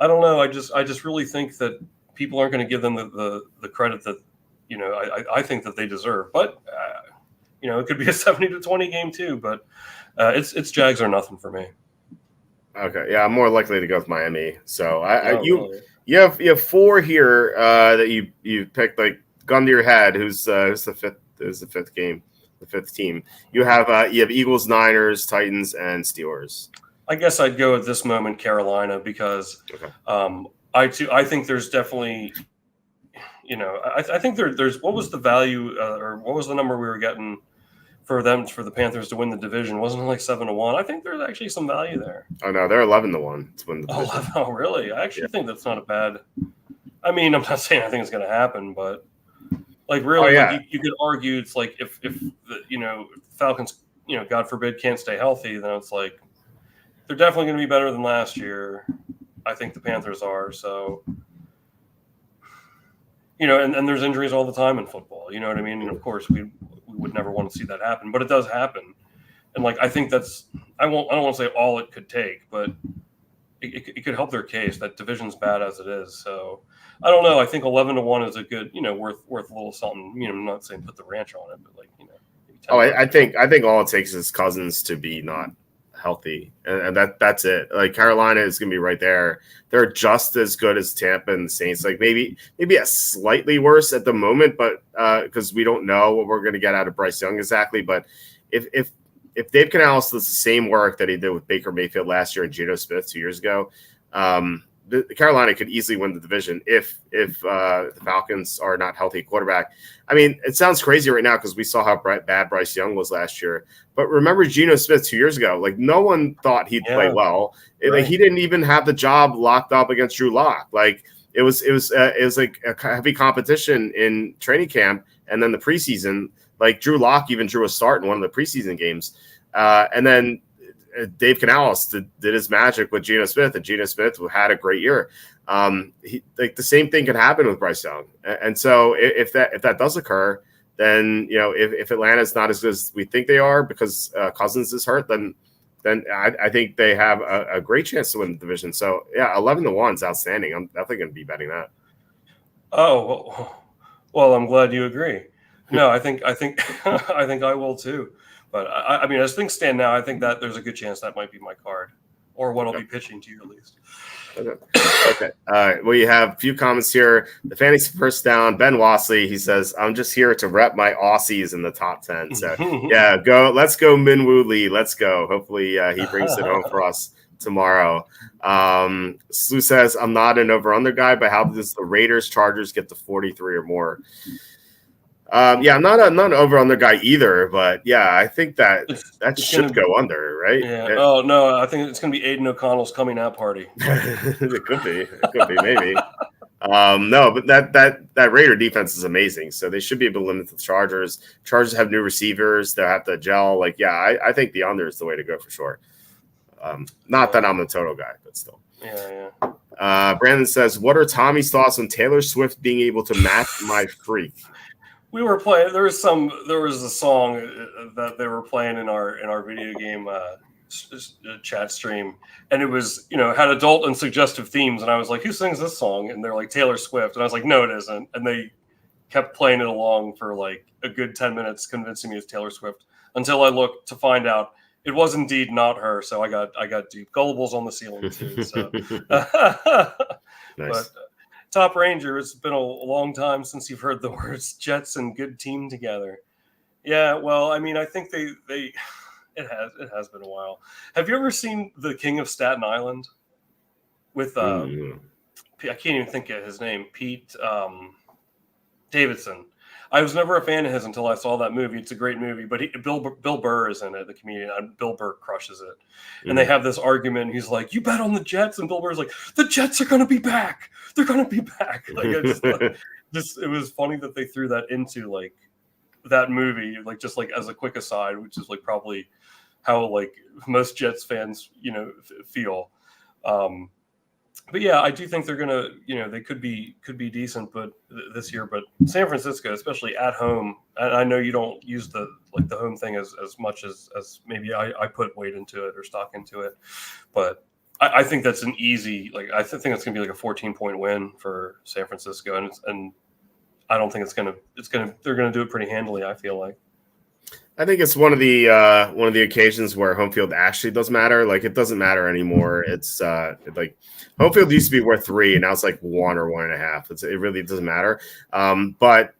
I don't know. I just really think that people aren't going to give them the credit that, I think that they deserve. But, it could be a 70-20 game too, but it's Jags or nothing for me. Okay. Yeah. I'm more likely to go with Miami. So Really. you have 4 here that you picked, like gun to your head. Who's the fifth? Who's the fifth game? The fifth team. You have Eagles, Niners, Titans, and Steelers. I guess I'd go at this moment Carolina because I think there's definitely, I think there's what was the value or what was the number we were getting for the Panthers to win the division? Wasn't it like 7-1? I think there's actually some value there. Oh no, they're 11-1 to win the division. Oh really? I actually think that's not a bad. I mean, I'm not saying I think it's going to happen, but like really, you could argue it's like if the Falcons, God forbid, can't stay healthy, then it's like they're definitely going to be better than last year. I think the Panthers are. So, and there's injuries all the time in football. You know what I mean? And of course, we would never want to see that happen, but it does happen. And like I think that's I don't want to say all it could take, but it could help their case. That division's bad as it is. So I don't know. I think 11-1 is a good, worth a little something. I'm not saying put the ranch on it, but like I think all it takes is Cousins to be not healthy, and that's it. Like Carolina is going to be right there. They're just as good as Tampa and the Saints. Like maybe a slightly worse at the moment, but because we don't know what we're going to get out of Bryce Young exactly. But if Dave Canales does the same work that he did with Baker Mayfield last year and Geno Smith 2 years ago, the Carolina could easily win the division if the Falcons are not healthy quarterback. I mean, it sounds crazy right now because we saw how bad Bryce Young was last year. But remember Geno Smith 2 years ago? Like no one thought he'd play well. Like he didn't even have the job locked up against Drew Lock. Like it was like a heavy competition in training camp, and then the preseason. Like Drew Lock even drew a start in one of the preseason games, and then Dave Canales did his magic with Geno Smith, and Geno Smith had a great year. Like the same thing could happen with Bryce Young, and so if that does occur, then if Atlanta's not as good as we think they are because Cousins is hurt, then I think they have a great chance to win the division. So yeah, 11-1 is outstanding. I'm definitely going to be betting that. Oh well, I'm glad you agree. No, I think I I will too. But I mean, as things stand now, I think that there's a good chance that might be my card, or what I'll be pitching to you at least. Okay. All right. Well, you have a few comments here. The fantasy first down, Ben Wassley. He says, "I'm just here to rep my Aussies in the top 10." So yeah, go. Let's go, Minwoo Lee. Let's go. Hopefully, he brings it home for us tomorrow. Slu says, "I'm not an over/under guy, but how does the Raiders Chargers get to 43 or more?" Yeah, I'm not an over/under guy either, but yeah, I think that should go under, right? Yeah. Oh no, I think it's going to be Aiden O'Connell's coming out party. It could be, maybe. No, but that Raider defense is amazing, so they should be able to limit the Chargers. Chargers have new receivers; they'll have to gel. Like, yeah, I think the under is the way to go for sure. Not that I'm the total guy, but still. Yeah. Brandon says, "What are Tommy's thoughts on Taylor Swift being able to match my freak?" We were playing. There was a song that they were playing in our video game chat stream, and it was had adult and suggestive themes. And I was like, "Who sings this song?" And they're like, "Taylor Swift." And I was like, "No, it isn't." And they kept playing it along for like a good 10 minutes, convincing me it's Taylor Swift. Until I looked to find out it was indeed not her. So I got deep. Gullables on the ceiling too. So, Nice. But. Top Ranger, it's been a long time since you've heard the words Jets and good team together. Yeah, well, I mean, I think it has been a while. Have you ever seen The King of Staten Island with I can't even think of his name, Pete Davidson? I was never a fan of his until I saw that movie. It's a great movie, but Bill Burr is in it, the comedian. Bill Burr crushes it. And they have this argument. He's like, "You bet on the Jets," and Bill Burr's like, "The Jets are going to be back. They're going to be back." Like, it was funny that they threw that into like that movie, like just like as a quick aside, which is like probably how like most Jets fans feel. But yeah, I do think they're gonna, they could be decent, but this year. But San Francisco, especially at home, and I know you don't use the home thing as much as maybe I put weight into it or stock into it, but I think that's an easy, like, I think it's going to be like a 14-point win for San Francisco. And I don't think they're going to do it pretty handily, I feel like. I think it's one of the occasions where home field actually does matter. Like, it doesn't matter anymore. It's like home field used to be worth 3, and now it's like 1 or 1.5. It really doesn't matter. But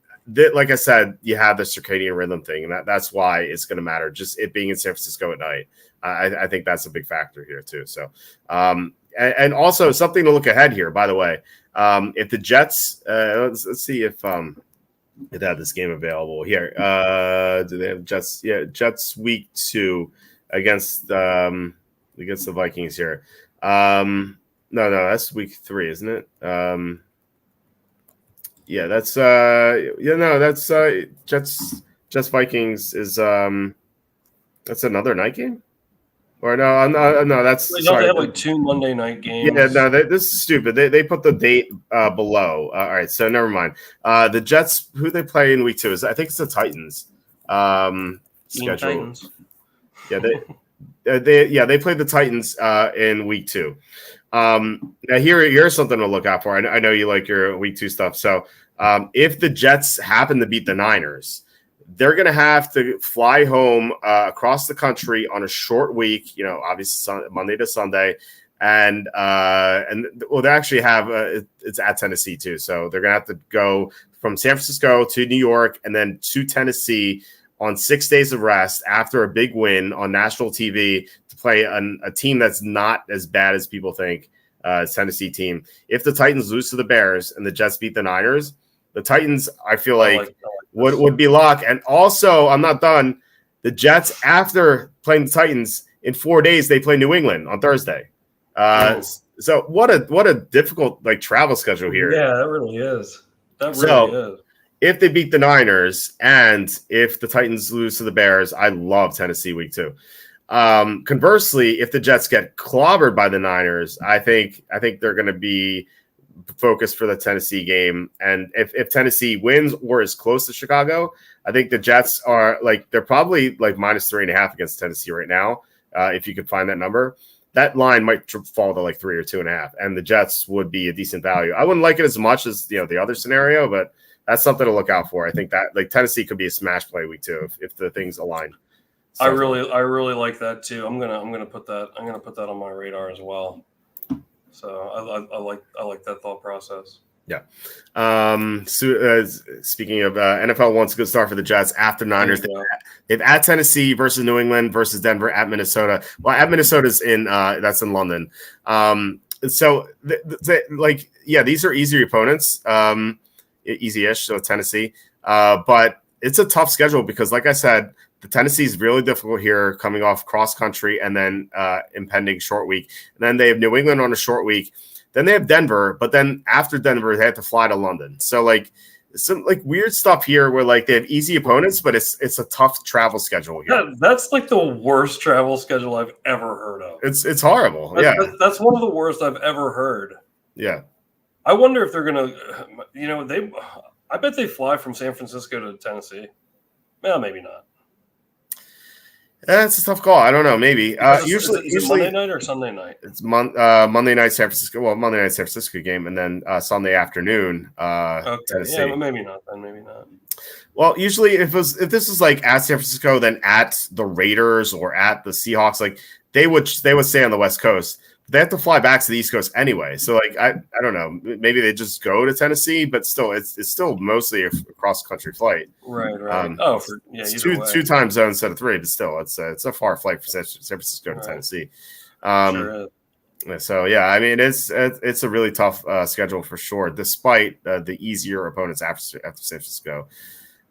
like I said, you have the circadian rhythm thing, and that's why it's going to matter. Just it being in San Francisco at night, I think that's a big factor here too. So, and also something to look ahead here. By the way, if the Jets, let's see if they have this game available here. Do they have Jets? Yeah, Jets week 2 against the Vikings here. No, that's week 3, isn't it? Yeah, that's Jets Vikings is that's another night game. Or no, that's sorry. They have like 2 Monday night games. Yeah, no, this is stupid. They put the date below. All right, so never mind. The Jets, who they play in week 2 is, I think it's the Titans. Schedule. Titans. Yeah, they played the Titans in week 2. Now here's something to look out for. I know you like your week 2 stuff. So if the Jets happen to beat the Niners, they're going to have to fly home across the country on a short week, obviously Monday to Sunday. And they actually have it's at Tennessee too. So they're going to have to go from San Francisco to New York and then to Tennessee on 6 days of rest after a big win on national TV to play a team that's not as bad as people think, Tennessee team. If the Titans lose to the Bears and the Jets beat the Niners, the Titans, I feel like would be locked. And also, I'm not done. The Jets, after playing the Titans, in 4 days, they play New England on Thursday. So what a difficult travel schedule here. Yeah, that really is. That really is. If they beat the Niners and if the Titans lose to the Bears, I love Tennessee week 2. Conversely, if the Jets get clobbered by the Niners, I think they're going to be focused for the Tennessee game. And if Tennessee wins or is close to Chicago, I think the Jets are they're probably minus 3.5 against Tennessee right now. If you could find that number, that line might fall to 3 or 2.5, and the Jets would be a decent value. I wouldn't like it as much as the other scenario, but that's something to look out for. I think that Tennessee could be a smash play week 2 if the things align. So, I really like that too. I'm gonna put that on my radar as well. So I like that thought process. Yeah. Speaking of NFL, wants a good start for the Jets after Niners. They've at Tennessee versus New England versus Denver at Minnesota. Well, at Minnesota's that's in London. So these are easier opponents. Easy-ish, so Tennessee. But it's a tough schedule because, like I said, the Tennessee is really difficult here, coming off cross country and then impending short week. And then they have New England on a short week. Then they have Denver, but then after Denver, they have to fly to London. So some weird stuff here where they have easy opponents, but it's a tough travel schedule here. Yeah, that's the worst travel schedule I've ever heard of. It's horrible. That's one of the worst I've ever heard. Yeah. I wonder if they're gonna, I bet they fly from San Francisco to Tennessee. Well, maybe not. That's a tough call. I don't know. Maybe. Usually Monday night or Sunday night? It's Monday night San Francisco. Well, Monday night San Francisco game, and then Sunday afternoon. Tennessee. Yeah, maybe not. Then maybe not. Well, usually if this was at San Francisco, then at the Raiders or at the Seahawks, they would stay on the West Coast. They have to fly back to the East Coast anyway. So I don't know. Maybe they just go to Tennessee, but still, it's still mostly a cross country flight. Right. It's two time zones instead of 3, but still, it's a far flight for San Francisco to Tennessee. Sure is. So yeah, I mean it's a really tough schedule for sure, despite the easier opponents after San Francisco.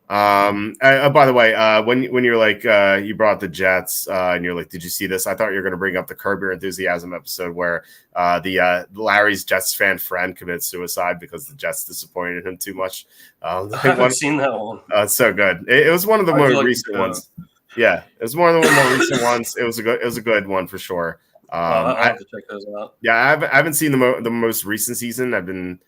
By the way, when you're you brought up the Jets, and you're did you see this? I thought you were going to bring up the Curb Your Enthusiasm episode where the Larry's Jets fan friend commits suicide because the Jets disappointed him too much. I haven't seen that one. It's so good. It was one of the more recent ones. Yeah, it was one of the more recent ones. It was a good one for sure. I have to check those out. Yeah, I haven't seen the most recent season. I've been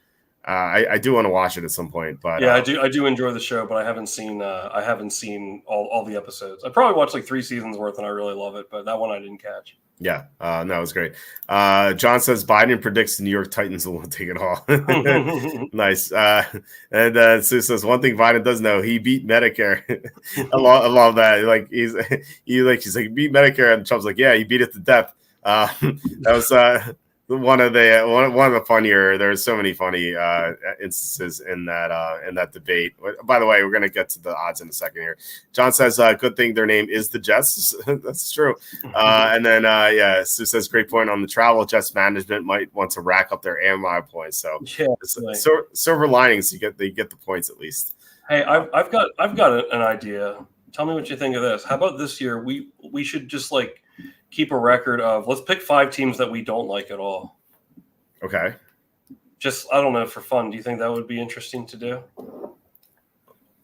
I do want to watch it at some point, but yeah, I do enjoy the show, but I haven't seen all the episodes. I probably watched like 3 seasons worth, and I really love it, but that one I didn't catch. Yeah, no, it was great. John says Biden predicts the New York Titans will take it all. Nice. And Sue says one thing Biden does know: he beat Medicare. I love that. Like she's like he beat Medicare, and Trump's like, yeah, he beat it to death. That was one of the funnier. There's so many funny instances in that debate. By the way, we're gonna get to the odds in a second here. John says, "Good thing their name is the Jets." That's true. And then Sue says, "Great point on the travel. Jets management might want to rack up their AMI points." So silver linings. They get the points at least. Hey, I've got an idea. Tell me what you think of this. How about this year? We should just like keep a record of, let's pick 5 teams that we don't like at all. Okay. Just, I don't know, for fun. Do you think that would be interesting to do?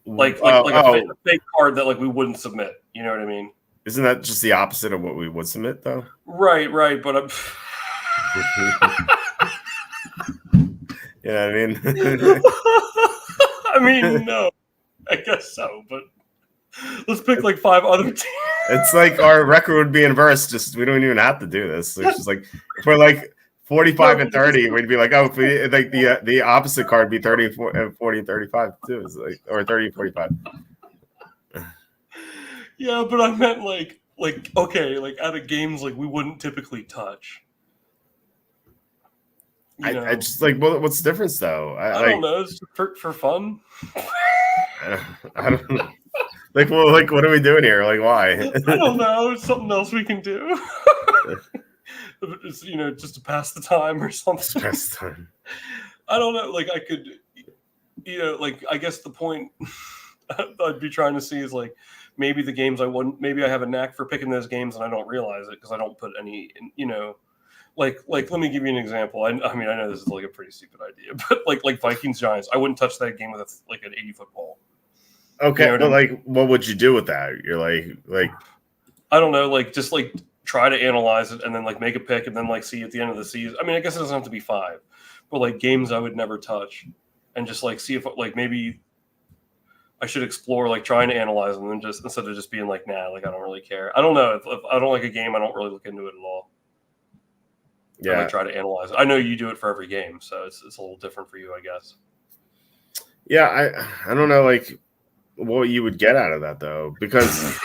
Like a fake card that like we wouldn't submit. You know what I mean? Isn't that just the opposite of what we would submit, though? Right. But I'm... You know what I mean? I mean, no. I guess so, but let's pick like 5 other teams. It's like our record would be inverse. Just we don't even have to do this. It's just like if we're like 45 and 30, we'd be like, oh, if we, like the opposite card would be 30 and 40 and 35 too. It's like, or 30 and 45. Yeah, but I meant like okay, like out of games like we wouldn't typically touch. I just like, well, what's the difference though? I don't know. It's for fun. I don't know. Like, well, like, what are we doing here? Like, why? I don't know. It's something else we can do. It's, just to pass the time or something. Pass the time. I don't know. Like, I could, like, I guess the point I'd be trying to see is like maybe the games maybe I have a knack for picking those games and I don't realize it because I don't put any, like let me give you an example. I mean, I know this is like a pretty stupid idea, but like Vikings Giants, I wouldn't touch that game with an 80-foot ball. Okay, but like, what would you do with that? You're like, I don't know, like just like try to analyze it and then like make a pick and then like see at the end of the season. I mean, I guess it doesn't have to be 5, but like games I would never touch, and just like see if like maybe I should explore like trying to analyze them and just instead of just being like, nah, like I don't really care. I don't know if I don't like a game, I don't really look into it at all. Yeah, I like try to analyze it. I know you do it for every game, so it's a little different for you, I guess. Yeah, I don't know like what you would get out of that though, because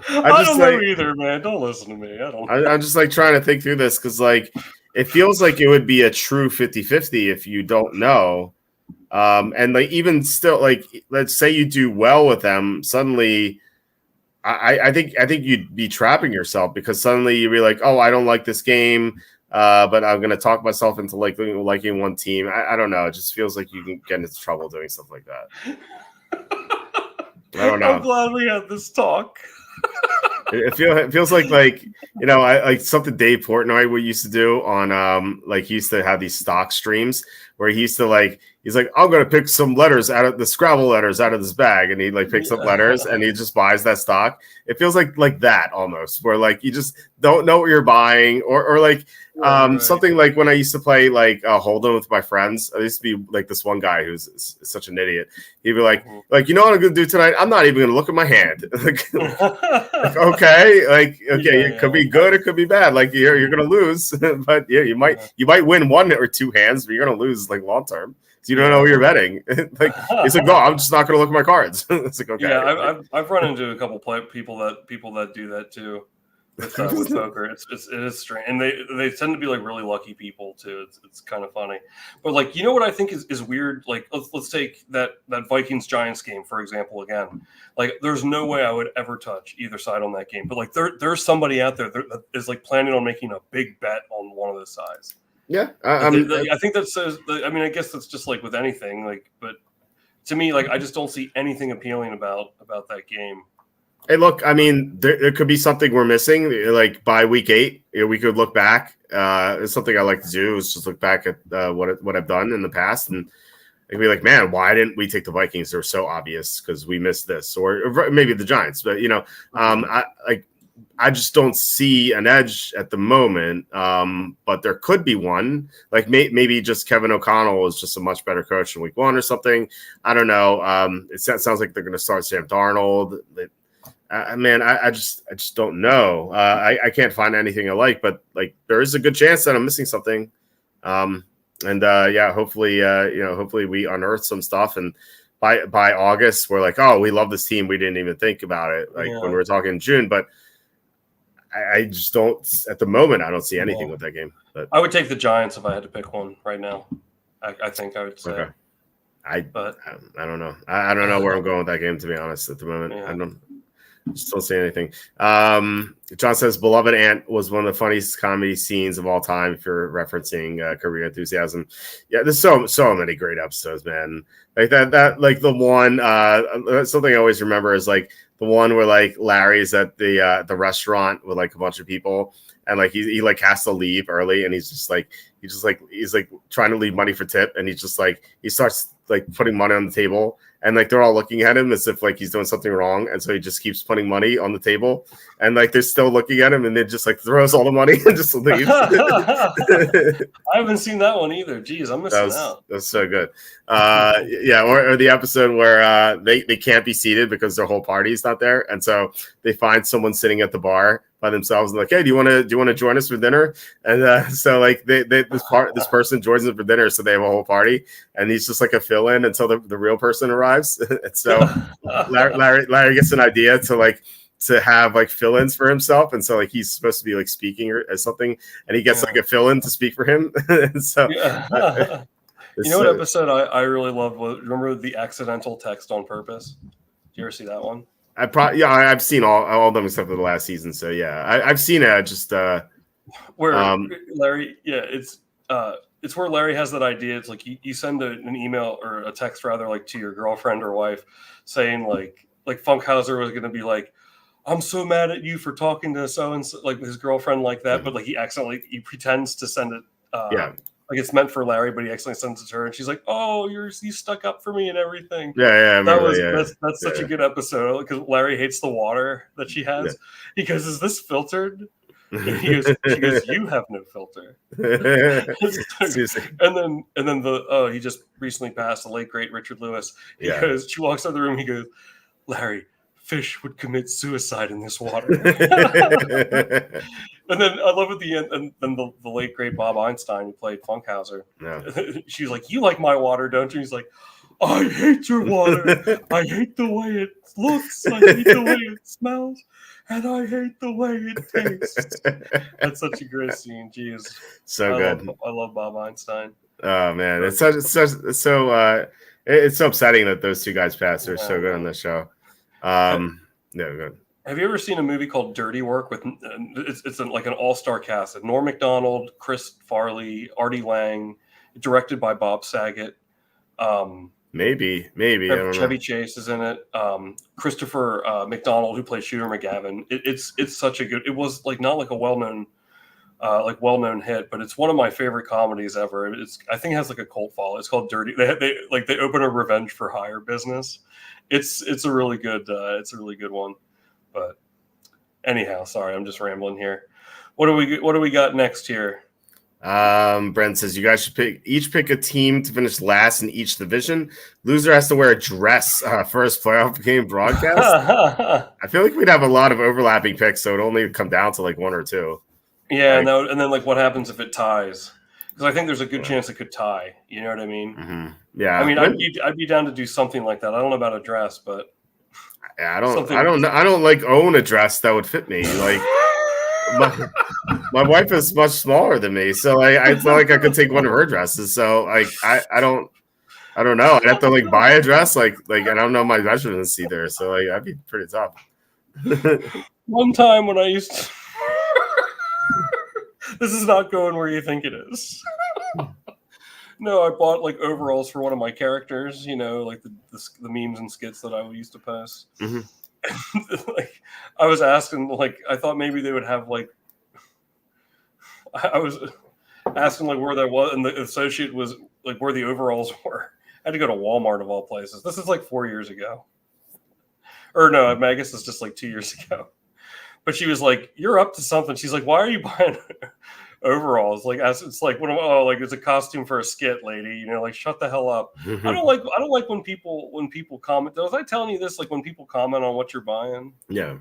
I don't know either, man. Don't listen to me. I'm just like trying to think through this because like it feels like it would be a true 50-50 if you don't know. And like even still, like let's say you do well with them, suddenly I think you'd be trapping yourself because suddenly you'd be like, oh, I don't like this game. But I'm going to talk myself into liking one team. I don't know. It just feels like you can get into trouble doing stuff like that. I don't know. I'm glad we had this talk. It feels like I like something Dave Portnoy we used to do on he used to have these stock streams where he used to he's like, I'm gonna pick some letters out of the Scrabble letters out of this bag, and he picks up letters and he just buys that stock. It feels like that almost, where you just don't know what you're buying, or right. Something like when I used to play Hold'em with my friends. I used to be this one guy who's such an idiot. He'd be like, you know what I'm gonna do tonight? I'm not even gonna look at my hand. Okay, it could be good, it could be bad. You're gonna lose, but yeah, you might win 1 or 2 hands, but you're gonna lose long term. So you don't know who you're betting. It's no, I'm just not gonna look at my cards. It's okay. Yeah, I've run into a couple people that do that too. With poker, it is strange, and they tend to be really lucky people too. It's kind of funny, but what I think is weird. Let's take that Vikings Giants game for example again. There's no way I would ever touch either side on that game, but there's somebody out there that is planning on making a big bet on one of those sides. Yeah, I think that says. I mean, I guess that's just with anything. But to me, I just don't see anything appealing about that game. Hey, look, I mean, there could be something we're missing. By week 8, we could look back. It's something I like to do is just look back at what I've done in the past, and it'd be man, why didn't we take the Vikings? They're so obvious because we missed this, or maybe the Giants. But I just don't see an edge at the moment, but there could be one. Like maybe just Kevin O'Connell is just a much better coach in week 1 or something. I don't know. It sounds like they're going to start Sam Darnold. I just don't know. I can't find anything I like, but like there is a good chance that I'm missing something. Hopefully, hopefully we unearth some stuff, and by August we're like, oh, we love this team. We didn't even think about it when we were talking in June, but I just don't at the moment. I don't see anything with that game. But I would take the Giants if I had to pick one right now. I think I would say. Okay. I don't know. I don't know where I'm going with that game, to be honest. At the moment, I just don't see anything. John says, "Beloved Aunt" was one of the funniest comedy scenes of all time. If you're referencing Curb Your Enthusiasm, yeah, there's so many great episodes, man. Like that like the one. Something I always remember is like the one where like Larry's at the restaurant with like a bunch of people, and like he like has to leave early, and he's like trying to leave money for tip, and he starts like putting money on the table. And like they're all looking at him as if like he's doing something wrong, and so he just keeps putting money on the table, and like they're still looking at him, and then just like throws all the money and just leaves. I haven't seen that one either. Jeez, I'm missing out. That's so good. Or the episode where they can't be seated because their whole party's not there, and so they find someone sitting at the bar by themselves and like, hey, do you want to join us for dinner? And so like this person joins them for dinner, so they have a whole party, and he's just like a fill-in until the real person arrives. And so Larry gets an idea to have like fill-ins for himself, and so like he's supposed to be like speaking or something, and he gets like a fill-in to speak for him. And so you know what episode I really loved was, remember the accidental text on purpose? Did you ever see that one? I've seen all of them except for the last season. So yeah, I've seen it. Just where Larry, it's where Larry has that idea. It's like you send an email or a text rather, like to your girlfriend or wife, saying like Funkhauser was going to be like, I'm so mad at you for talking to so and so, like his girlfriend like that, but like he pretends to send it. Like it's meant for Larry, but he accidentally sends it to her, and she's like, "Oh, you stuck up for me and everything." That's such a good episode because Larry hates the water that she has. Yeah. He goes, "Is this filtered?" And she goes, "You have no filter." and then he just recently passed, the late great Richard Lewis. He goes, she walks out of the room. He goes, "Larry, fish would commit suicide in this water." And then I love at the end, and then the late great Bob Einstein, who played Funkhauser. Yeah. She's like, "You like my water, don't you?" He's like, "I hate your water. I hate the way it looks. I hate the way it smells, and I hate the way it tastes." That's such a great scene. Jeez, so good. I love Bob Einstein. Oh man, it's so upsetting that those two guys passed. They're so good on the show. Good. Have you ever seen a movie called Dirty Work with it's like an all-star cast: Norm Macdonald, Chris Farley, Artie Lang, directed by Bob Saget. Maybe Chevy Chase is in it. Christopher McDonald, who plays Shooter McGavin. It's such a good. It was like not like a well-known hit, but it's one of my favorite comedies ever. I think it has like a cult follow. It's called Dirty. They open a Revenge for Hire business. It's a really good one. But anyhow, sorry, I'm just rambling here. What do we got next here? Brent says you guys should each pick a team to finish last in each division. Loser has to wear a dress for his playoff game broadcast. I feel like we'd have a lot of overlapping picks, so it'd only come down to like one or two. Yeah, and then like what happens if it ties? Because I think there's a good chance it could tie. You know what I mean? Mm-hmm. Yeah. I mean, I'd be down to do something like that. I don't know about a dress, but I don't like own a dress that would fit me. Like my wife is much smaller than me, so I feel like I could take one of her dresses. So like I don't know. I'd have to like buy a dress. Like I don't know my measurements either. So like I'd be pretty tough. One time when I used to this is not going where you think it is. No, I bought like overalls for one of my characters, you know, like the memes and skits that I used to post. Mm-hmm. Like I was asking, like I thought maybe they would have like I was asking like where that was, and the associate was like where the overalls were. I had to go to Walmart of all places. This is like 4 years ago. Or no, I guess it's just like 2 years ago. But she was like, "You're up to something." She's like, "Why are you buying overalls?" Like, as it's like, like it's a costume for a skit, lady. Like, shut the hell up. I don't like when people comment. Was I telling you this? Like when people comment on what you're buying. Yeah.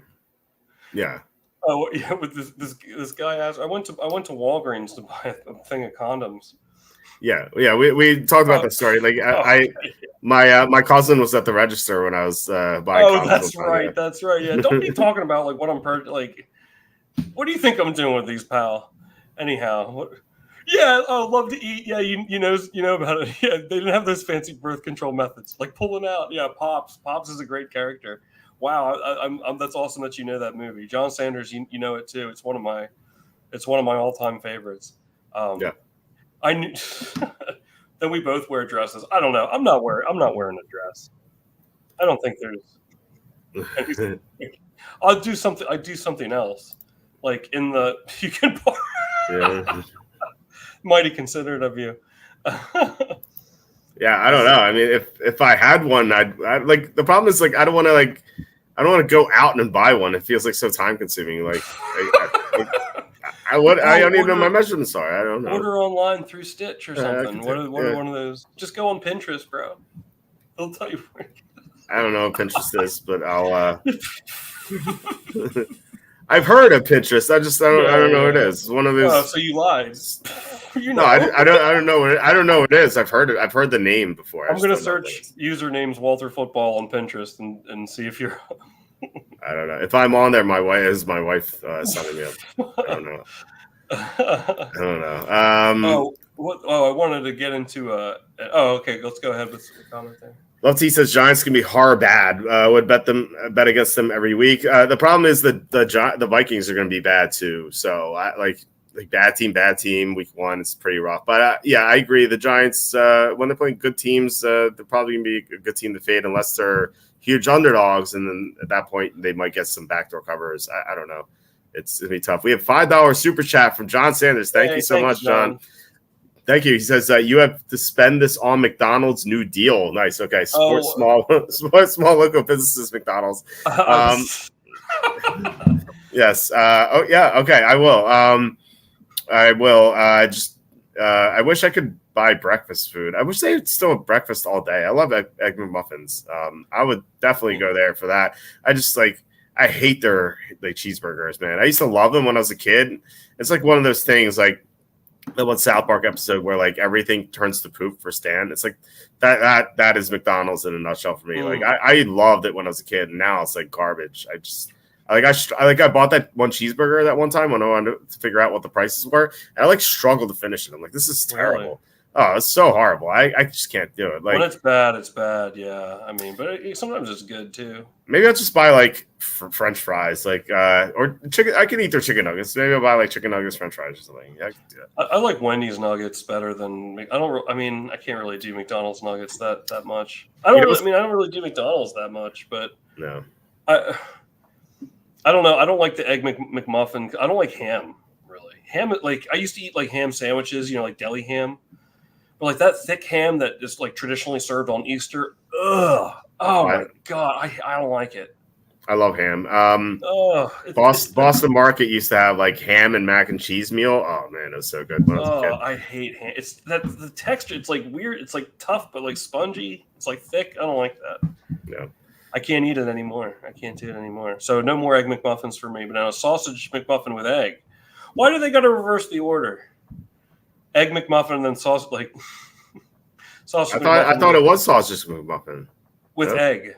Oh yeah, with this guy asked. I went to Walgreens to buy a thing of condoms. Yeah. We talked about that story. Like my cousin was at the register when I was buying. Oh, that's right. That's right. Yeah, don't be talking about like what I'm like. What do you think I'm doing with these, pal? Anyhow, yeah, I love to eat. Yeah, you know about it. Yeah, they didn't have those fancy birth control methods like pulling out. Yeah, Pops is a great character. Wow, I'm that's awesome that you know that movie. John Sanders, you know it too. It's one of my all-time favorites. Yeah. I knew. Then we both wear dresses. I don't know. I'm not wearing a dress. I don't think there's. I do something else. Like in the you can. Yeah. Mighty considerate of you. Yeah, I don't know. I mean, if I had one, I'd like. The problem is like I don't want to go out and buy one. It feels like so time consuming. Like I don't even know my measurements are. I don't know. Order online through Stitch or something. What are one of those? Just go on Pinterest, bro. They'll tell you. I don't know what Pinterest is, but I'll. I've heard of Pinterest. I don't know what it is. It's one of those. Oh, so you lied. No, I don't know what I don't know what it is. I've heard the name before. I'm gonna search usernames WalterFootball on Pinterest and see if you're. I don't know if I'm on there. My wife signing me up. I don't know. I don't know. I wanted to get into. Okay. Let's go ahead with the comment there. Love T says Giants can be horror bad. Would bet against them every week. The problem is that the Vikings are going to be bad too. So like bad team. Week 1 it's pretty rough. But yeah, I agree. The Giants when they're playing good teams, they're probably going to be a good team to fade unless they're huge underdogs, and then at that point they might get some backdoor covers. I don't know. It's going to be tough. We have $5 super chat from John Sanders. Thank you so much, John. Thank you. He says you have to spend this on McDonald's new deal. Nice. Okay. Support small local businesses, McDonald's. Yes. Yeah. Okay. I will. I will. I wish I could buy breakfast food. I wish they would still have breakfast all day. I love Egg McMuffins. I would definitely go there for that. I hate their cheeseburgers, man. I used to love them when I was a kid. It's like one of those things like the one South Park episode where like everything turns to poop for Stan. It's like that is McDonald's in a nutshell for me. Like I loved it when I was a kid, and now it's like garbage. I bought that one cheeseburger that one time when I wanted to figure out what the prices were, and I struggled to finish it. I'm like, this is terrible. Really? Oh, it's so horrible. I just can't do it. Like when it's bad, it's bad. Yeah, I mean, but sometimes it's good too. Maybe I'll just buy French fries, or chicken. I can eat their chicken nuggets. Maybe I'll buy chicken nuggets, French fries, or something. Yeah, I can do that. I like Wendy's nuggets better than I can't really do McDonald's nuggets that much. I don't really do McDonald's that much, but no. I don't know. I don't like the Egg McMuffin. I don't like ham really. Ham I used to eat ham sandwiches, like deli ham. But that thick ham that is traditionally served on Easter, ugh! Oh my god, I don't like it. I love ham. Boston Market used to have ham and mac and cheese meal. Oh man, it was so good when I was a kid. I hate ham. It's the texture. It's weird. It's tough but spongy. It's thick. I don't like that. No, I can't eat it anymore. I can't do it anymore. So no more Egg McMuffins for me. But now a sausage McMuffin with egg. Why do they got to reverse the order? Egg McMuffin and then sausage sausage. I thought it was sausage McMuffin with egg.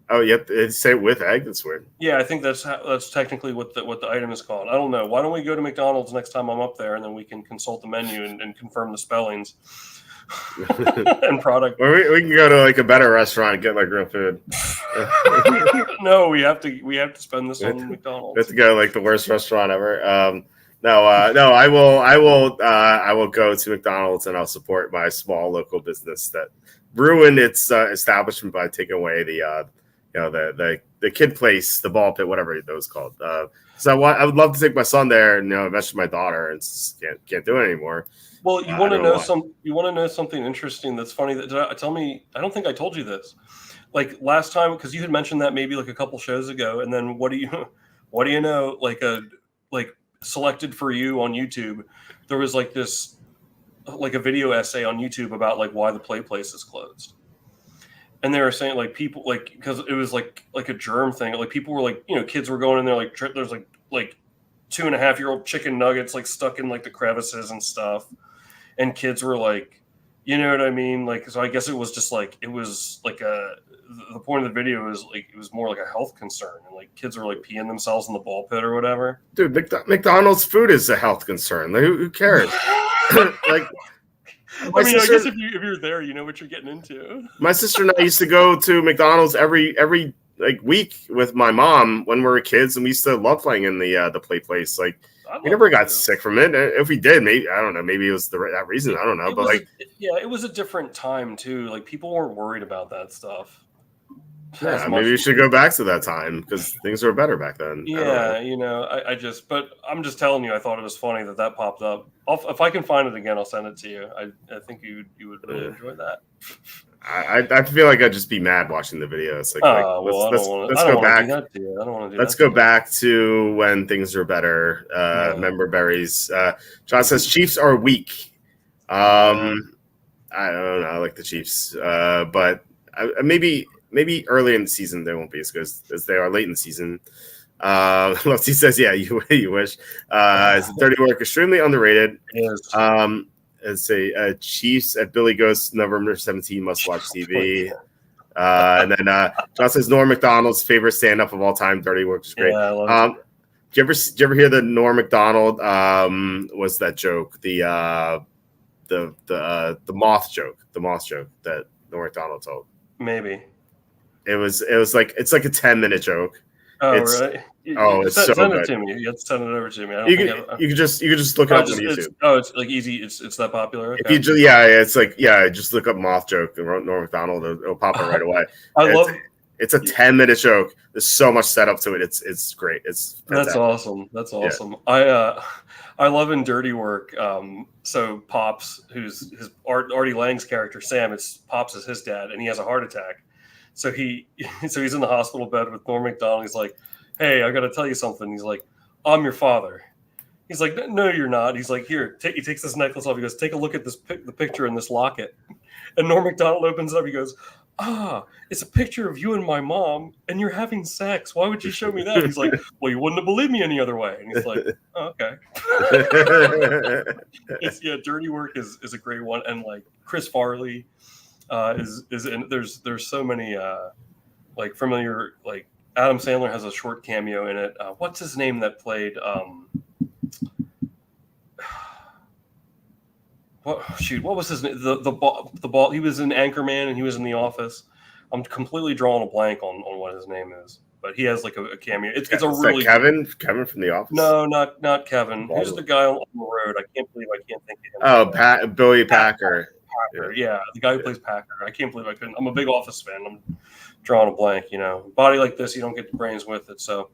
Oh, yeah, they say it with egg. That's weird. Yeah, I think that's technically what the item is called. I don't know. Why don't we go to McDonald's next time I'm up there, and then we can consult the menu and confirm the spellings and product. Or we can go to a better restaurant and get real food. No, we have to spend this on McDonald's. We have to go the worst restaurant ever. No, I will go to McDonald's and I'll support my small local business that ruined its establishment by taking away the kid place, the ball pit, whatever it was called. So I would love to take my son there and eventually my daughter, and can't do it anymore. Well, you want to know You want to know something interesting that's funny? Tell me. I don't think I told you this. Last time, because you had mentioned that maybe a couple shows ago, and then what do What do you know? Like selected for you on YouTube, there was like this, like a video essay on YouTube about like why the play place is closed. And they were saying like people like, because it was like a germ thing. Like people were like, kids were going in there like there's like 2.5-year-old chicken nuggets like stuck in like the crevices and stuff, and kids were like, you know what I mean? Like, so I guess it was just like the point of the video is like it was more like a health concern, and like kids were like peeing themselves in the ball pit or whatever. Dude, McDonald's food is a health concern. Like, who cares? Like. I guess if you're there, you know what you're getting into. My sister and I used to go to McDonald's every like week with my mom when we were kids, and we used to love playing in the play place. Like we never got sick from it. If we did, maybe I don't know. Maybe it was that reason. I don't know. But it was a different time too. Like people weren't worried about that stuff. Yeah, maybe you should go back to that time because things were better back then. Yeah, but I'm just telling you, I thought it was funny that popped up. If I can find it again, I'll send it to you. I think you would really enjoy that. I feel like I'd just be mad watching the video. It's like, let's go back. Let's go back to when things were better. Member berries. John says Chiefs are weak. I don't know. I like the Chiefs, but maybe early in the season they won't be as good as they are late in the season. Lefty says, "Yeah, you wish." Dirty work, extremely underrated. Yes. Let's say Chiefs at Billy Ghost, November 17, must watch TV. And then John says Norm Macdonald's favorite stand-up of all time. Dirty work is great. Yeah, I love it. Did you ever hear the Norm Macdonald was that joke? The moth joke, that Norm Macdonald told. Maybe. It was like it's like a 10-minute joke. Oh, right. It's so send good. it to me. You have to send it over to me. You can just look it up on YouTube. It's like easy. It's that popular. Okay. Just look up moth joke and Norm Macdonald. It'll pop it right away. It's a 10-minute joke. There's so much setup to it. It's great. It's fantastic. That's awesome. Yeah. I love in Dirty Work. So Pops, who's his Artie Lang's character, Sam, Pops is his dad, and he has a heart attack. So he's in the hospital bed with Norm Macdonald. He's like, "Hey, I got to tell you something." He's like, "I'm your father." He's like, "No, you're not." He's like, "Here, he takes this necklace off." He goes, "Take a look at the picture in this locket." And Norm Macdonald opens it up. He goes, "It's a picture of you and my mom, and you're having sex. Why would you show me that?" He's like, "Well, you wouldn't have believed me any other way." And he's like, "Oh, okay." Dirty Work is a great one, and like Chris Farley. Is in, there's so many like familiar, like Adam Sandler has a short cameo in it. What's his name that played what was his name? The ball he was in Anchorman and he was in The Office. I'm completely drawing a blank on what his name is, but he has like a cameo. It's a really Kevin from The Office. No, not Kevin. Who's the guy on the road? I can't believe I can't think of him. Billy Packer. Yeah, the guy who plays Packer. I can't believe I couldn't. I'm a big Office fan. I'm drawing a blank. Body like this, you don't get the brains with it. So,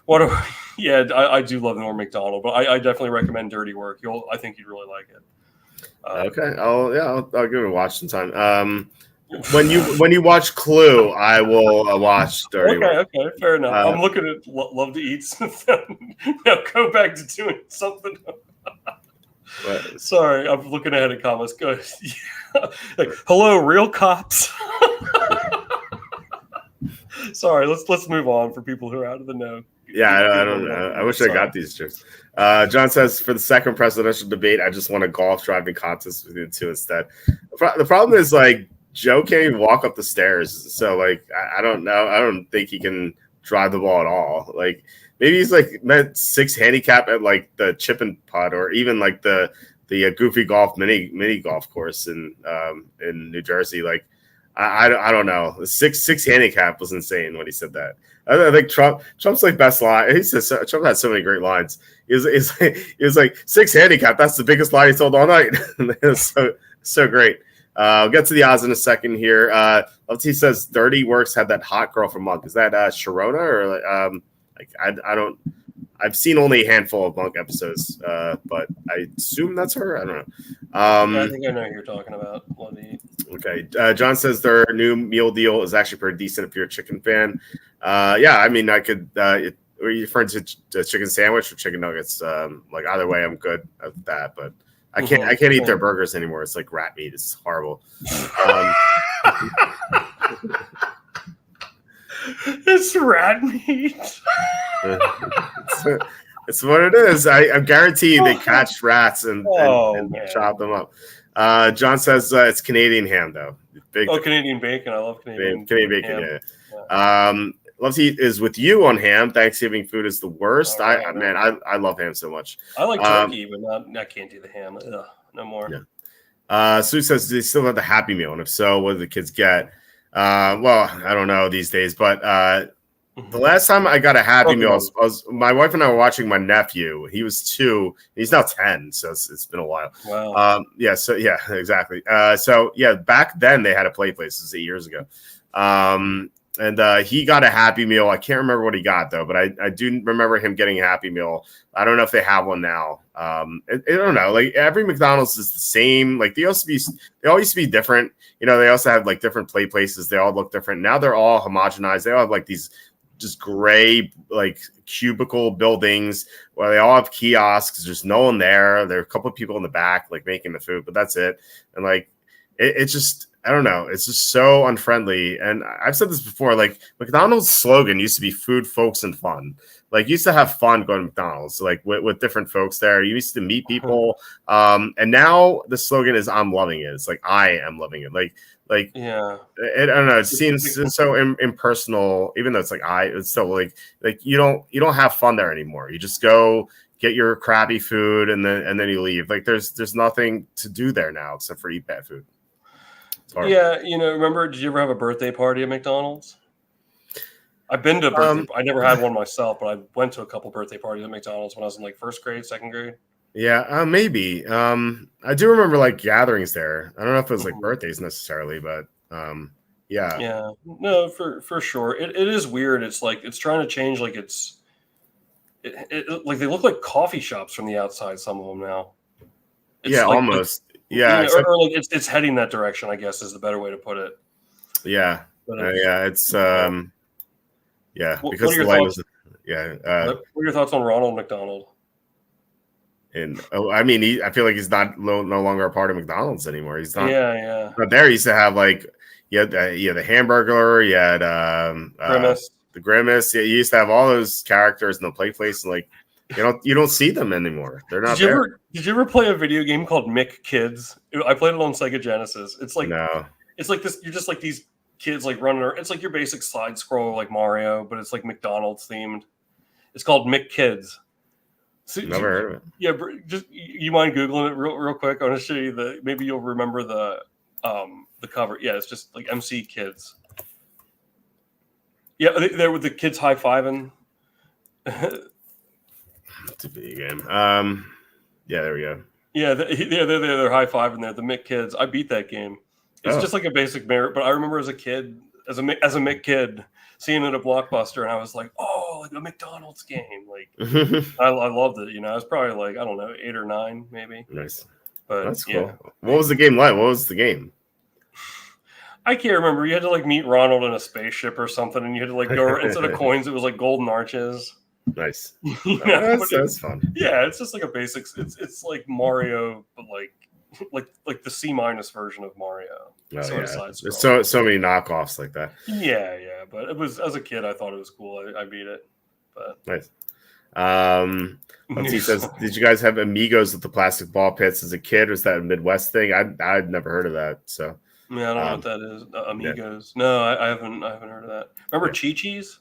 I do love Norm Macdonald, but I definitely recommend Dirty Work. I think you'd really like it. Okay, I'll give it a watch sometime. When you watch Clue, I will watch Dirty Work. Okay, fair enough. I'm looking at Love to Eat. Now go back to doing something. Sorry, I'm looking ahead at comments. Go ahead. Like, hello, real cops. Sorry, let's move on for people who are out of the know. Yeah, I don't know. I wish I got these jokes. John says, for the second presidential debate, I just want a golf driving contest with you two instead. The problem is, like, Joe can't even walk up the stairs. So, like, I don't know. I don't think he can drive the ball at all. Like, maybe he's like meant 6 handicap at like the chip and putt, or even like the Goofy Golf mini golf course in New Jersey. Like, I don't know. The six handicap was insane when he said that. I think Trump's like best line. He says Trump had so many great lines. He was like 6 handicap. That's the biggest lie he told all night. It was so great. I'll get to the odds in a second here. He says Dirty Works had that hot girl from Monk. Is that Sharona or I don't. I've seen only a handful of Monk episodes, but I assume that's her. I don't know. I think I know who you're talking about. Okay. John says their new meal deal is actually pretty decent if you're a chicken fan. Yeah, I mean, I could. Are you referring to chicken sandwich or chicken nuggets? Like either way, I'm good at that. But I can't eat their burgers anymore. It's like rat meat. It's horrible. It's rat meat. It's what it is. I'm guaranteed they catch rats and chop them up. John says it's Canadian ham though. Canadian bacon. I love Canadian bacon. Ham. Yeah. Love to eat is with you on ham. Thanksgiving food is the worst. I love ham so much. I like turkey, but I can't do the ham. Ugh, no more. Yeah. Sue says, do they still have the Happy Meal? And if so, what do the kids get? Well, I don't know these days, but the last time I got a Happy Meal, my wife and I were watching my nephew. He was 2. He's now 10, so it's been a while. Wow. Exactly. Back then they had a play place. This was 8 years ago. And he got a Happy Meal. I can't remember what he got though, but I do remember him getting a Happy Meal. I don't know if they have one now. I don't know. Like every McDonald's is the same. Like they all used to be different. You know, they also have like different play places. They all look different. Now they're all homogenized. They all have like these just gray like cubicle buildings where they all have kiosks. There's no one there. There are a couple of people in the back like making the food, but that's it. And like it's just. I don't know. It's just so unfriendly. And I've said this before, like McDonald's slogan used to be food, folks, and fun. Like you used to have fun going to McDonald's, like with different folks there. You used to meet people. And now the slogan is I'm loving it. It's like I am loving it. I don't know. It seems so impersonal, even though it's like it's still like you don't have fun there anymore. You just go get your crappy food and then you leave. Like there's nothing to do there now except for eat bad food. Yeah, remember, did you ever have a birthday party at McDonald's? I've been to I never had one myself, but I went to a couple birthday parties at McDonald's when I was in like first grade, second grade. Yeah, maybe. I do remember like gatherings there. I don't know if it was like birthdays necessarily, but yeah. Yeah, no, for sure. It is weird. It's like it's trying to change. Like like they look like coffee shops from the outside. Some of them now. Almost. Yeah, or like it's heading that direction, I guess is the better way to put it. Yeah, it's because the light was. What are your thoughts on Ronald McDonald? And I feel like he's not no longer a part of McDonald's anymore. He's not. Yeah. But there, he used to have like the hamburger, you had Grimace. The Grimace. Yeah, you used to have all those characters in the play place, and like. You don't see them anymore. They're not there. Did you ever play a video game called Mick Kids? I played it on Sega Genesis. It's like It's like this. You're just like these kids like running around. It's like your basic side scroller like Mario, but it's like McDonald's themed. It's called Mick Kids. So, never heard of it. Yeah, just you mind googling it real quick? I want to show you maybe you'll remember the cover. Yeah, it's just like MC Kids. Yeah, they're with the kids high fiving. It's a video game. Yeah, there we go. Yeah, they're high fiving there. The Mick Kids. I beat that game. It's just like a basic merit, but I remember as a kid, as a Mick kid, seeing it at Blockbuster, and I was like, oh, like a McDonald's game. Like I loved it. I was probably like, I don't know, 8 or 9 maybe. Nice. But that's cool. What was the game like? What was the game? I can't remember. You had to like meet Ronald in a spaceship or something, and you had to like go instead of coins, it was like golden arches. Nice. That's fun. Yeah, it's just like a basic. It's like Mario, but like the C- version of Mario. There's so many knockoffs like that. Yeah. But it was as a kid, I thought it was cool. I beat it. But nice. He says, did you guys have Amigos with the plastic ball pits as a kid? Was that a Midwest thing? I'd never heard of that. So yeah, I don't know what that is. Amigos. Yeah. No, I haven't heard of that. Remember Chi-Chi's?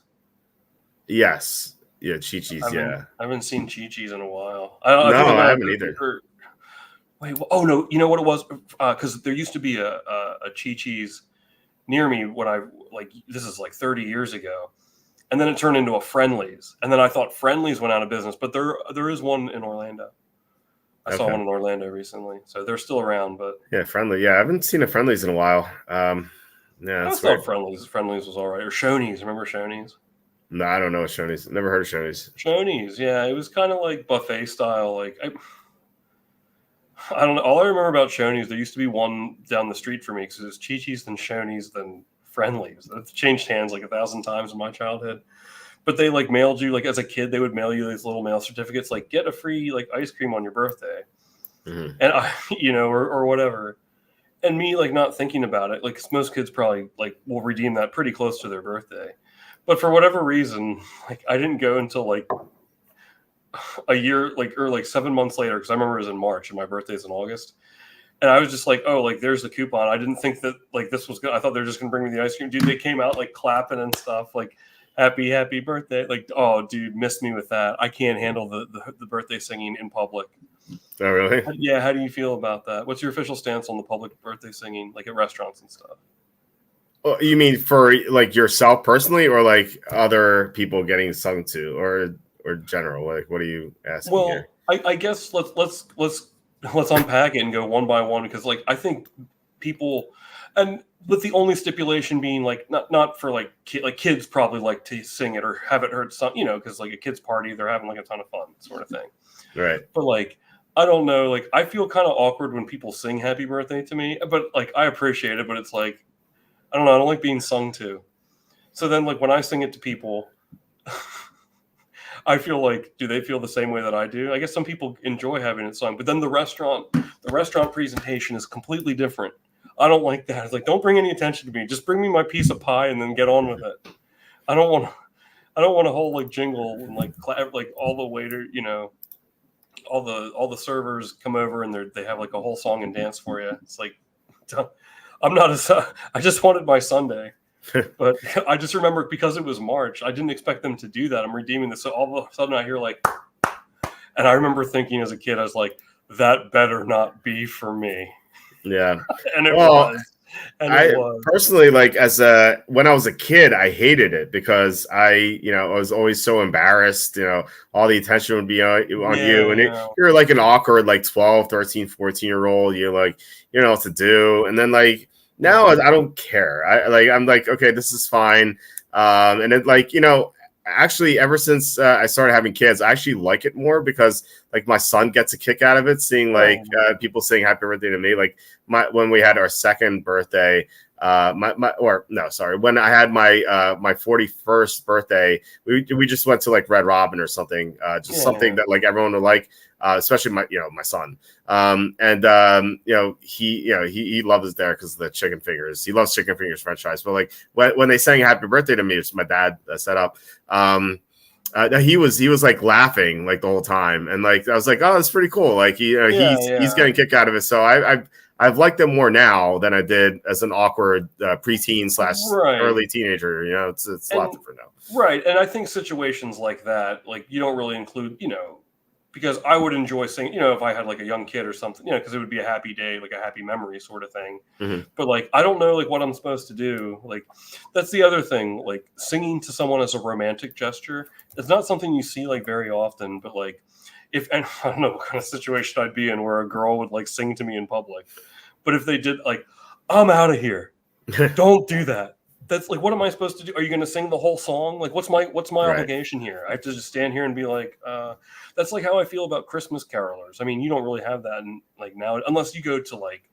Yes. Yeah, Chi-Chi's, I haven't seen Chi-Chi's in a while. I haven't either. Wait, oh no, you know what it was? Because there used to be a Chi-Chi's near me when this is like 30 years ago. And then it turned into a Friendly's. And then I thought Friendly's went out of business, but there is one in Orlando. I saw one in Orlando recently. So they're still around, but Friendly. Yeah, I haven't seen a Friendly's in a while. I thought Friendly's was all right. Or Shoney's, remember Shoney's? No, I don't know what Shoney's. Never heard of Shoney's. Shoney's, yeah, it was kind of like buffet style. Like I don't know. All I remember about Shoney's, there used to be one down the street for me because it was Chi-Chi's, then Shoney's, then Friendly's. It's changed hands like 1,000 times in my childhood. but they like mailed you, like as a kid, they would mail you these little mail certificates, like get a free like ice cream on your birthday. And I, or whatever. And me like not thinking about it, like most kids probably like will redeem that pretty close to their birthday. But for whatever reason, like I didn't go until like a year, like, or like 7 months later, because I remember it was in March and my birthday's in August. And I was just like, oh, like there's the coupon. I didn't think that like this was good. I thought they were just gonna bring me the ice cream. Dude, they came out like clapping and stuff, like happy birthday. Like, oh dude, missed me with that. I can't handle the birthday singing in public. Oh really? Yeah, how do you feel about that? What's your official stance on the public birthday singing, like at restaurants and stuff? Well, you mean for like yourself personally, or like other people getting sung to, or general? Like, what are you asking here? I guess let's unpack it and go one by one, because like I think people, and with the only stipulation being like not for like kids probably like to sing it or have it heard some, because like a kid's party, they're having like a ton of fun sort of thing. Right. But like I don't know, like I feel kind of awkward when people sing happy birthday to me, but like I appreciate it, but it's like I don't know, I don't like being sung to. So then like when I sing it to people, I feel like, do they feel the same way that I do? I guess some people enjoy having it sung, but then the restaurant presentation is completely different. I don't like that. It's like, don't bring any attention to me. Just bring me my piece of pie and then get on with it. I don't want a whole like jingle and like all the waiter, all the servers come over and they have like a whole song and dance for you. It's like, I just wanted my Sunday. But I just remember because it was March, I didn't expect them to do that. I'm redeeming this. So all of a sudden I hear like, and I remember thinking as a kid, I was like, that better not be for me. Yeah. And it was. And I personally, like when I was a kid, I hated it because I was always so embarrassed, all the attention would be on you. And you're like an awkward, like 12, 13, 14-year-old. You're like, you know what to do. And then like, now I don't care. I'm like, okay, this is fine. And it like, actually ever since I started having kids, I actually like it more because like my son gets a kick out of it, seeing like people saying happy birthday to me. Like when we had our second birthday, when I had my 41st birthday, we just went to like Red Robin or something, something that like everyone would like. Especially my son, he loves it there because of the chicken fingers. He loves chicken fingers, French fries. But like when they sang "Happy Birthday" to me, it's my dad set up. He was like laughing like the whole time, and like I was like, oh, that's pretty cool. Like he's getting a kick out of it. So I've liked them more now than I did as an awkward preteen / early teenager. It's a lot different now. Right, and I think situations like that, like you don't really include, because I would enjoy singing, if I had like a young kid or something, because it would be a happy day, like a happy memory sort of thing. Mm-hmm. But like, I don't know like what I'm supposed to do. Like, that's the other thing, like singing to someone as a romantic gesture. It's not something you see like very often, but like and I don't know what kind of situation I'd be in where a girl would like sing to me in public. But if they did like, I'm out of here. Don't do that. That's like, what am I supposed to do? Are you going to sing the whole song? Like, what's my obligation here? I have to just stand here and be like, that's like how I feel about Christmas carolers. I mean, you don't really have that in, like now, unless you go to like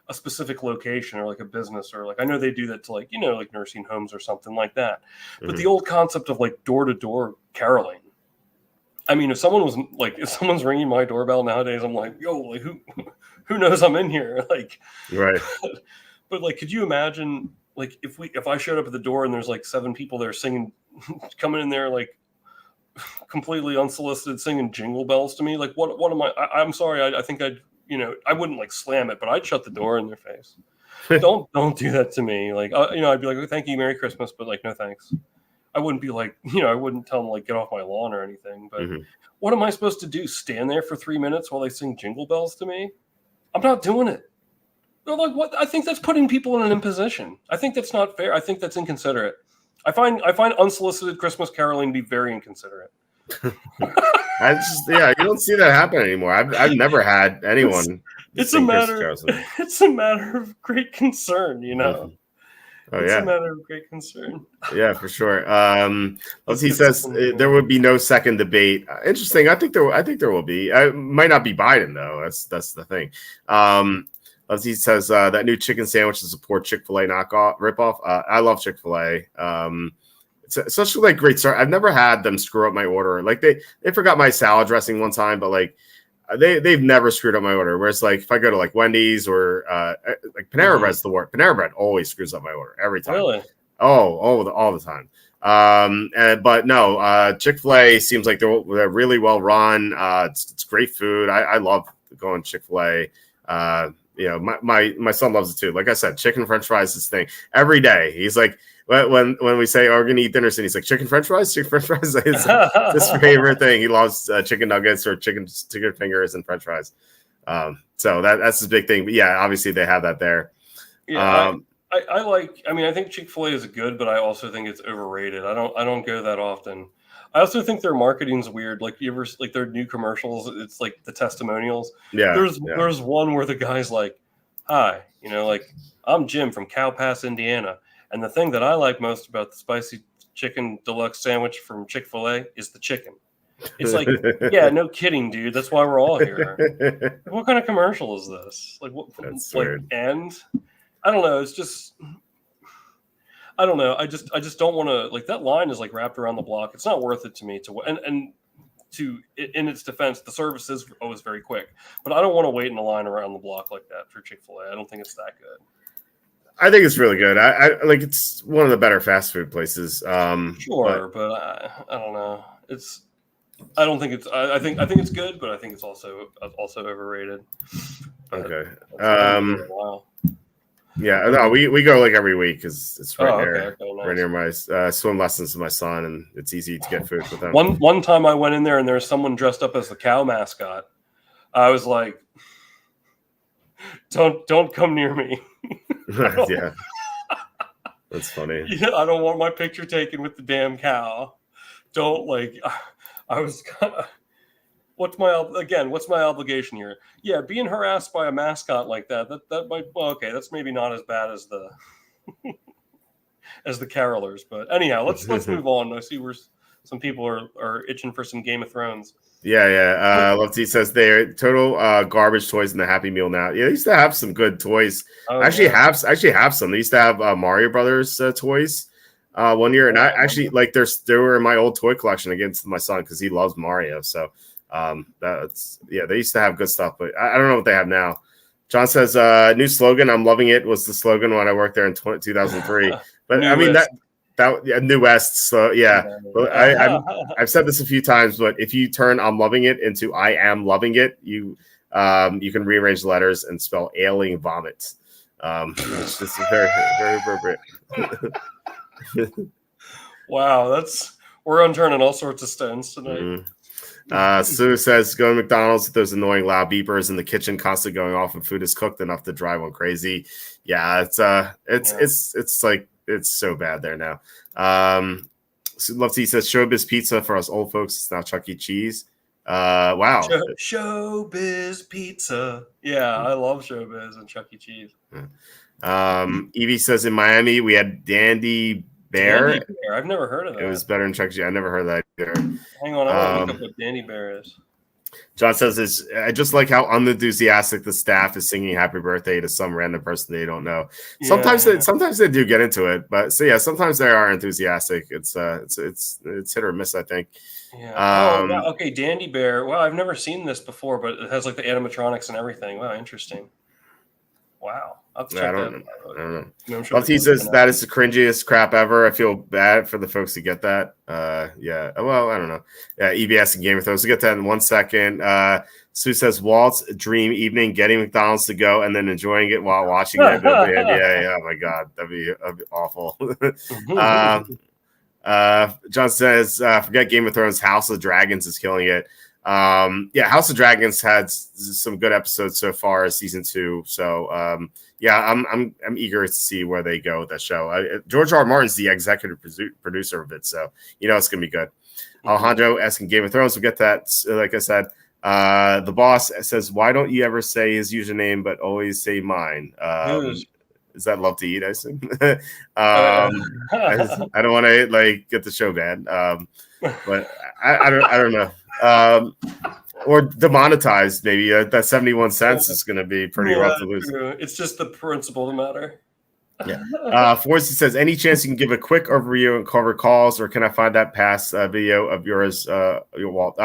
a specific location or like a business, or like, I know they do that to like, like nursing homes or something like that. Mm-hmm. But the old concept of like door-to-door caroling. I mean, if someone's ringing my doorbell nowadays, I'm like, yo, like who knows I'm in here? Like, right. But like, could you imagine, like if I showed up at the door and there's like 7 people there singing, coming in there like completely unsolicited, singing Jingle Bells to me, like what am I? I'm sorry, I think I wouldn't like slam it, but I'd shut the door in their face. Don't do that to me. Like I'd be like, oh, thank you, Merry Christmas, but like no thanks. I wouldn't be like, I wouldn't tell them like get off my lawn or anything. But What am I supposed to do? Stand there for 3 minutes while they sing Jingle Bells to me? I'm not doing it. Like what? I think that's putting people in an imposition. I think that's not fair. I think that's inconsiderate. I find unsolicited Christmas caroling to be very inconsiderate. You don't see that happen anymore. I've never had anyone. It's a matter of great concern, Oh, it's a matter of great concern. Yeah, for sure. He says there would be no second debate. Interesting. I think there will be. It might not be Biden though. That's the thing. He says that new chicken sandwich is a poor Chick-fil-A ripoff. I love Chick-fil-A. It's especially like great start. I've never had them screw up my order. Like they forgot my salad dressing one time, but like they've never screwed up my order. Whereas like if I go to like Wendy's or like Panera Bread's the worst. Panera Bread always screws up my order every time. Really? All the time. But no, Chick-fil-A seems like they're really well run. It's great food. I love going Chick-fil-A. My son loves it too. Like I said, chicken French fries is his thing every day. He's like, when we say, oh, we're gonna eat dinner soon, he's like, chicken French fries. It's his favorite thing. He loves chicken nuggets or chicken fingers and French fries. So that's his big thing. But yeah, obviously they have that there. Yeah, I think Chick-fil-A is good, but I also think it's overrated. I don't go that often. I also think their marketing's weird. Like you ever like their new commercials, it's like the testimonials. Yeah. There's one where the guy's like, "Hi, like I'm Jim from Cow Pass, Indiana, and the thing that I like most about the spicy chicken deluxe sandwich from Chick-fil-A is the chicken." It's like, yeah, no kidding, dude. That's why we're all here. What kind of commercial is this? Like what? That's like weird. And I don't know. It's just. I don't know. I just don't want to, like, that line is like wrapped around the block. It's not worth it to me and to in its defense, the service is always very quick, but I don't want to wait in a line around the block like that for Chick-fil-A. I don't think it's that good. I think it's really good. I like it's one of the better fast food places. Sure, but I don't know. I don't think it's. I think it's good, but I think it's also overrated. Okay. Wow. Yeah, no, we go like every week because it's right nice. right near my swim lessons with my son, and it's easy to get food with them. One time I went in there and there was someone dressed up as the cow mascot. I was like, "Don't come near me." Yeah, that's funny. Yeah, I don't want my picture taken with the damn cow. Don't like. I was. What's my obligation here? Yeah, being harassed by a mascot like that might, well, okay, that's maybe not as bad as the as the carolers, but anyhow, let's move on. I see where some people are itching for some Game of Thrones. Yeah. Lefty says they're total garbage toys in the Happy Meal now. Yeah, they used to have some good toys. Actually have some. They used to have Mario Brothers toys. 1 year, and I actually like they were in my old toy collection against my son because he loves Mario. So they used to have good stuff, but I don't know what they have now. John says new slogan, I'm loving it, was the slogan when I worked there in 2003. But I mean that New West. So yeah, but I've said this a few times, but if you turn I'm loving it into I am loving it, you can rearrange the letters and spell ailing vomit. It's just very, very appropriate. Wow, we're unturning all sorts of stones tonight. Mm-hmm. Sue says go to McDonald's with those annoying loud beepers in the kitchen constantly going off and food is cooked enough to drive one crazy. Yeah, it's like it's so bad there now. Love T says Showbiz Pizza for us old folks. It's now Chuck E. Cheese. Wow. Showbiz Pizza. Yeah, I love Showbiz and Chuck E. Cheese. Evie says in Miami we had Dandy Bear. Dandy Bear. I've never heard of that. It was better than Chuck E. Cheese. I never heard that either. Hang on, I want to look up what Dandy Bear is. John says I just like how unenthusiastic the staff is singing happy birthday to some random person they don't know. Sometimes they do get into it, but sometimes they are enthusiastic. It's hit or miss, I think. Yeah. Okay, Dandy Bear. Wow, I've never seen this before, but it has like the animatronics and everything. Wow, interesting. Wow. I don't know. He says that is the cringiest crap ever. I feel bad for the folks who get that. Yeah. Well, I don't know. Yeah, EBS and Game of Thrones. We'll get that in 1 second. Sue says Walt's dream evening, getting McDonald's to go and then enjoying it while watching the NBA. Oh my God, that'd be awful. John says forget Game of Thrones. House of Dragons is killing it. House of Dragons had some good episodes so far as season 2. So I'm eager to see where they go with that show. George R. R. Martin's the executive producer of it, so it's gonna be good. Alejandro asking Game of Thrones. We'll get that. Like I said, the boss says, "Why don't you ever say his username, but always say mine?" Is that Love to Eat? I assume. I don't want to get the show banned, but I don't know. Or demonetized, maybe that 71 cents is going to be pretty rough to lose. True. It's just the principle of the matter. Yeah. Forsey says, any chance you can give a quick overview and cover calls, or can I find that past video of yours, Walt?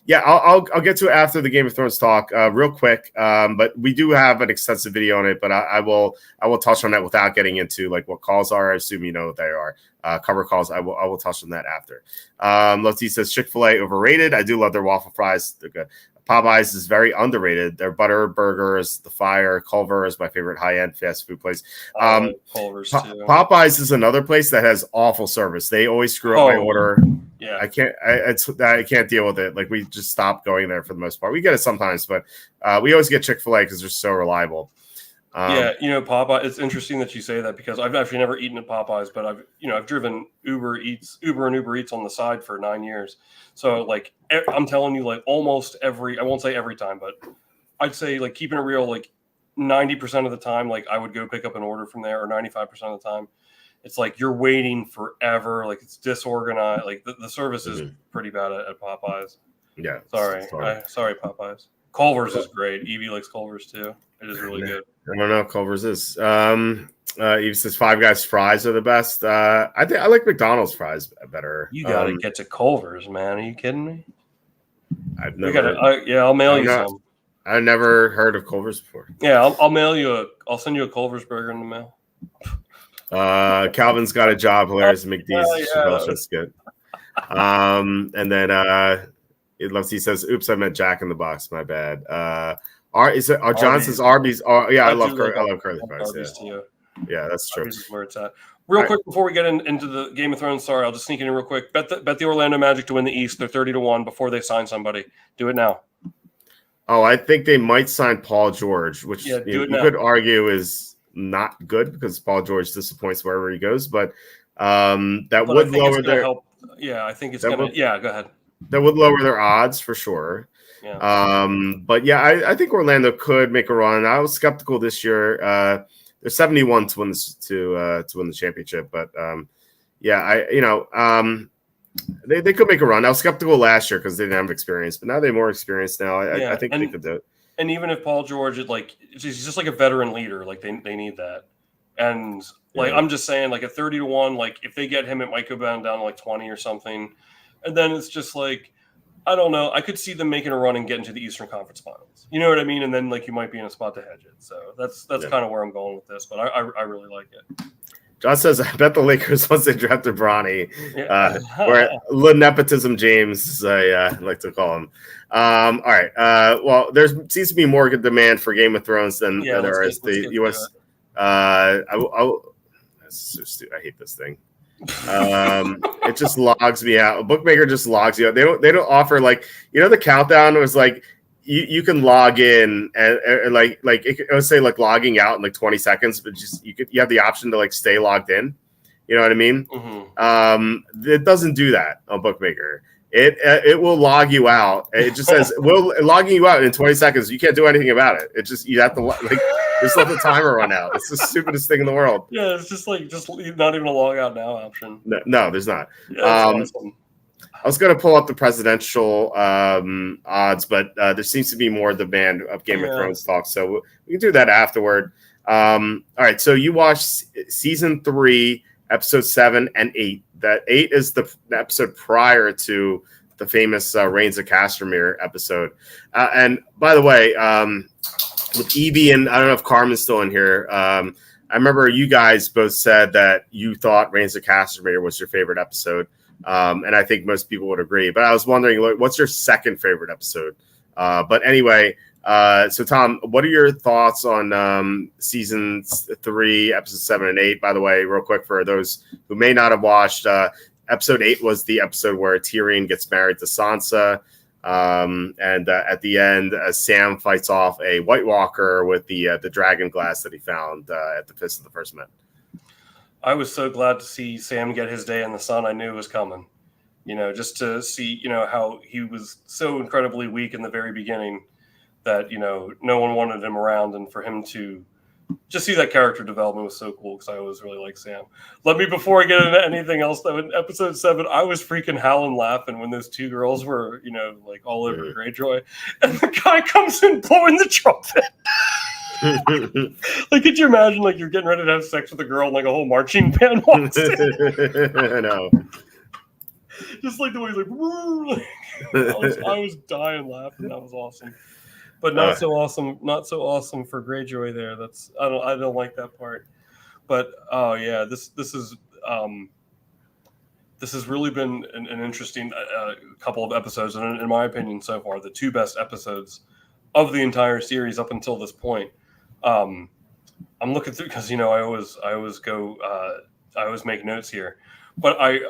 Yeah, I'll get to it after the Game of Thrones talk, real quick. But we do have an extensive video on it. But I will touch on that without getting into like what calls are. I assume you know what they are. Cover calls. I will touch on that after. Lefty says Chick-fil-A overrated. I do love their waffle fries. They're good. Popeyes is very underrated. Their butter burgers, the fire, Culver is my favorite high-end fast food place. Culver's too. Popeyes is another place that has awful service. They always screw up my order. Yeah, I can't deal with it. Like we just stopped going there for the most part. We get it sometimes, but we always get Chick-fil-A because they're so reliable. Yeah, Popeye. It's interesting that you say that because I've actually never eaten at Popeyes, but I've driven Uber and Uber Eats on the side for 9 years. So like I'm telling you, like almost every, I won't say every time, but I'd say like keeping it real, like 90% of the time, like I would go pick up an order from there, or 95% of the time, it's like you're waiting forever, like it's disorganized. Like the service is pretty bad at Popeyes. Yeah, sorry Popeyes. Culver's is great. Evie likes Culver's too. It is really good. I don't know. Culver's is. Eve says Five Guys fries are the best. I like McDonald's fries better. You gotta get to Culver's, man. Are you kidding me? I've never. I'll mail you some. I've never heard of Culver's before. Yeah, I'll mail you I'll send you a Culver's burger in the mail. Calvin's got a job. Hilarious. McDee's. That's good. And then he says, "Oops, I meant Jack in the Box. My bad." Johnson's Arby's? I love curly fries. Yeah, that's true. Arby's is where it's at. Real quick before we get into the Game of Thrones, sorry, I'll just sneak in real quick. Bet the Orlando Magic to win the East. They're 30-1 before they sign somebody. Do it now. Oh, I think they might sign Paul George, which you could argue is not good because Paul George disappoints wherever he goes. But that would lower their help. Yeah, I think it's gonna. Go ahead. That would lower their odds for sure. Yeah. But yeah, I think Orlando could make a run. I was skeptical this year. They're 71 to win the championship, but they could make a run. I was skeptical last year because they didn't have experience, but now they're more experienced now. I think they could do it. And even if Paul George is he's just like a veteran leader, like they need that. And I'm just saying, like at 30-1, like if they get him, it might go down to like 20 or something. And then it's just like, I don't know. I could see them making a run and getting to the Eastern Conference Finals. You know what I mean? And then like you might be in a spot to hedge it. So that's kind of where I'm going with this. But I really like it. John says, I bet the Lakers once they drafted Bronny, or little nepotism James, as I like to call him. All right. Well, there seems to be more demand for Game of Thrones than there is the U.S. That's so stupid. I hate this thing. It just logs me out. A bookmaker just logs you out. They don't offer the countdown was like you can log in and like it would say like logging out in like 20 seconds, but just you have the option to like stay logged in. You know what I mean? Mm-hmm. It doesn't do that on bookmaker. It will log you out. It just says logging you out in 20 seconds. You can't do anything about it. It just you have to just let the timer run out. It's the stupidest thing in the world. Yeah, it's just not even a log out now option. No, there's not. Yeah, awesome. I was going to pull up the presidential odds, but there seems to be more demand of Game of Thrones talk, so we can do that afterward. All right, so you watched season 3, episode 7 and 8. That 8 is the episode prior to the famous Reigns of Castamere episode. And by the way, with Evie and I don't know if Carmen's still in here. I remember you guys both said that you thought Reigns of Castamere was your favorite episode. And I think most people would agree. But I was wondering, what's your second favorite episode? But anyway, so Tom, what are your thoughts on season 3, episodes 7 and 8? By the way, real quick for those who may not have watched, episode 8 was the episode where Tyrion gets married to Sansa. And at the end, Sam fights off a White Walker with the dragon glass that he found at the Fist of the First Men. I was so glad to see Sam get his day in the sun. I knew it was coming, just to see, how he was so incredibly weak in the very beginning that, no one wanted him around. And for him to just see that character development was so cool because I always really like Sam. Before I get into anything else, though, in episode 7, I was freaking howling laughing when those two girls were, all over Greyjoy. And the guy comes in blowing the trumpet. Like, could you imagine, like, you're getting ready to have sex with a girl and, like, a whole marching band walks in? I know. Just like the way he's like, woo! I was dying laughing. That was awesome. But not so awesome. Not so awesome for Greyjoy there. I don't like that part. But oh yeah, this has really been an interesting couple of episodes, and in my opinion, so far, the two best episodes of the entire series up until this point. I'm looking through because I always make notes here, but I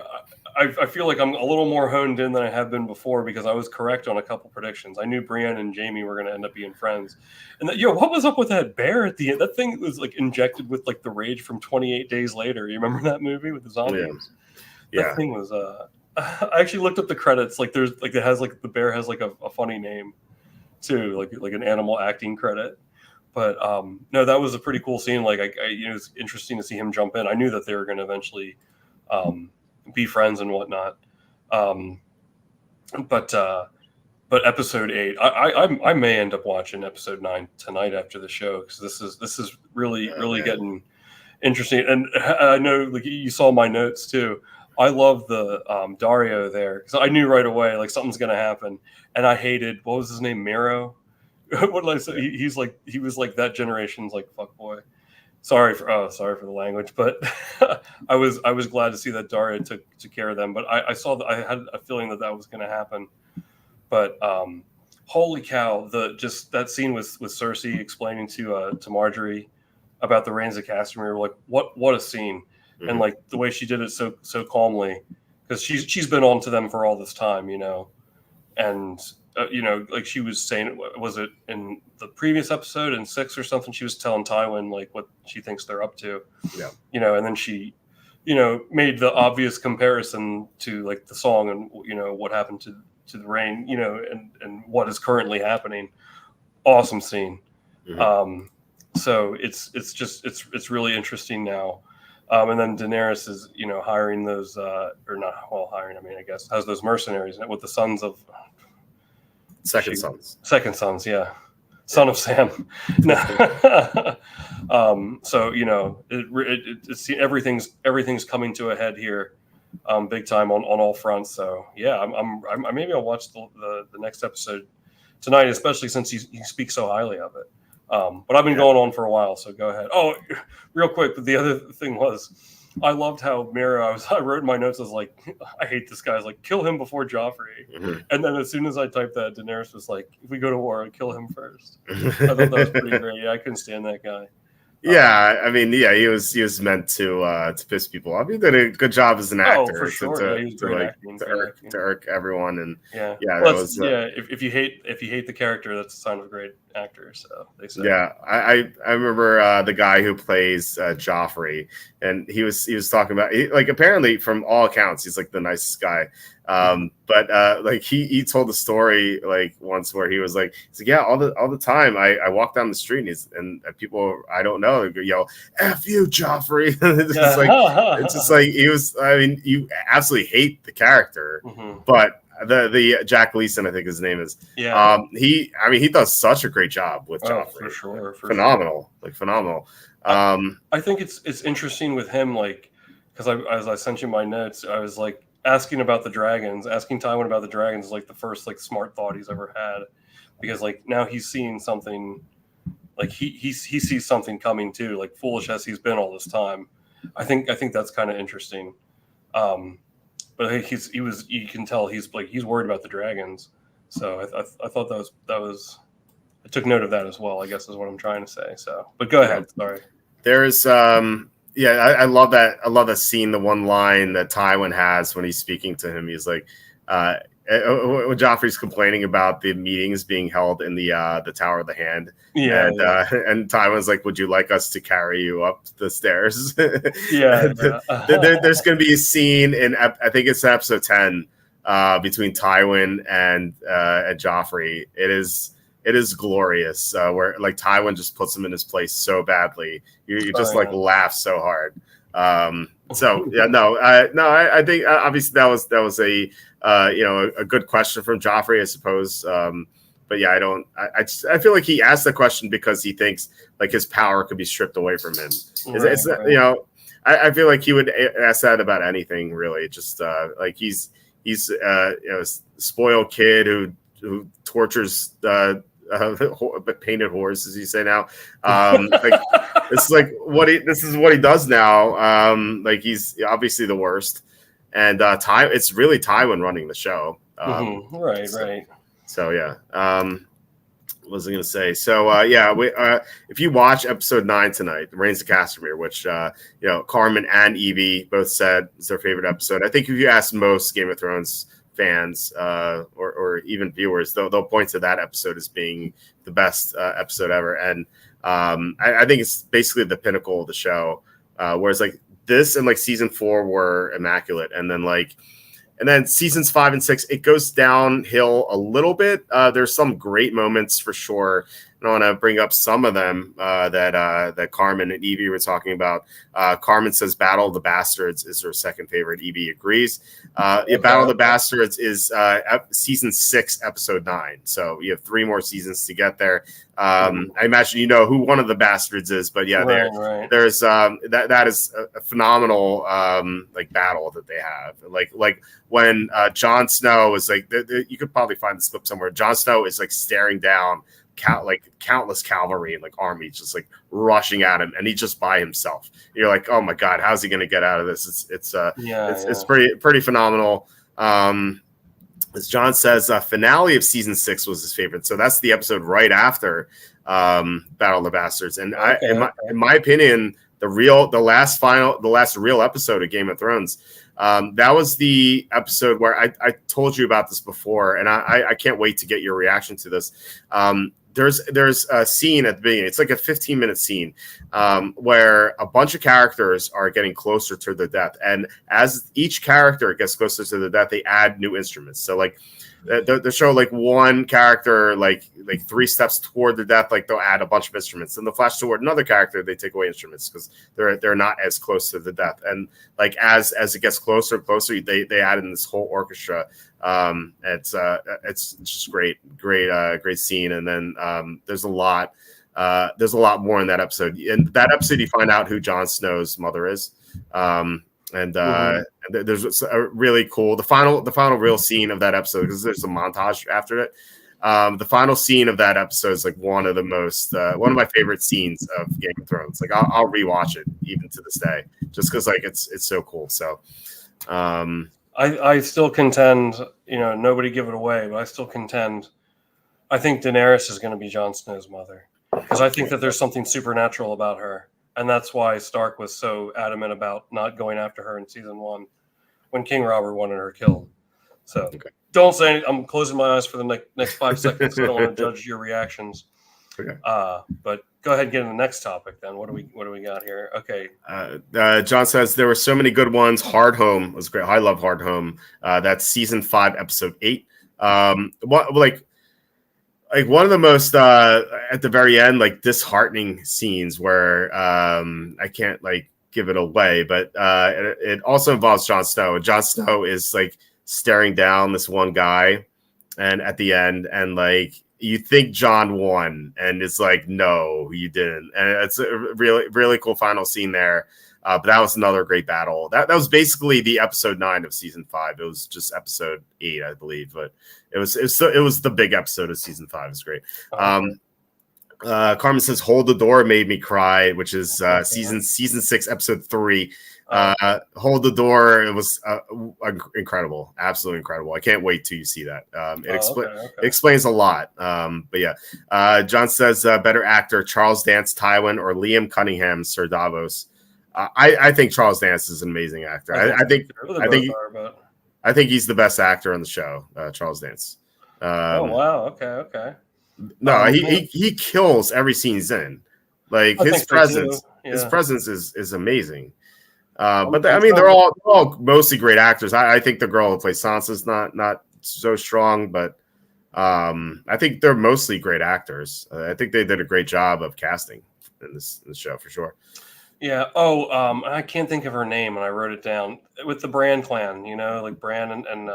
feel like I'm a little more honed in than I have been before because I was correct on a couple predictions. I knew Brienne and Jaime were going to end up being friends, and what was up with that bear at the end? That thing was like injected with like the rage from 28 Days Later. You remember that movie with the zombies? Yeah. That thing was. I actually looked up the credits. Like there's like it has like the bear has like a funny name too, like an animal acting credit. But no, that was a pretty cool scene. Like it's interesting to see him jump in. I knew that they were going to eventually be friends and whatnot. But episode 8, I may end up watching episode 9 tonight after the show because this is really getting interesting. And I know like you saw my notes too. I love the Dario there because I knew right away like something's going to happen, and I hated what was his name, Miro. What did I say? He was like that generation's like fuck boy. Sorry for the language, but I was glad to see that Daria took care of them. But I saw that I had a feeling that was going to happen. But holy cow, that scene with Cersei explaining to Marjorie about the Rains of Castamere, like what a scene. Mm-hmm. And like the way she did it so calmly, because she's been on to them for all this time, and like she was saying, was it in the previous episode in 6 or something? She was telling Tywin like what she thinks they're up to, and then she, made the obvious comparison to like the song and what happened to the rain, and what is currently happening. Awesome scene. Mm-hmm. So it's really interesting now. And then Daenerys is, hiring those, or not, well, hiring, I mean, I guess, has those mercenaries with the sons of... Second sons, yeah. Son of Sam. No. So, it's everything's coming to a head here, big time on all fronts. So, yeah, I'm maybe I'll watch the next episode tonight, especially since you speak so highly of it. But I've been going on for a while, so go ahead. Oh, real quick, but the other thing was, I loved how Mira, I wrote in my notes, I was like, I hate this guy. I was like, kill him before Joffrey. Mm-hmm. And then as soon as I typed that, Daenerys was like, if we go to war, I'll kill him first. I thought that was pretty great. Yeah, I couldn't stand that guy. Yeah, I mean, he was meant to piss people off. He did a good job as an actor. Oh, for sure. He was great acting. To irk everyone, and if you hate the character, that's a sign of a great actor. So they say. Yeah, I remember the guy who plays Joffrey, and he was talking about like apparently from all accounts he's like the nicest guy. But like he told a story like once where he was like, yeah, all the time I walk down the street and people I don't know they yell "F you, Joffrey." It's just like he was. I mean, you absolutely hate the character, mm-hmm. but the Jack Leeson, I think his name is. Yeah. He does such a great job with Joffrey. For sure. Phenomenal. I think it's interesting with him, like because as I sent you my notes, I was like. Asking Tywin about the dragons is like the first like smart thought he's ever had, because like now he's seeing something, like he sees something coming too, like foolish as he's been all this time. I think that's kind of interesting, but you can tell he's worried about the dragons. So I thought that was I took note of that as well, I guess is what I'm trying to say. So, but go ahead. Sorry. There's yeah, I love that. I love that scene. The one line that Tywin has when he's speaking to him, he's like, when Joffrey's complaining about the meetings being held in the Tower of the Hand, and Tywin's like, "Would you like us to carry you up the stairs?" There's going to be a scene in I think it's episode 10 between Tywin and Joffrey. It is glorious, where like Tywin just puts him in his place so badly. You just laugh so hard. So yeah, I think obviously that was a a good question from Joffrey, I suppose. yeah, I feel like he asked the question because he thinks like his power could be stripped away from him. It's you know, I feel like he would ask that about anything really. Just like he's you know, spoiled kid who tortures painted horse, as you say now. Like it's like this is what he does now. Like he's obviously the worst, and it's really Tywin running the show. Right. So yeah. What was I going to say? So yeah, if you watch episode 9 tonight, Reigns of Castamere, which you know, Carmen and Evie both said is their favorite episode. I think if you ask most Game of Thrones fans or even viewers, they'll point to that episode as being the best episode ever. And I think it's basically the pinnacle of the show. Whereas like this and like season 4 were immaculate, and then seasons 5 and 6, it goes downhill a little bit. There's some great moments for sure. And I want to bring up some of them that Carmen and Evie were talking about. Carmen says Battle of the Bastards is her second favorite. Evie agrees. Battle of the Bastards is season 6, episode 9. So you have 3 more seasons to get there. I imagine you know who one of the bastards is, but yeah, there's that is a phenomenal like battle that they have. Like when Jon Snow is like, you could probably find this clip somewhere. Jon Snow is like staring down countless cavalry and like armies just like rushing at him, and he's just by himself. You're like, oh my god, how's he going to get out of this? It's pretty phenomenal. As John says, finale of season 6 was his favorite. So that's the episode right after Battle of the Bastards. And in my opinion, the last real episode of Game of Thrones, that was the episode where I told you about this before, and I can't wait to get your reaction to this. There's a scene at the beginning. It's like a 15-minute scene where a bunch of characters are getting closer to their death, and as each character gets closer to their death, they add new instruments. So like they show like one character like 3 steps toward their death, like they'll add a bunch of instruments, and they'll flash toward another character, they take away instruments because they're not as close to the death. And like as it gets closer and closer, they add in this whole orchestra. It's just great scene. And then there's a lot more in that episode. In that episode, you find out who Jon Snow's mother is. And there's a really cool the final real scene of that episode, because there's a montage after it. The final scene of that episode is like one of my favorite scenes of Game of Thrones. Like I'll rewatch it even to this day, just because like it's so cool. So I still contend, you know, nobody give it away, but I still contend I think Daenerys is going to be Jon Snow's mother, because I think that there's something supernatural about her. And that's why Stark was so adamant about not going after her in season 1 when King Robert wanted her killed. So don't say anything. I'm closing my eyes for the next 5 seconds. I don't want to judge your reactions. Okay. But go ahead and get in the next topic then. What do we got here? Okay. John says there were so many good ones. Hard Home was great. I love Hard Home. That's season 5, episode 8. Like one of the most at the very end, like disheartening scenes where I can't like give it away, but it also involves Jon Snow. Jon Snow is like staring down this one guy, and at the end, and like you think Jon won, and it's like, no, you didn't. And it's a really, really cool final scene there. But that was another great battle. That was basically the episode 9 of season 5. It was just episode 8, I believe, but it was the big episode of season 5. It's great. Carmen says, "Hold the Door" made me cry, which is season 6, episode 3. Hold the Door. It was incredible, absolutely incredible. I can't wait till you see that. It explains a lot. But yeah, John says, better actor: Charles Dance, Tywin, or Liam Cunningham, Sir Davos. I think Charles Dance is an amazing actor. I think he's the best actor on the show. Charles Dance. Oh wow! Okay. No, he kills every scene he's in. Like his presence is amazing. But they're all mostly great actors. I think the girl who plays Sansa's not so strong, but I think they're mostly great actors. I think they did a great job of casting in this show for sure. Yeah. I can't think of her name, and I wrote it down with the Bran clan. You know, like Bran and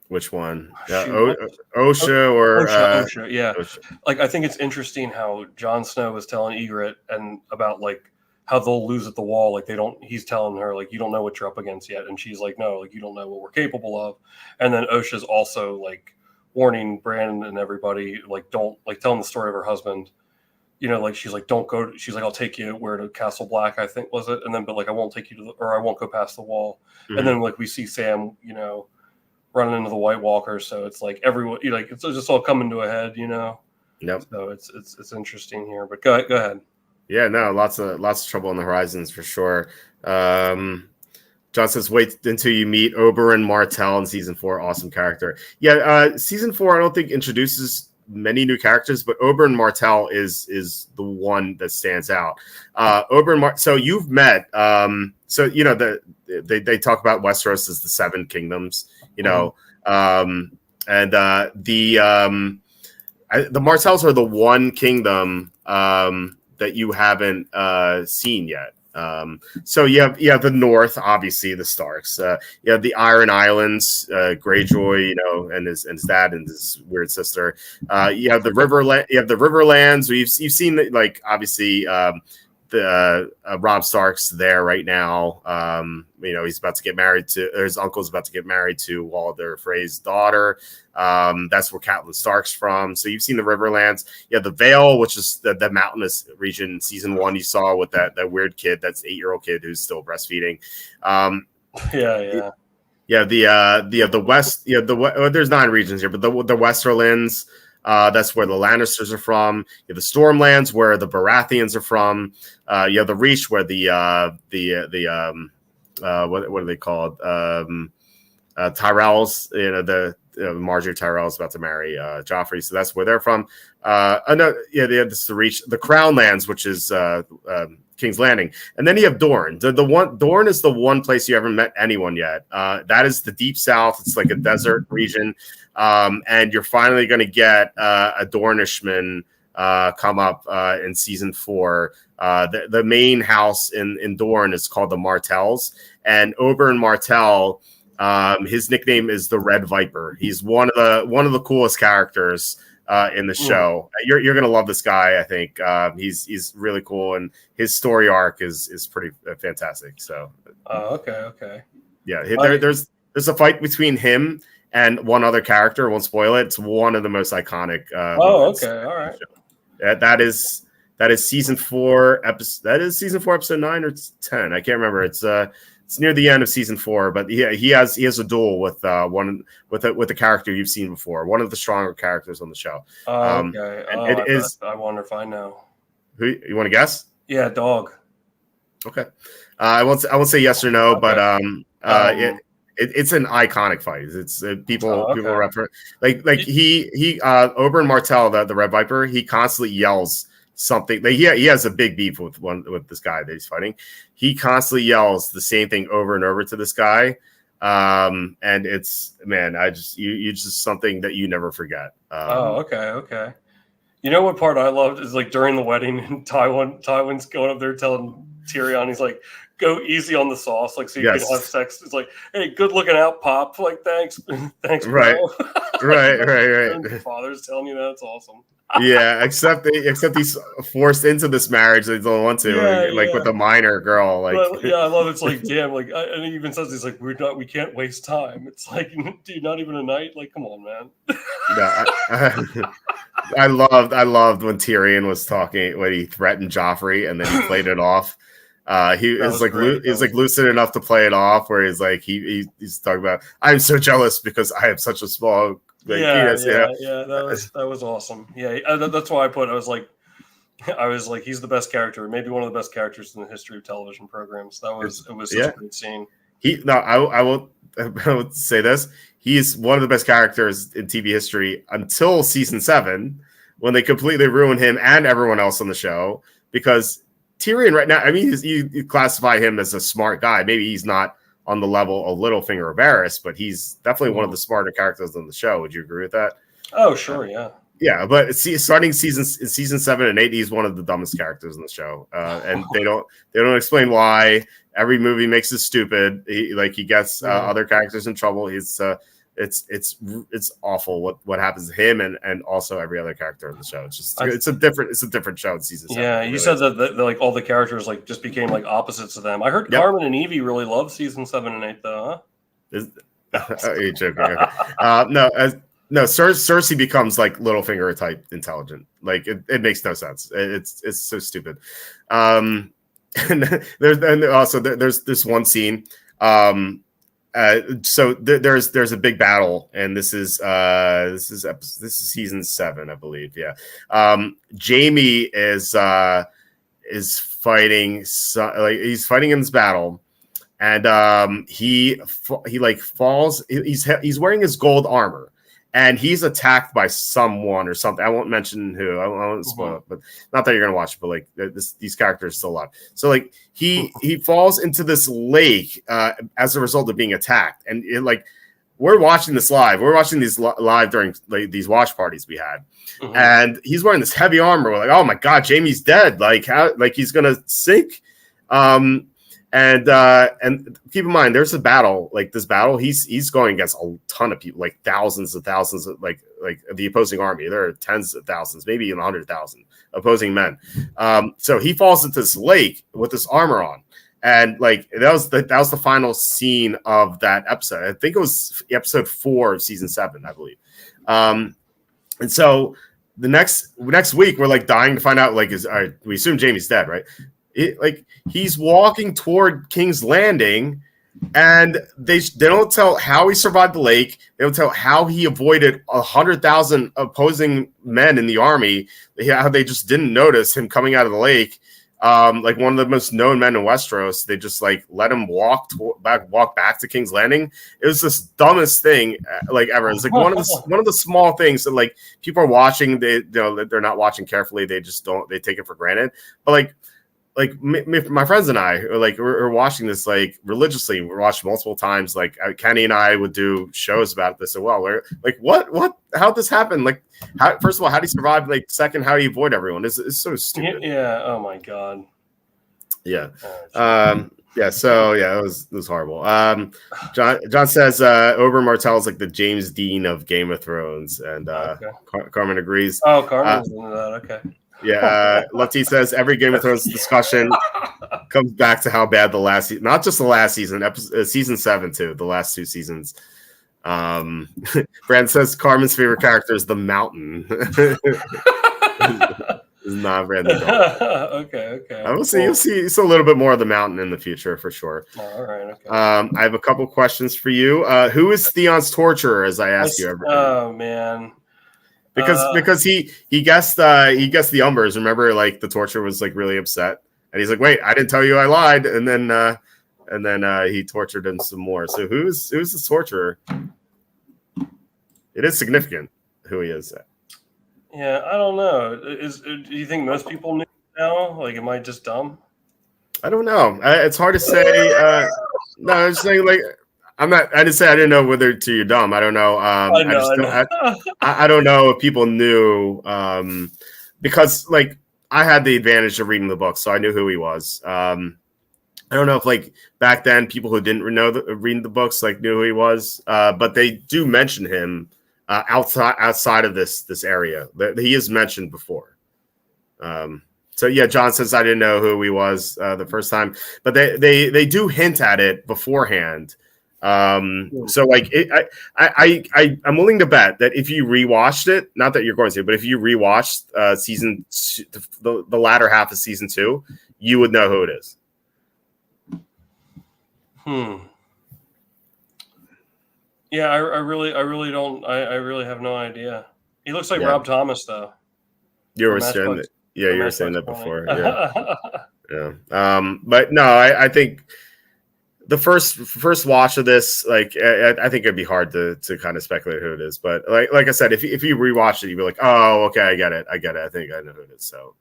Which one? Shoot, Osha or Osha, yeah. Osha. Like, I think it's interesting how Jon Snow is telling Ygritte and about like how they'll lose at the wall. Like he's telling her like, you don't know what you're up against yet, and she's like, no, like you don't know what we're capable of. And then Osha's also like warning Brandon and everybody, like don't like telling the story of her husband. Like she's like, don't go. She's like, I'll take you where to Castle Black, I think was it, and then but like I won't take you to or I won't go past the wall. Mm-hmm. And then like we see Sam, running into the White Walkers. So it's like everyone, it's just all coming to a head, Yep. So it's interesting here. But go ahead. Yeah, no, lots of trouble on the horizons for sure. John says, wait until you meet Oberyn Martell in season 4. Awesome character. Yeah, season 4 I don't think introduces many new characters, but Oberyn Martell is the one that stands out. So you've met. So they talk about Westeros as the 7 kingdoms. And the Martells are the one kingdom that you haven't seen yet. So you have the North, obviously the Starks. You have the Iron Islands, Greyjoy, and his dad and his weird sister. You have the Riverlands. You've seen like obviously the Robb Stark's there right now. He's about to get married to, or his uncle's about to get married to Walder Frey's daughter. That's where Catelyn Stark's from. So you've seen the Riverlands. You have the Vale, which is the mountainous region. In season 1, you saw with that weird kid, that's 8-year-old kid who's still breastfeeding. Yeah. The West. There's 9 regions here, but the Westerlands. That's where the Lannisters are from. You have the Stormlands, where the Baratheons are from. You have the Reach, where the what are they called? Tyrells. The Marjorie Tyrell is about to marry Joffrey, so that's where they're from. They have this the Reach, the Crown Lands, which is King's Landing, and then you have Dorne. Dorne is the one place you haven't met anyone yet. That is the Deep South. It's like a desert region. And you're finally going to get a Dornishman come up in season 4. The main house in Dorne is called the Martells, and Oberyn Martell, his nickname is the Red Viper. He's one of the coolest characters in the show. You're going to love this guy. I think he's really cool, and his story arc is pretty fantastic. So, okay. Yeah, there's a fight between him and one other character. I won't spoil it. It's one of the most iconic. Okay, all right. That is season 4 episode. That is season 4 episode 9 or 10. I can't remember. It's near the end of season 4. But he has a duel with a character you've seen before. One of the stronger characters on the show. Okay. It is. I wonder if I know. Who you want to guess? Yeah, dog. Okay. I won't say yes or no, but it's an iconic fight. It's people refer like he Oberyn Martell, the Red Viper. He constantly yells something. He has a big beef with this guy that he's fighting. He constantly yells the same thing over and over to this guy, and it's you just something that you never forget. Okay. You know what part I loved is like during the wedding, and Tywin's going up there telling Tyrion, he's like, go easy on the sauce, like so you can have sex. It's like, hey, good looking out, Pop. Like, thanks, bro. Right. And father's telling you that, it's awesome. Yeah, except he's forced into this marriage that he don't want to, with the minor girl. Like, I love it. It's like, damn, like, and he even says, he's like, we can't waste time. It's like, dude, not even a night. Like, come on, man. I loved when Tyrion was talking when he threatened Joffrey and then he played it off. He was lucid enough to play it off, where he's like he's talking about, I'm so jealous because I have such a small that was awesome. That's why I was like he's the best character, maybe one of the best characters in the history of television programs. It was such a great scene. I will say this, he's one of the best characters in TV history until season 7, when they completely ruined him and everyone else on the show, because Tyrion right now, I mean, you classify him as a smart guy. Maybe he's not on the level of Littlefinger or Varys, but he's definitely one of the smarter characters on the show. Would you agree with that? Oh, sure, yeah. Yeah, but starting season 7 and 8, he's one of the dumbest characters in the show, and they don't explain why. Every movie makes it stupid. He gets other characters in trouble. it's awful what happens to him and also every other character in the show. It's a different show in season 7. Yeah, you said that like all the characters like just became like opposites of them. I heard Carmen and Evie really love season 7 and 8 though, huh? You're joking. Okay. No, Cersei becomes like Littlefinger type intelligent. Like it makes no sense. It's so stupid. And there's this one scene. So there's a big battle, and this is season 7, I believe. Yeah. Jaime is fighting. He's fighting in this battle. And he like falls. He's wearing his gold armor, and he's attacked by someone or something. I won't mention who. I won't spoil it, but not that you're gonna watch it. But like these characters are still alive. So like he falls into this lake as a result of being attacked, and we're watching this live. We're watching these live during like these watch parties we had, and he's wearing this heavy armor. We're like, oh my god, Jaime's dead. Like how? Like he's gonna sink. And keep in mind, there's a battle like this battle. He's going against a ton of people, like thousands of like the opposing army. There are tens of thousands, maybe even 100,000 opposing men. So he falls into this lake with this armor on, and like that was the final scene of that episode. I think it was episode 4 of season 7, I believe. And so the next week, we're like dying to find out like we assume Jaime's dead, right? He's walking toward King's Landing, and they don't tell how he survived the lake. They don't tell how he avoided 100,000 opposing men in the army. How they just didn't notice him coming out of the lake. Like one of the most known men in Westeros, they just like let him walk back to King's Landing. It was this dumbest thing like ever. It's like one of the small things that like people are watching. They're not watching carefully. They take it for granted. But my friends and I we're watching this like religiously. We're watching multiple times. Like Kenny and I would do shows about this as well. We're like, what? How'd this happen? Like, first of all, how do you survive? Like, second, how do you avoid everyone? It's so stupid. Yeah. Oh my god. Yeah. Yeah. So yeah, it was horrible. John says Oberyn Martell is like the James Dean of Game of Thrones, and Carmen agrees. Oh, Carmen's into that. Okay. Yeah, Lefty says every Game of Thrones discussion comes back to how bad the last season, not just the last season, season 7 too, the last 2 seasons. Brand says Carmen's favorite character is the Mountain. Is not Brandon. Okay. I will see. You'll see a little bit more of the Mountain in the future for sure. All right. Okay. I have a couple questions for you. Who is Theon's torturer? As I asked you. Oh man. Because he guessed the Umbers. Remember, like the torturer was like really upset, and he's like, "Wait, I didn't tell you I lied." And then he tortured him some more. So who's the torturer? It is significant who he is. Yeah, I don't know. Do you think most people knew now? Like, am I just dumb? I don't know. It's hard to say. No, I'm just saying like. I didn't say I didn't know whether you're dumb. I don't know. I don't know if people knew because like I had the advantage of reading the book, so I knew who he was. I don't know if like back then people who didn't know reading the books like knew who he was, but they do mention him outside of this area. He is mentioned before. So yeah, John says I didn't know who he was the first time, but they do hint at it beforehand. So like I'm willing to bet that if you rewatched it, not that you're going to, but if you rewatched season 2, the latter half of season 2, you would know who it is. Yeah, I really don't. I really have no idea. He looks like Rob Thomas though. You were saying that. Yeah, you were saying that before. Yeah. But no, I think. The first watch of this, like I think it'd be hard to kind of speculate who it is, but like I said, if you rewatch it, you'd be like, oh, okay, I get it. I think I know who it is. So,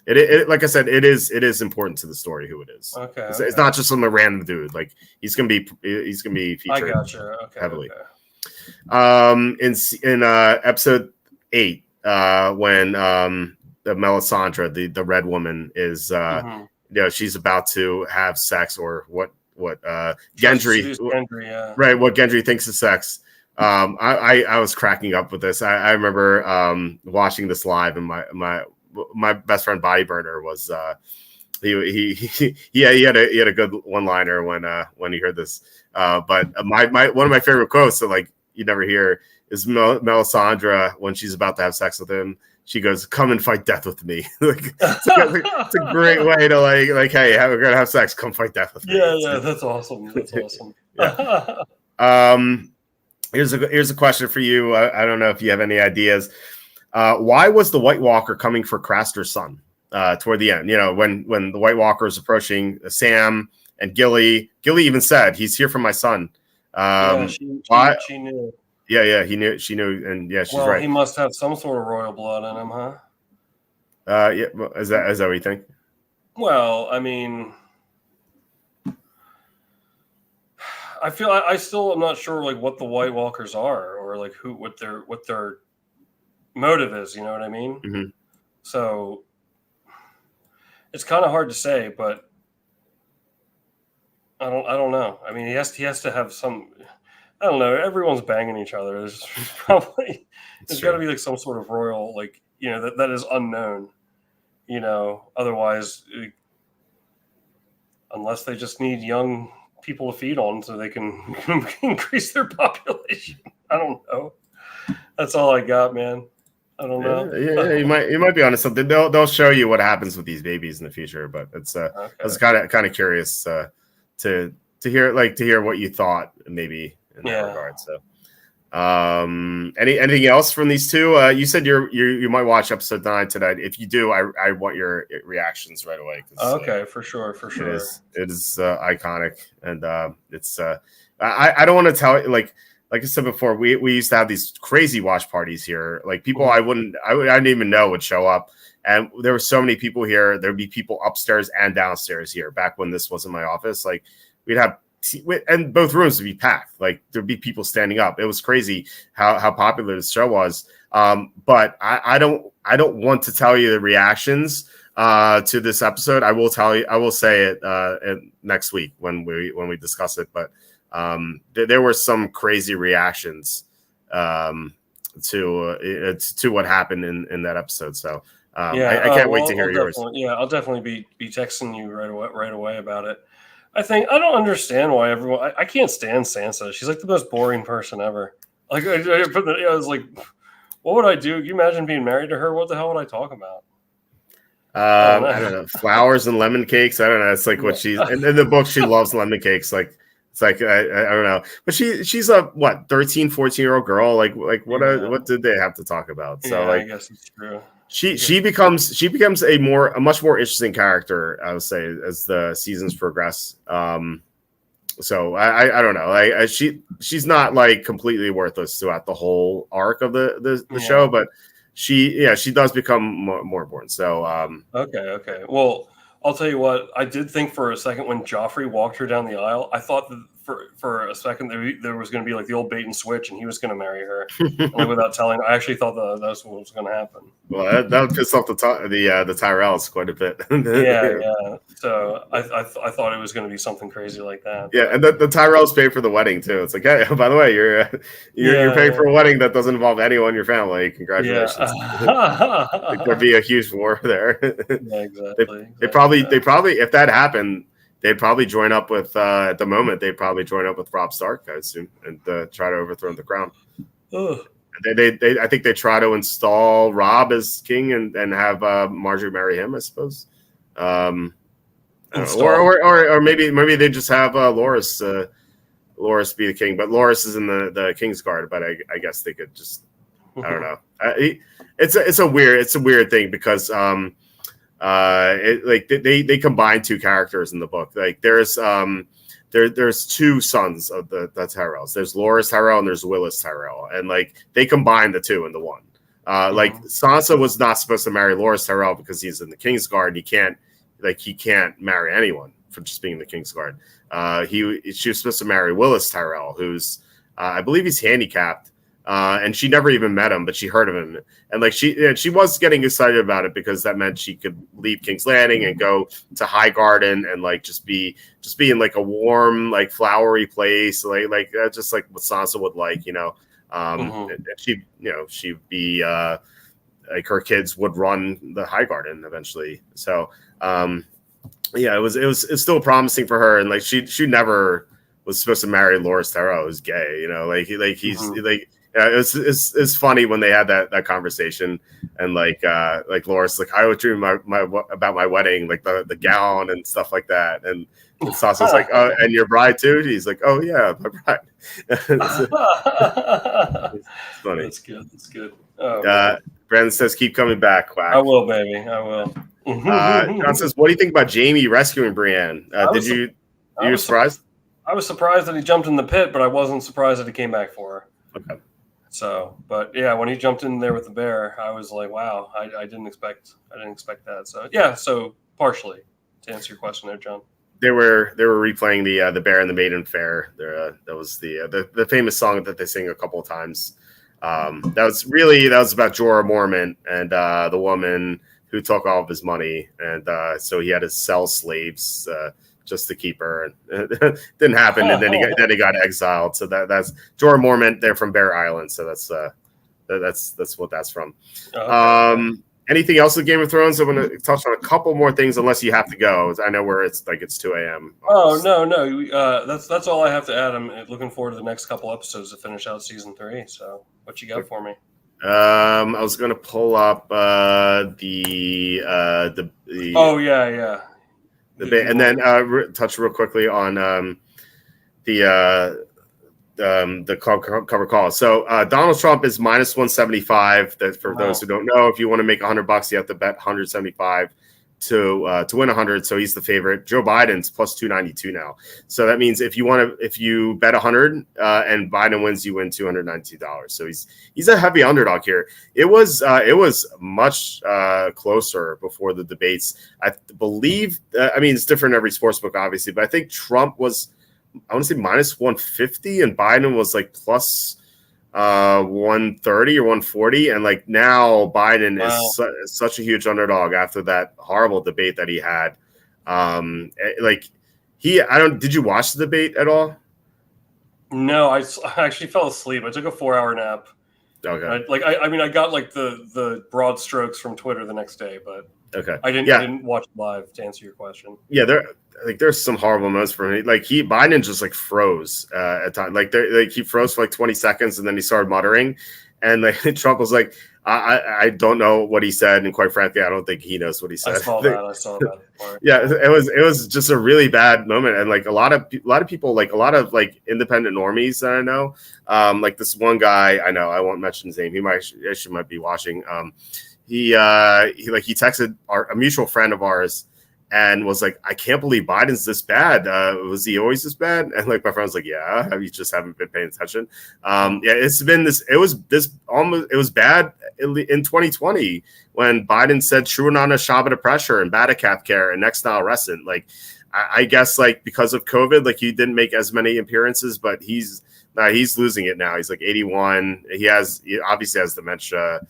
it like I said, it is important to the story who it is. Okay, it's not just some random dude. Like he's gonna be featured. I gotcha. Heavily. Okay. In episode 8, when the Melisandre, the red woman, is she's about to have sex or what Gendry, Gendry, yeah. right? What Gendry thinks is sex. I was cracking up with this. I remember watching this live, and my best friend Bodyburner was he had a good one-liner when he heard this. But one of my favorite quotes that like you never hear is Melisandre when she's about to have sex with him. She goes, "Come and fight death with me." Like, it's a great way to like, hey, we're gonna have sex. Come fight death with me. Yeah, that's awesome. That's awesome. Yeah. Here's a question for you. I don't know if you have any ideas. Why was the White Walker coming for Craster's son toward the end? You know, when the White Walker is approaching Sam and Gilly even said, "He's here for my son." She knew. Yeah, she knew, and yeah, she's right. He must have some sort of royal blood in him, huh? Yeah, is that what you think? Well, I mean, I feel I still am not sure like what the White Walkers are or like what their motive is. You know what I mean? Mm-hmm. So it's kind of hard to say, but I don't know. I mean, he has to have some. I don't know. Everyone's banging each other. There's probably there's got to be like some sort of royal, like, you know, that is unknown. You know, otherwise, unless they just need young people to feed on so they can increase their population. I don't know. That's all I got, man. I don't know. Yeah, you might be onto something. They'll show you what happens with these babies in the future, but it's I was kind of curious to hear what you thought maybe in that regard. So, anything else from these two? You said you might watch episode 9 tonight. If you do, I want your reactions right away. Okay, for sure. It is iconic, and it's I don't want to tell like I said before, we used to have these crazy watch parties here. Like people I didn't even know would show up, and there were so many people here. There'd be people upstairs and downstairs here back when this wasn't my office. Like we'd have. And both rooms would be packed. Like there'd be people standing up. It was crazy how popular this show was. But I don't want to tell you the reactions to this episode. I will tell you. I will say it next week when we discuss it. But there were some crazy reactions to what happened in that episode. So I can't wait to hear yours. I'll definitely be texting you right away about it. I don't understand why everyone. I can't stand Sansa. She's like the most boring person ever. Like I was like, what would I do? Can you imagine being married to her? What the hell would I talk about? I don't know. Flowers and lemon cakes. I don't know. It's like what she's in the book. She loves lemon cakes. Like it's like I don't know. But she's a 13, 14-year-old girl. Like what did they have to talk about? So I guess it's true. She becomes a much more interesting character, I would say, as the seasons progress. So I don't know. She's not like completely worthless throughout the whole arc of the show, but she does become more important. So okay. Well, I'll tell you what. I did think for a second when Joffrey walked her down the aisle, I thought that for a second there was going to be like the old bait and switch, and he was going to marry her like, without telling. I actually thought that's what was going to happen. Well, that would piss off the Tyrells quite a bit. Yeah. So I thought it was going to be something crazy like that. Yeah, and the Tyrells pay for the wedding too. It's like, hey, by the way, you're paying for a wedding that doesn't involve anyone in your family. Congratulations. Like, there'd be a huge war there. Yeah, exactly. They probably if that happened, they'd probably join up with at the moment. They'd probably join up with Robb Stark, I assume, and try to overthrow the crown. Ugh. I think they try to install Robb as king and have Marjorie marry him, I suppose. Or maybe they just have Loras be the king, but Loras is in the King's Guard. But I guess they could just I don't know. It's a weird thing because they combine two characters in the book. Like there's two sons of the Tyrells. There's Loras Tyrell and there's Willis Tyrell, and like they combine the two into one. Like Sansa was not supposed to marry Loras Tyrell because he's in the King's Guard. He can't marry anyone for just being in the King's Guard. She was supposed to marry Willis Tyrell, who's I believe he's handicapped, and she never even met him, but she heard of him, and like she was getting excited about it because that meant she could leave King's Landing and go to High Garden and like just be in like a warm, like flowery place, like just like what Sansa would like, and she'd be like her kids would run the High Garden eventually. So yeah, it's still promising for her, and like she never was supposed to marry Loras Tyrell, who's gay, it's funny when they had that conversation, and like Loras, like I would dream about my wedding, like the gown and stuff like that, and Sansa's like, oh, and your bride too? He's like, oh yeah, my bride. It's funny. That's good. Oh, Brandon says, keep coming back, Quack. I will, baby. I will. John says, what do you think about Jaime rescuing Brienne? You were surprised? I was surprised that he jumped in the pit, but I wasn't surprised that he came back for her. Okay. So, but yeah, when he jumped in there with the bear, I was like, wow, I didn't expect that. So yeah, so partially to answer your question there, John. They were replaying the Bear and the Maiden Fair. That was the famous song that they sing a couple of times. That was about Jorah Mormont and the woman who took all of his money, and so he had to sell slaves just to keep her. And it didn't happen, and then he got exiled. So that's Jorah Mormont. They're from Bear Island, so that's what that's from. Okay. Anything else with Game of Thrones? I'm going to touch on a couple more things, unless you have to go. I know where it's 2 a.m. Oh no. That's all I have to add. I'm looking forward to the next couple episodes to finish out season 3. So, what you got for me? I was going to pull up the Oh yeah. And then touch real quickly on the cover call. So Donald Trump is minus 175. That for those who don't know, if you want to make $100, you have to bet 175 to win 100. So he's the favorite. Joe Biden's plus 292 now. So that means if you bet 100 and Biden wins, you win $292. So he's a heavy underdog here. It was much closer before the debates. I believe. It's different in every sportsbook, obviously, but I think Trump was, I want to say, minus 150, and Biden was like plus 130 or 140, and like now Biden is such a huge underdog after that horrible debate that he had. Did you watch the debate at all? No, I actually fell asleep. I took a 4-hour nap. Okay. I got like the broad strokes from Twitter the next day, but okay. I didn't watch live to answer your question. Yeah, there's some horrible moments for me. Like Biden just like froze at times. Like he froze for like 20 seconds and then he started muttering, and like Trump was like, I don't know what he said, and quite frankly, I don't think he knows what he said. I saw that part. Yeah, it was just a really bad moment, and like a lot of people, like a lot of like independent normies that I know, like this one guy I know, I won't mention his name. He might be watching. He texted a mutual friend of ours and was like, I can't believe Biden's this bad. Was he always this bad? And like my friend was like, yeah, you just haven't been paying attention. It's been this. It was bad in 2020 when Biden said Shuanana Shabbat pressure and Batacap care and next now Rescent. Like I guess like because of COVID, like he didn't make as many appearances, but he's losing it now. He's like 81. He obviously has dementia.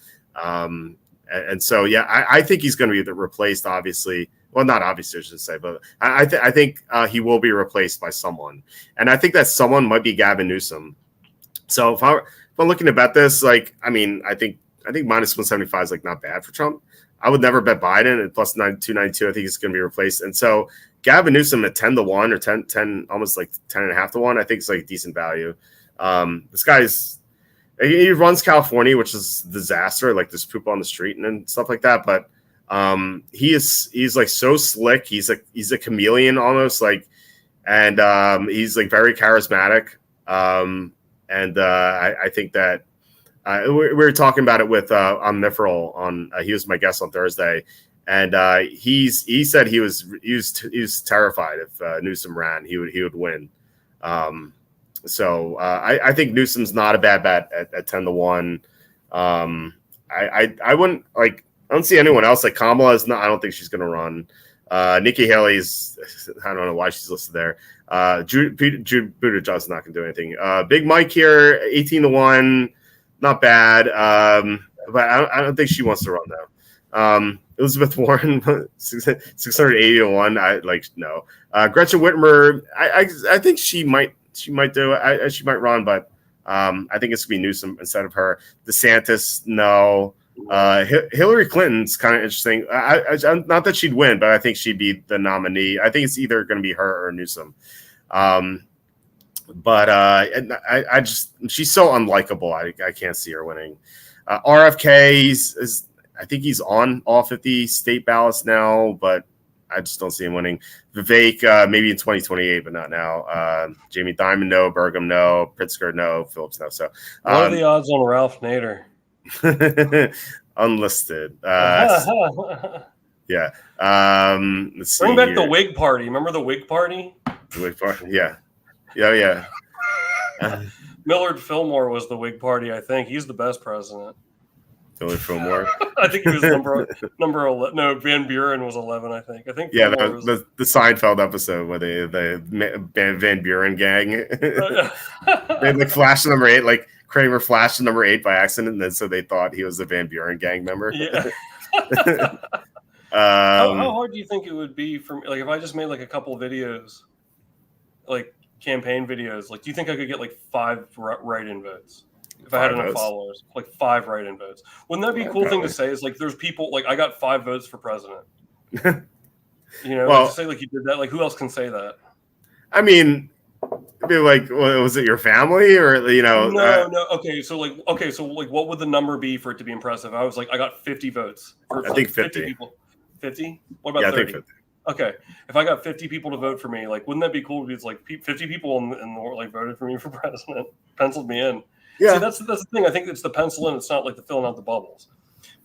And so, yeah, I think he's going to be replaced, obviously. Well, not obviously, I should say, but I think he will be replaced by someone. And I think that someone might be Gavin Newsom. So if I'm looking to bet this, like, I think minus 175 is like not bad for Trump. I would never bet Biden at plus 292. I think he's going to be replaced. And so Gavin Newsom at 10-1 or 10, almost like 10.5 to 1, I think it's like decent value. This he runs California, which is a disaster. Like there's poop on the street and stuff like that. But he's like so slick. He's a chameleon almost, like, and he's like very charismatic. I think that we were talking about it with on Mithril on. He was my guest on Thursday, and he said he was terrified if Newsom ran, he would win. So I think Newsom's not a bad bet at 10-1. I wouldn't like. I don't see anyone else. Like Kamala is not. I don't think she's going to run. Nikki Haley's. I don't know why she's listed there. Jude Buttigieg's not going to do anything. Big Mike here, 18-1. not bad. But I don't think she wants to run though. Elizabeth Warren, 680 to 1. No. Gretchen Whitmer, I think she might do it. She might run, but I think it's gonna be Newsom instead of her. DeSantis, no. Hillary Clinton's kind of interesting. Not that she'd win, but I think she'd be the nominee. I think it's either going to be her or Newsom. But I just, she's so unlikable. I can't see her winning. RFK I think he's on all 50 state ballots now, but I just don't see him winning. Vivek, maybe in 2028, but not now. Jamie Dimon, no. Burgum, no. Pritzker, no. Phillips, no. So, what are the odds on Ralph Nader? Unlisted. Yeah. Let's see. Bring back the Whig Party. Remember the Whig Party? The Whig Party. Yeah. Yeah. Millard Fillmore was the Whig Party. I think he's the best president. Millard Fillmore. I think he was number 11. No, Van Buren was 11. I think. Yeah, the Seinfeld episode where the Van Buren gang. They like flashed number 8, like Kramer flashed number 8 by accident, and then so they thought he was the Van Buren gang member. Yeah. How hard do you think it would be for me? Like if I just made like a couple of videos, like campaign videos, like do you think I could get like 5 write-in votes? If I had enough followers, like 5 write-in votes. Wouldn't that be a cool thing to say? Is like there's people like I got 5 votes for president. Well, like, to say like you did that. Like who else can say that? I mean, be like, was it your family or No. Okay, so what would the number be for it to be impressive? I was like, I got 50 votes. I think 50 people. 50? What about 30? I think 50. Okay, if I got 50 people to vote for me, like, wouldn't that be cool? It's like 50 people in the world like voted for me for president, penciled me in. Yeah, see, that's the thing. I think it's the pencil in. It's not like the filling out the bubbles,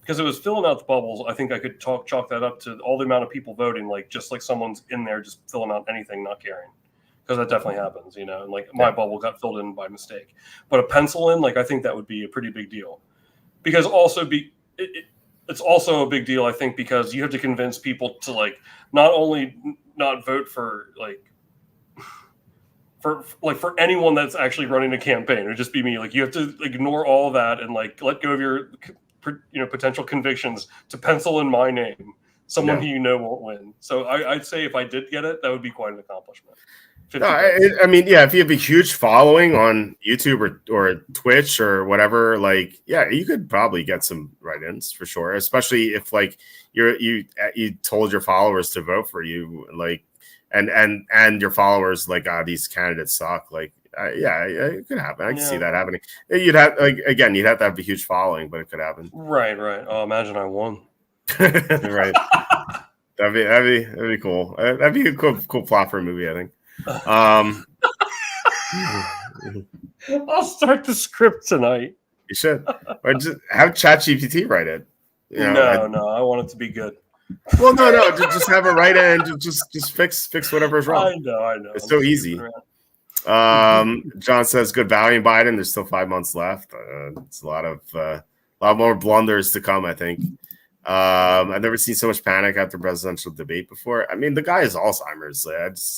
because it was filling out the bubbles. I think I could chalk that up to all the amount of people voting, like just like someone's in there just filling out anything, not caring, because that definitely happens, and like my bubble got filled in by mistake. But a pencil in, like I think that would be a pretty big deal, because it's also a big deal, I think, because you have to convince people to like not only not vote for for anyone that's actually running a campaign. It would just be me. Like you have to ignore all of that and like let go of your potential convictions to pencil in my name, someone who won't win. So I'd say if I did get it, that would be quite an accomplishment. No, I mean, yeah, if you have a huge following on YouTube or Twitch or whatever, like, yeah, you could probably get some write-ins for sure, especially if like you told your followers to vote for you, like, and your followers like, these candidates suck, like, it could happen. I can see that happening. You'd have you'd have to have a huge following, but it could happen. Right. Oh, imagine I won. Right. That'd be cool. That'd be a cool plot for a movie, I think. I'll start the script tonight. You should. Or just have ChatGPT write it. No, I want it to be good. Well, no, just have it write it and just fix whatever's wrong. I know. It's so easy. John says good value in Biden. There's still 5 months left. It's a lot more blunders to come, I think. I've never seen so much panic after presidential debate before. I mean, the guy has Alzheimer's.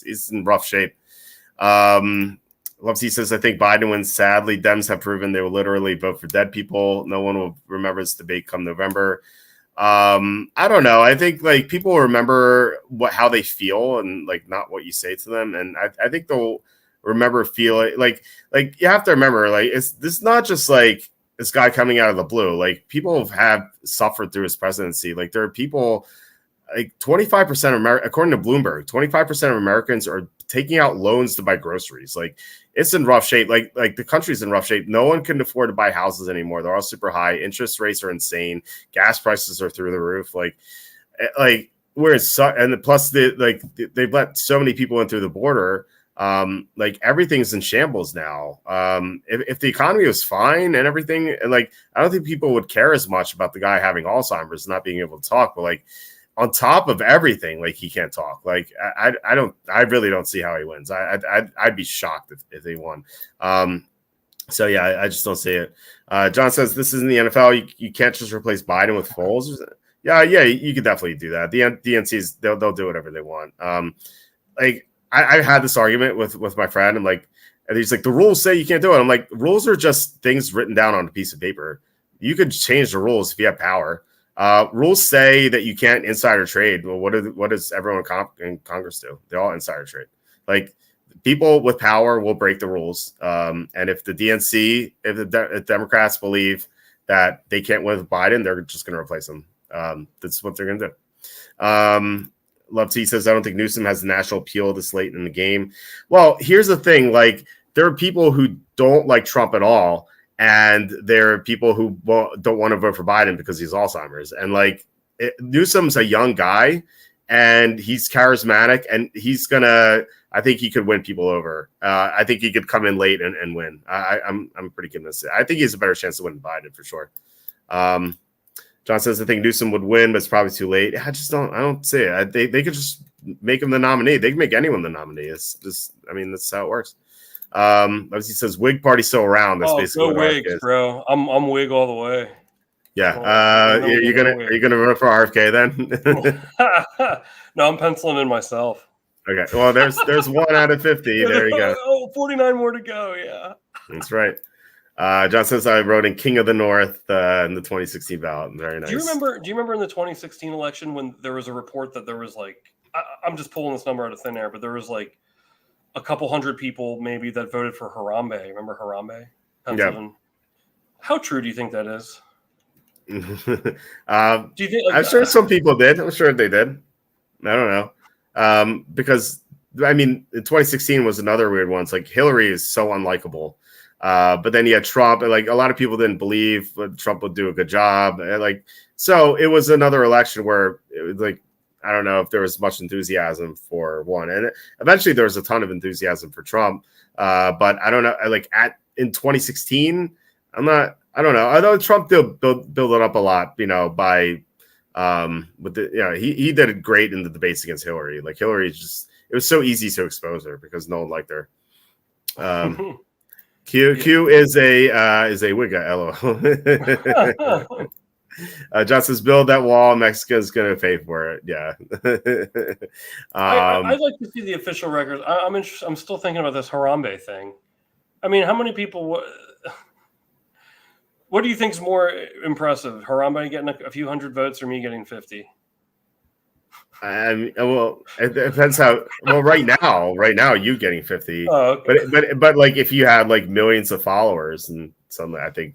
He's in rough shape. Lovesy says, I think Biden wins. Sadly, Dems have proven they will literally vote for dead people. No one will remember this debate come November. I don't know. I think like people will remember how they feel and like not what you say to them. And I think they'll remember feeling like you have to remember, like, this is not just like this guy coming out of the blue. Like people have suffered through his presidency. Like there are people, like 25% of according to Bloomberg, 25% of Americans are taking out loans to buy groceries. Like it's in rough shape. Like the country's in rough shape. No one can afford to buy houses anymore. They're all super high. Interest rates are insane. Gas prices are through the roof. Like we're in and plus they've let so many people in through the border. Like everything's in shambles now. If the economy was fine and everything, and like I don't think people would care as much about the guy having Alzheimer's and not being able to talk, but like on top of everything, like he can't talk. Like I really don't see how he wins. I'd be shocked if they won. So yeah, I just don't see it. John says this isn't the NFL. You can't just replace Biden with Foles. Yeah, you could definitely do that. The NCs, they'll do whatever they want. Like I had this argument with my friend, and like And he's like, the rules say you can't do it. I'm like, rules are just things written down on a piece of paper. You could change the rules if you have power. Rules say that you can't insider trade. Well, what does everyone in Congress do? They all insider trade. Like, people with power will break the rules. And if the DNC, if the Democrats believe that they can't win with Biden, they're just going to replace him. That's what they're going to do. Love T says, I don't think Newsom has the national appeal this late in the game. Well, here's the thing. Like, there are people who don't like Trump at all. And there are people who don't want to vote for Biden because he's Alzheimer's. And like, Newsom's a young guy and he's charismatic and I think he could win people over. I think he could come in late and win. I'm pretty convinced. I think he has a better chance to win Biden for sure. John says, I think Newsom would win, but it's probably too late. I don't see it. They could just make him the nominee. They can make anyone the nominee. It's just, that's how it works. Obviously says Whig party still around. That's basically go Whigs, bro. I'm Whig all the way. Yeah. Are you gonna vote for RFK then? No, I'm penciling in myself. Okay. Well, there's 1 out of 50. There you go. 49 more to go. Yeah. That's right. John says I wrote in King of the North in the 2016 ballot. Very nice. Do you remember in the 2016 election when there was a report that there was like, I'm just pulling this number out of thin air, but there was like a couple hundred people maybe that voted for Harambe. Remember Harambe? Yeah. How true do you think that is? Do you think? I'm sure some people did. I'm sure they did. I don't know. Because in 2016 was another weird one. It's like Hillary is so unlikable. But then you had Trump, and like a lot of people didn't believe that Trump would do a good job. And so it was another election where it was like, I don't know if there was much enthusiasm for one, and eventually there was a ton of enthusiasm for Trump. But I don't know, in 2016, I don't know. Although Trump did build it up a lot, by he did great in the debates against Hillary. Like Hillary it was so easy to expose her because no one liked her. Q is a Whig guy, LOL. John says, build that wall. Mexico's going to pay for it. Yeah. I'd like to see the official records. I'm interested. I'm still thinking about this Harambe thing. How many people? What do you think is more impressive? Harambe getting a few hundred votes or me getting 50? Well, it depends how. Well, right now, you getting 50. Oh, okay. But like if you had like millions of followers and something, I think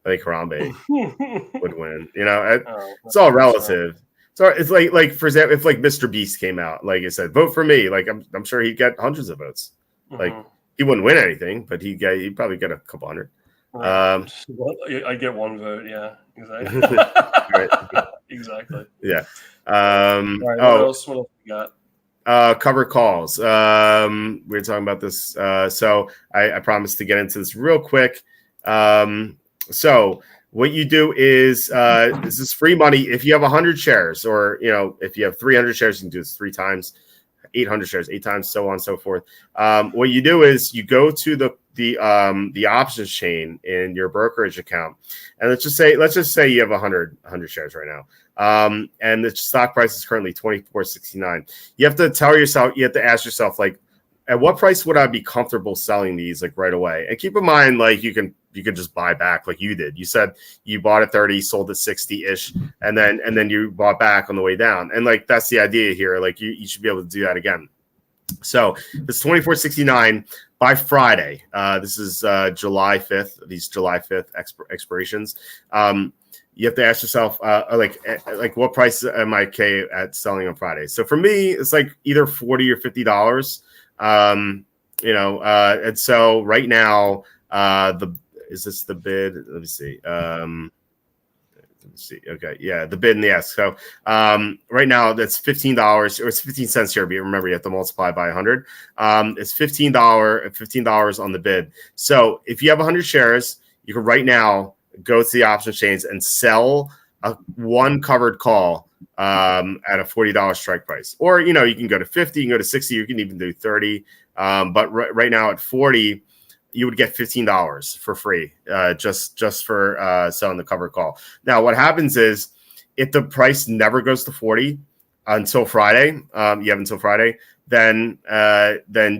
Harambe would win. It's all relative. So it's like for example, if like Mr. Beast came out, like I said, vote for me. Like I'm sure he'd get hundreds of votes. Like he wouldn't win anything, but he'd probably get a couple hundred. Right. I get one vote. Yeah, exactly. Right. Exactly. Yeah. Right, what else we got? Cover calls. We were talking about this. So I promised to get into this real quick. So what you do is this is free money. If you have 100 shares, or if you have 300 shares, you can do this 3 times. 800 shares, 8 times, so on and so forth. What you do is you go to the options chain in your brokerage account, and let's just say you have 100 shares right now, and the stock price is currently $24.69. You have to ask yourself, like, at what price would I be comfortable selling these like right away? And keep in mind, like you can just buy back like you did. You said you bought at 30, sold at 60-ish, and then you bought back on the way down. And like that's the idea here. Like you should be able to do that again. So this $24.69 by Friday. This is July 5th. These July 5th expirations. You have to ask yourself, like what price am I okay at selling on Friday? So for me, it's like either $40 or $50. And so right now, is this the bid? Let me see. Okay. Yeah. The bid and the ask. So, right now that's $15 or it's 15 cents here. But remember, you have to multiply by 100. It's $15 on the bid. So if you have 100 shares, you can right now go to the option chains and sell one covered call at a $40 strike price, or you can go to 50, you can go to 60, you can even do 30. But right now at 40, you would get $15 for free, just for selling the covered call. Now, what happens is if the price never goes to 40, until Friday. You have until Friday. Then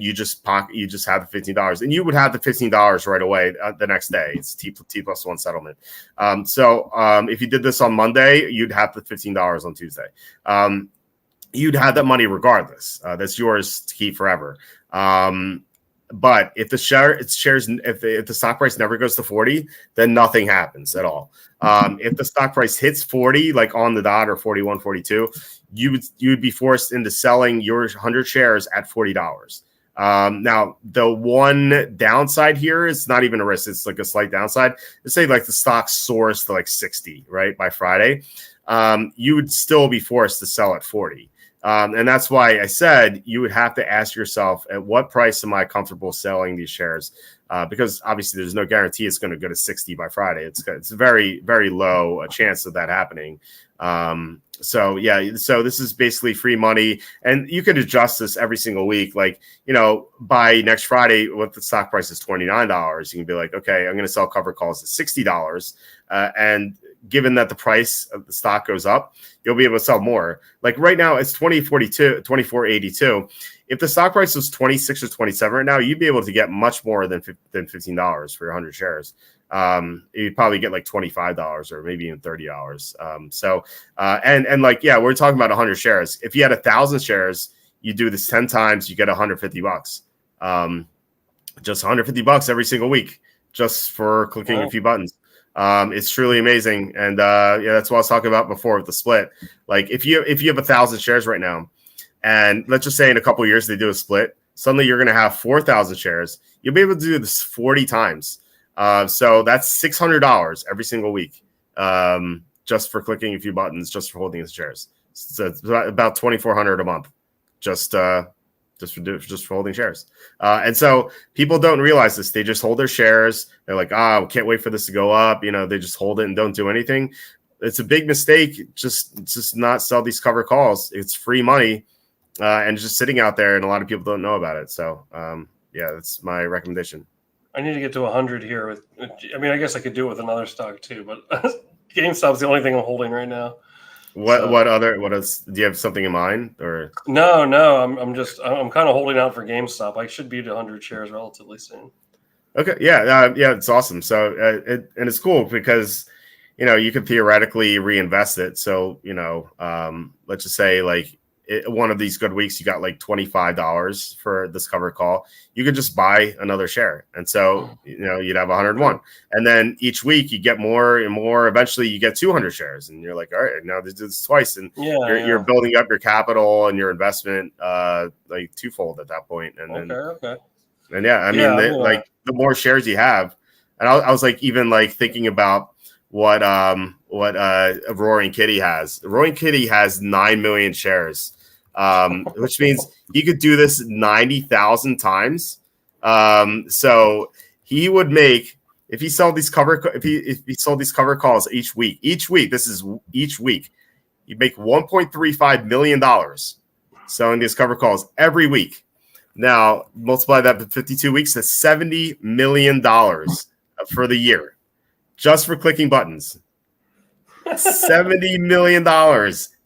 you just have the $15, and you would have the $15 right away the next day. It's T+1 settlement. So if you did this on Monday, you'd have the $15 on Tuesday. You'd have that money regardless. That's yours to keep forever. But if the stock price never goes to 40, then nothing happens at all. If the stock price hits 40, like on the dot, or 41, 42, you would be forced into selling your 100 shares at $40. Now, the one downside here is not even a risk. It's like a slight downside. Let's say like the stock soars to like 60, right, by Friday. You would still be forced to sell at 40. And that's why I said you would have to ask yourself, at what price am I comfortable selling these shares? Because obviously there's no guarantee it's going to go to 60 by Friday. It's very, very low a chance of that happening. So this is basically free money, and you could adjust this every single week. Like, by next Friday, what the stock price is $29, you can be like, okay, I'm going to sell cover calls at $60. And given that the price of the stock goes up, you'll be able to sell more. Like right now, it's 24.82. If the stock price was 26 or 27 right now, you'd be able to get much more than $15 for your 100 shares. You'd probably get like $25 or maybe even $30. We're talking about 100 shares. If you had 1,000 shares, you do this 10 times, you get $150. Just $150 every single week, just for clicking a few buttons. It's truly amazing. And that's what I was talking about before with the split. Like if you have 1,000 shares right now, and let's just say in a couple of years they do a split, suddenly you're going to have 4,000 shares. You'll be able to do this 40 times. So that's $600 every single week, just for clicking a few buttons, just for holding the shares. So it's about $2,400 a month, just for holding shares. And so people don't realize this. They just hold their shares. They're like, can't wait for this to go up. They just hold it and don't do anything. It's a big mistake. Just not sell these cover calls. It's free money, and it's just sitting out there, and a lot of people don't know about it. So that's my recommendation. I need to get to 100 here. I guess I could do it with another stock too, but GameStop's the only thing I'm holding right now. What else? Do you have something in mind, or no? I'm kind of holding out for GameStop. I should be at 100 shares relatively soon. Okay, it's awesome. So and it's cool because you could theoretically reinvest it. So let's just say like one of these good weeks you got like $25 for this cover call. You could just buy another share, and so you'd have 101. And then each week you get more and more. Eventually you get 200 shares, and you're like, all right, now this is twice, and you're building up your capital and your investment like twofold at that point. And okay. And the more shares you have, and I was like even like thinking about what Roaring Kitty has. Roaring Kitty has 9 million shares. Which means he could do this 90,000 times. So he would make, if he sold these cover calls each week, he'd make $1.35 million selling these cover calls every week. Now multiply that by 52 weeks, that's $70 million for the year, just for clicking buttons. $70 million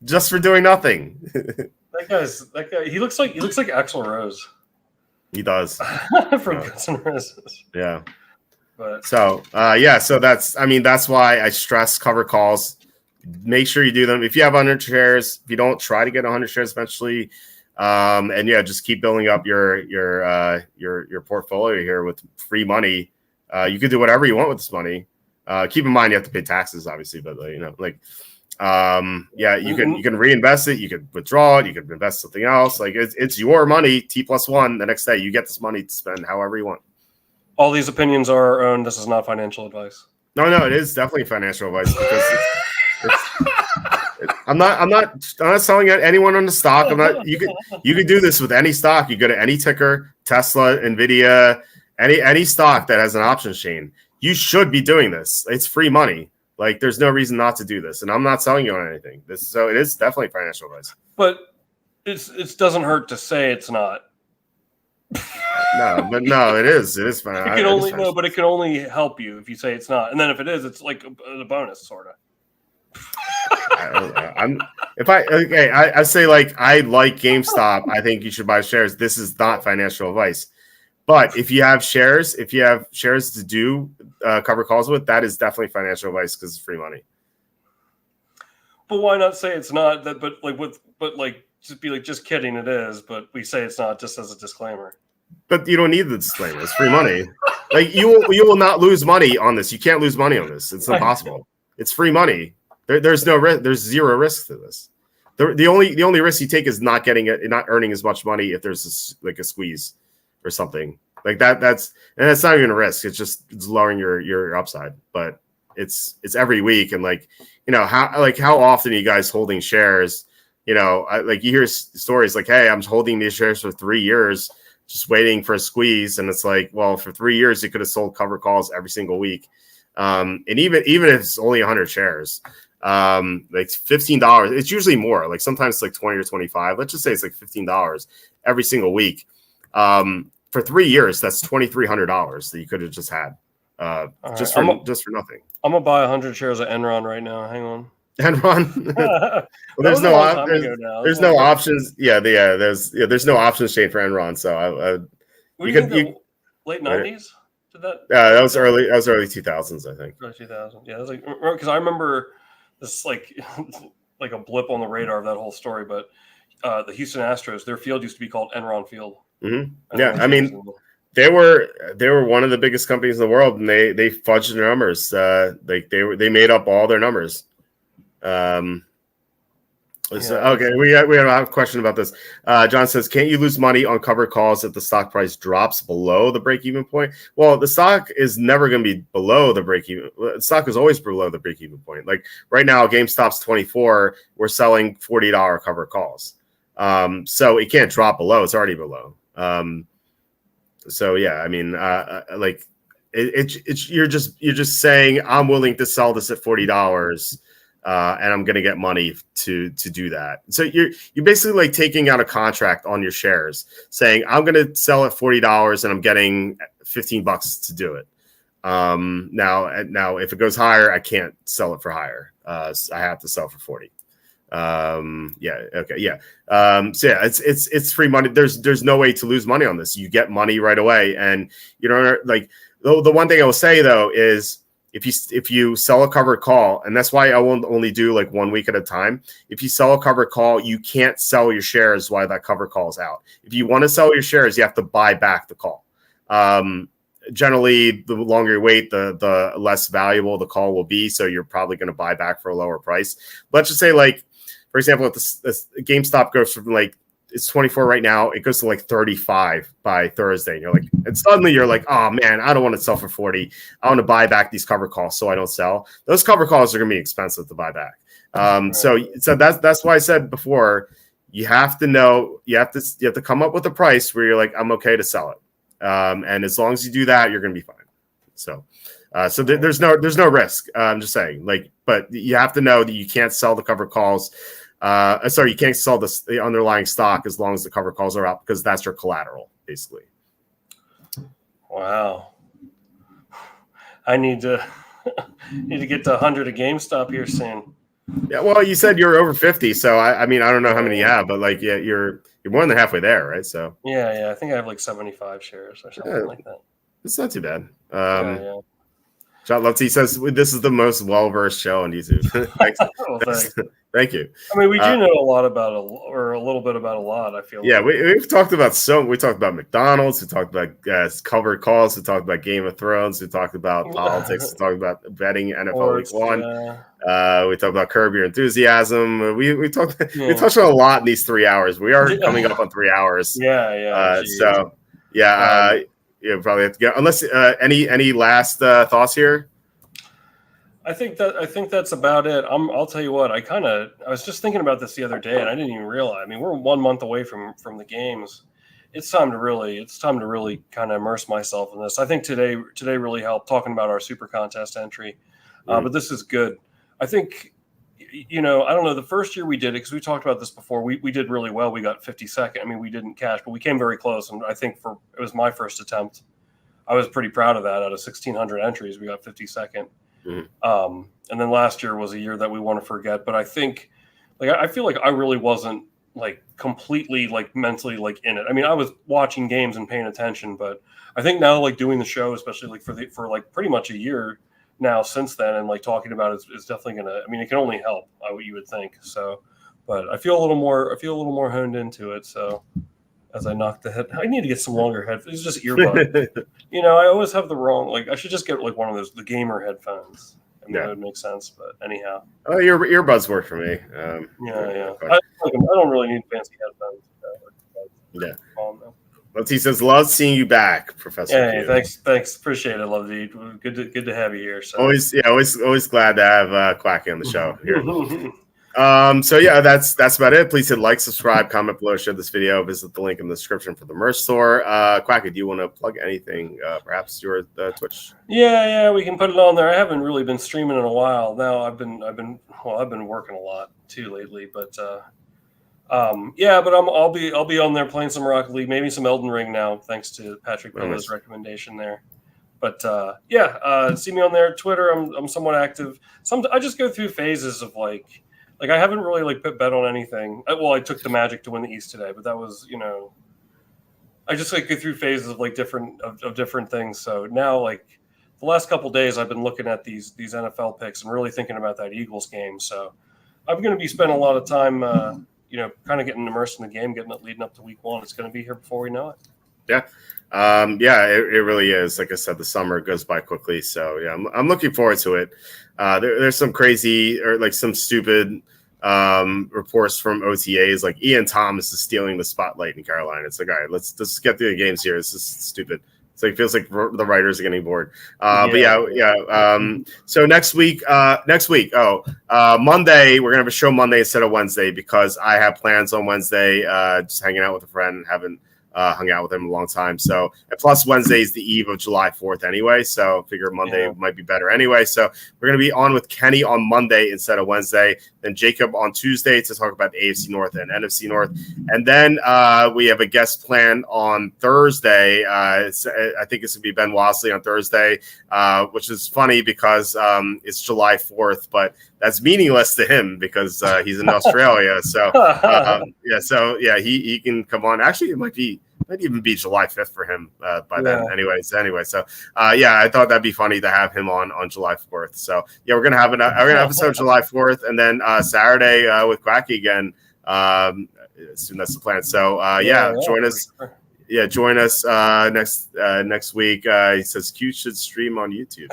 just for doing nothing. That guy. He looks like Axl Rose. He does. From Guns N' Roses. Yeah. But so that's why I stress cover calls. Make sure you do them. If you have 100 shares, if you don't, try to get 100 shares eventually. Just keep building up your portfolio here with free money. You can do whatever you want with this money. Keep in mind you have to pay taxes, obviously, but you can reinvest it, you can withdraw it, you can invest something else. Like it's your money, T+1. The next day you get this money to spend however you want. All these opinions are our own. This is not financial advice. No, it is definitely financial advice because I'm not selling anyone on the stock. You could do this with any stock. You go to any ticker, Tesla, Nvidia, any stock that has an options chain. You should be doing this. It's free money. Like, there's no reason not to do this, and I'm not selling you on anything. So it is definitely financial advice. But it doesn't hurt to say it's not. No, it is. It is financial. But it can only help you if you say it's not, and then if it is, it's like a bonus, sort of. I say like I like GameStop. I think you should buy shares. This is not financial advice. But if you have shares to do cover calls with, that is definitely financial advice because it's free money. But why not say it's not that? Just be like, just kidding, it is. But we say it's not just as a disclaimer. But you don't need the disclaimer. It's free money. Like you will not lose money on this. You can't lose money on this. It's impossible. It's free money. There's no risk. There's zero risk to this. The only risk you take is not earning as much money if there's a squeeze or something like that. That's not even a risk. It's lowering your upside. But it's every week, and how often are you guys holding shares? You hear stories like, hey, I'm holding these shares for 3 years, just waiting for a squeeze, and it's like, well, for 3 years you could have sold cover calls every single week, and even if it's only 100 shares. Like $15. It's usually more. Like sometimes it's like 20 or 25. Let's just say it's like $15 every single week. For 3 years, that's $2,300 that you could have just had, just for nothing. I'm gonna buy 100 shares of Enron right now. Hang on. Enron. Well, there's no options. There's no options chain for Enron. So late 90s. Did that? Yeah, that was early 2000s, I think. Early 2000s. Yeah, that's because I remember this like a blip on the radar of that whole story. But the Houston Astros, their field used to be called Enron Field. Mm-hmm. Yeah, I mean, they were one of the biggest companies in the world, and they fudged their numbers. They made up all their numbers. Okay, we have a question about this. John says, can't you lose money on covered calls if the stock price drops below the break-even point? Well, the stock is never going to be below the break-even. The stock is always below the break-even point. Like right now, GameStop's 24. We're selling $40 covered calls. So it can't drop below. It's already below. So yeah, I mean, you're just saying I'm willing to sell this at $40. And I'm going to get money to do that. So you're basically like taking out a contract on your shares, saying I'm going to sell at $40 and I'm getting $15 to do it. Now if it goes higher, I can't sell it for higher. So I have to sell for 40. So yeah, it's free money. There's no way to lose money on this. You get money right away, and you don't like. The one thing I will say though is, if you sell a covered call, and that's why I won't only do like 1 week at a time. If you sell a covered call, you can't sell your shares while that covered call is out. If you want to sell your shares, you have to buy back the call. Generally, the longer you wait, the less valuable the call will be. So you're probably going to buy back for a lower price. Let's just say, like, for example, if this GameStop goes from like, it's 24 right now, it goes to like 35 by Thursday. And suddenly you're like, oh man, I don't want to sell for 40. I want to buy back these cover calls so I don't sell. Those cover calls are going to be expensive to buy back. So that's why I said before, you have to know, you have to come up with a price where you're like, I'm okay to sell it. And as long as you do that, you're going to be fine. So there's no risk. I'm just saying, like, but you have to know that you can't sell the cover calls. You can't sell the underlying stock as long as the cover calls are out, because that's your collateral, basically. Wow. I need to get to 100 at GameStop here soon. Yeah, well, you said you're over 50, so I mean, I don't know how many you have, but like, yeah, you're more than halfway there, right? So yeah, I think I have like 75 shares or something like that. It's not too bad. Yeah. John Lutzy says this is the most well-versed show on YouTube. Thanks. Thanks. Thank you. I mean, we do know a lot about a little bit about a lot. I feel. Yeah, like. we've talked about we talked about McDonald's. We talked about covered calls. We talked about Game of Thrones. We talked about politics. We talked about betting NFL Week 1. Yeah. We talked about Curb Your Enthusiasm. We touched on a lot in these 3 hours. We are coming up on 3 hours. Yeah. You probably have to go. Unless any last thoughts here. I think that's about it. I'll tell you what. I was just thinking about this the other day, and I didn't even realize. I mean, we're 1 month away from the games. It's time to really kind of immerse myself in this. I think today really helped talking about our super contest entry. But this is good. I think, I don't know. The first year we did it, because we talked about this before, we did really well. We got 52nd. I mean, we didn't cash, but we came very close. And I think it was my first attempt. I was pretty proud of that. Out of 1,600 entries, we got 52nd. And then last year was a year that we want to forget. But I think, like, I feel like I really wasn't like completely like mentally like in it. I mean, I was watching games and paying attention, but I think now like doing the show, especially like for like pretty much a year now since then, and like talking about it is definitely gonna. I mean, it can only help. You would think so, but I feel a little more honed into it. So as I knock the head, I need to get some longer headphones. It's just earbuds. I always have the wrong. Like I should just get like one of those the gamer headphones. I mean, that would make sense, but anyhow. Oh, your earbuds work for me. Yeah. I don't really need fancy headphones. He says, "Love seeing you back, Professor." Hey, thanks, appreciate it, love you. Good to have you here. So always glad to have Quacky on the show here. So yeah, that's about it. Please hit like, subscribe, comment below, share this video, visit the link in the description for the merch store. Quacky, do you want to plug anything? Perhaps your Twitch? Yeah, we can put it on there. I haven't really been streaming in a while. Now I've been working a lot too lately, but I'll be on there playing some Rocket League, maybe some Elden Ring now, thanks to Patrick Villa's recommendation there. But see me on there. Twitter, I'm somewhat active. I just go through phases of like I haven't really like bet on anything. I took the Magic to win the East today, but that was I just like go through phases of like different things. So now like the last couple of days, I've been looking at these NFL picks and really thinking about that Eagles game. So I'm going to be spending a lot of time, kind of getting immersed in the game, getting it leading up to week 1. It's going to be here before we know it. Yeah. It really is. Like I said, the summer goes by quickly. So yeah, I'm looking forward to it. There's some crazy or like some stupid reports from OTAs, like Ian Thomas is stealing the spotlight in Carolina. It's like, all right, let's get through the games here. This is stupid. It's like, it feels like the writers are getting bored. So next week, Monday, we're gonna have a show Monday instead of Wednesday because I have plans on Wednesday, just hanging out with a friend, haven't hung out with him a long time. So, and plus Wednesday is the eve of July 4th anyway. So figure Monday might be better anyway. So we're going to be on with Kenny on Monday instead of Wednesday, then Jacob on Tuesday to talk about AFC North and NFC North. And then we have a guest plan on Thursday. I think it's going to be Ben Wasley on Thursday, which is funny because it's July 4th, but that's meaningless to him because he's in Australia. So he can come on. Actually, it might even be July 5th for him by then. Anyway, so I thought that'd be funny to have him on July 4th. So yeah, we're gonna have an episode July 4th, and then Saturday with Quacky again. Soon that's the plan. So join us. Yeah, join us next week. He says Q should stream on YouTube.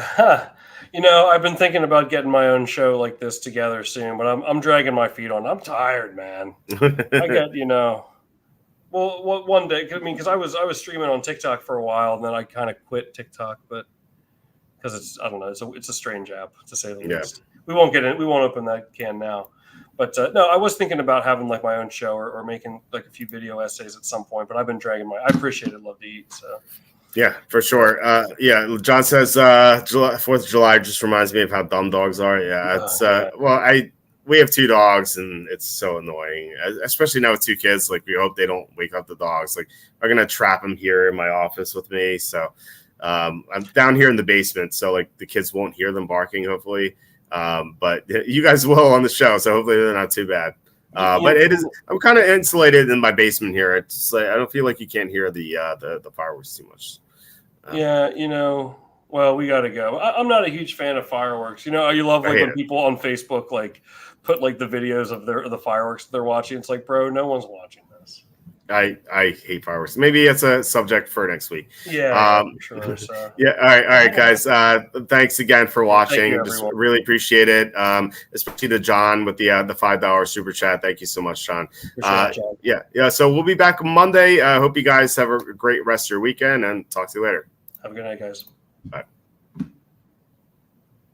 I've been thinking about getting my own show like this together soon, but I'm dragging my feet on. I'm tired, man. I get Well, one day, because I was streaming on TikTok for a while, and then I kind of quit TikTok, but because it's a strange app to say the least. We won't open that can now, but no, I was thinking about having like my own show or making like a few video essays at some point, but I've been dragging I appreciate it, love to eat. So yeah, for sure. John says 4th of July just reminds me of how dumb dogs are. Yeah, it's we have 2 dogs, and it's so annoying, especially now with 2 kids. Like, we hope they don't wake up the dogs. Like, I'm going to trap them here in my office with me. So I'm down here in the basement, so, like, the kids won't hear them barking, hopefully. But you guys will on the show, so hopefully they're not too bad. But I'm kind of insulated in my basement here. It's like, I don't feel like you can't hear the fireworks too much. Well, we got to go. I'm not a huge fan of fireworks. You love like when people on Facebook like put like the videos of the fireworks they're watching. It's like, bro, no one's watching this. I hate fireworks. Maybe it's a subject for next week. Yeah, I'm sure. So. Yeah. All right, guys. Thanks again for watching. Just really appreciate it. Especially to John with the $5 super chat. Thank you so much, John. John. Yeah. So we'll be back on Monday. I hope you guys have a great rest of your weekend, and talk to you later. Have a good night, guys. Bye.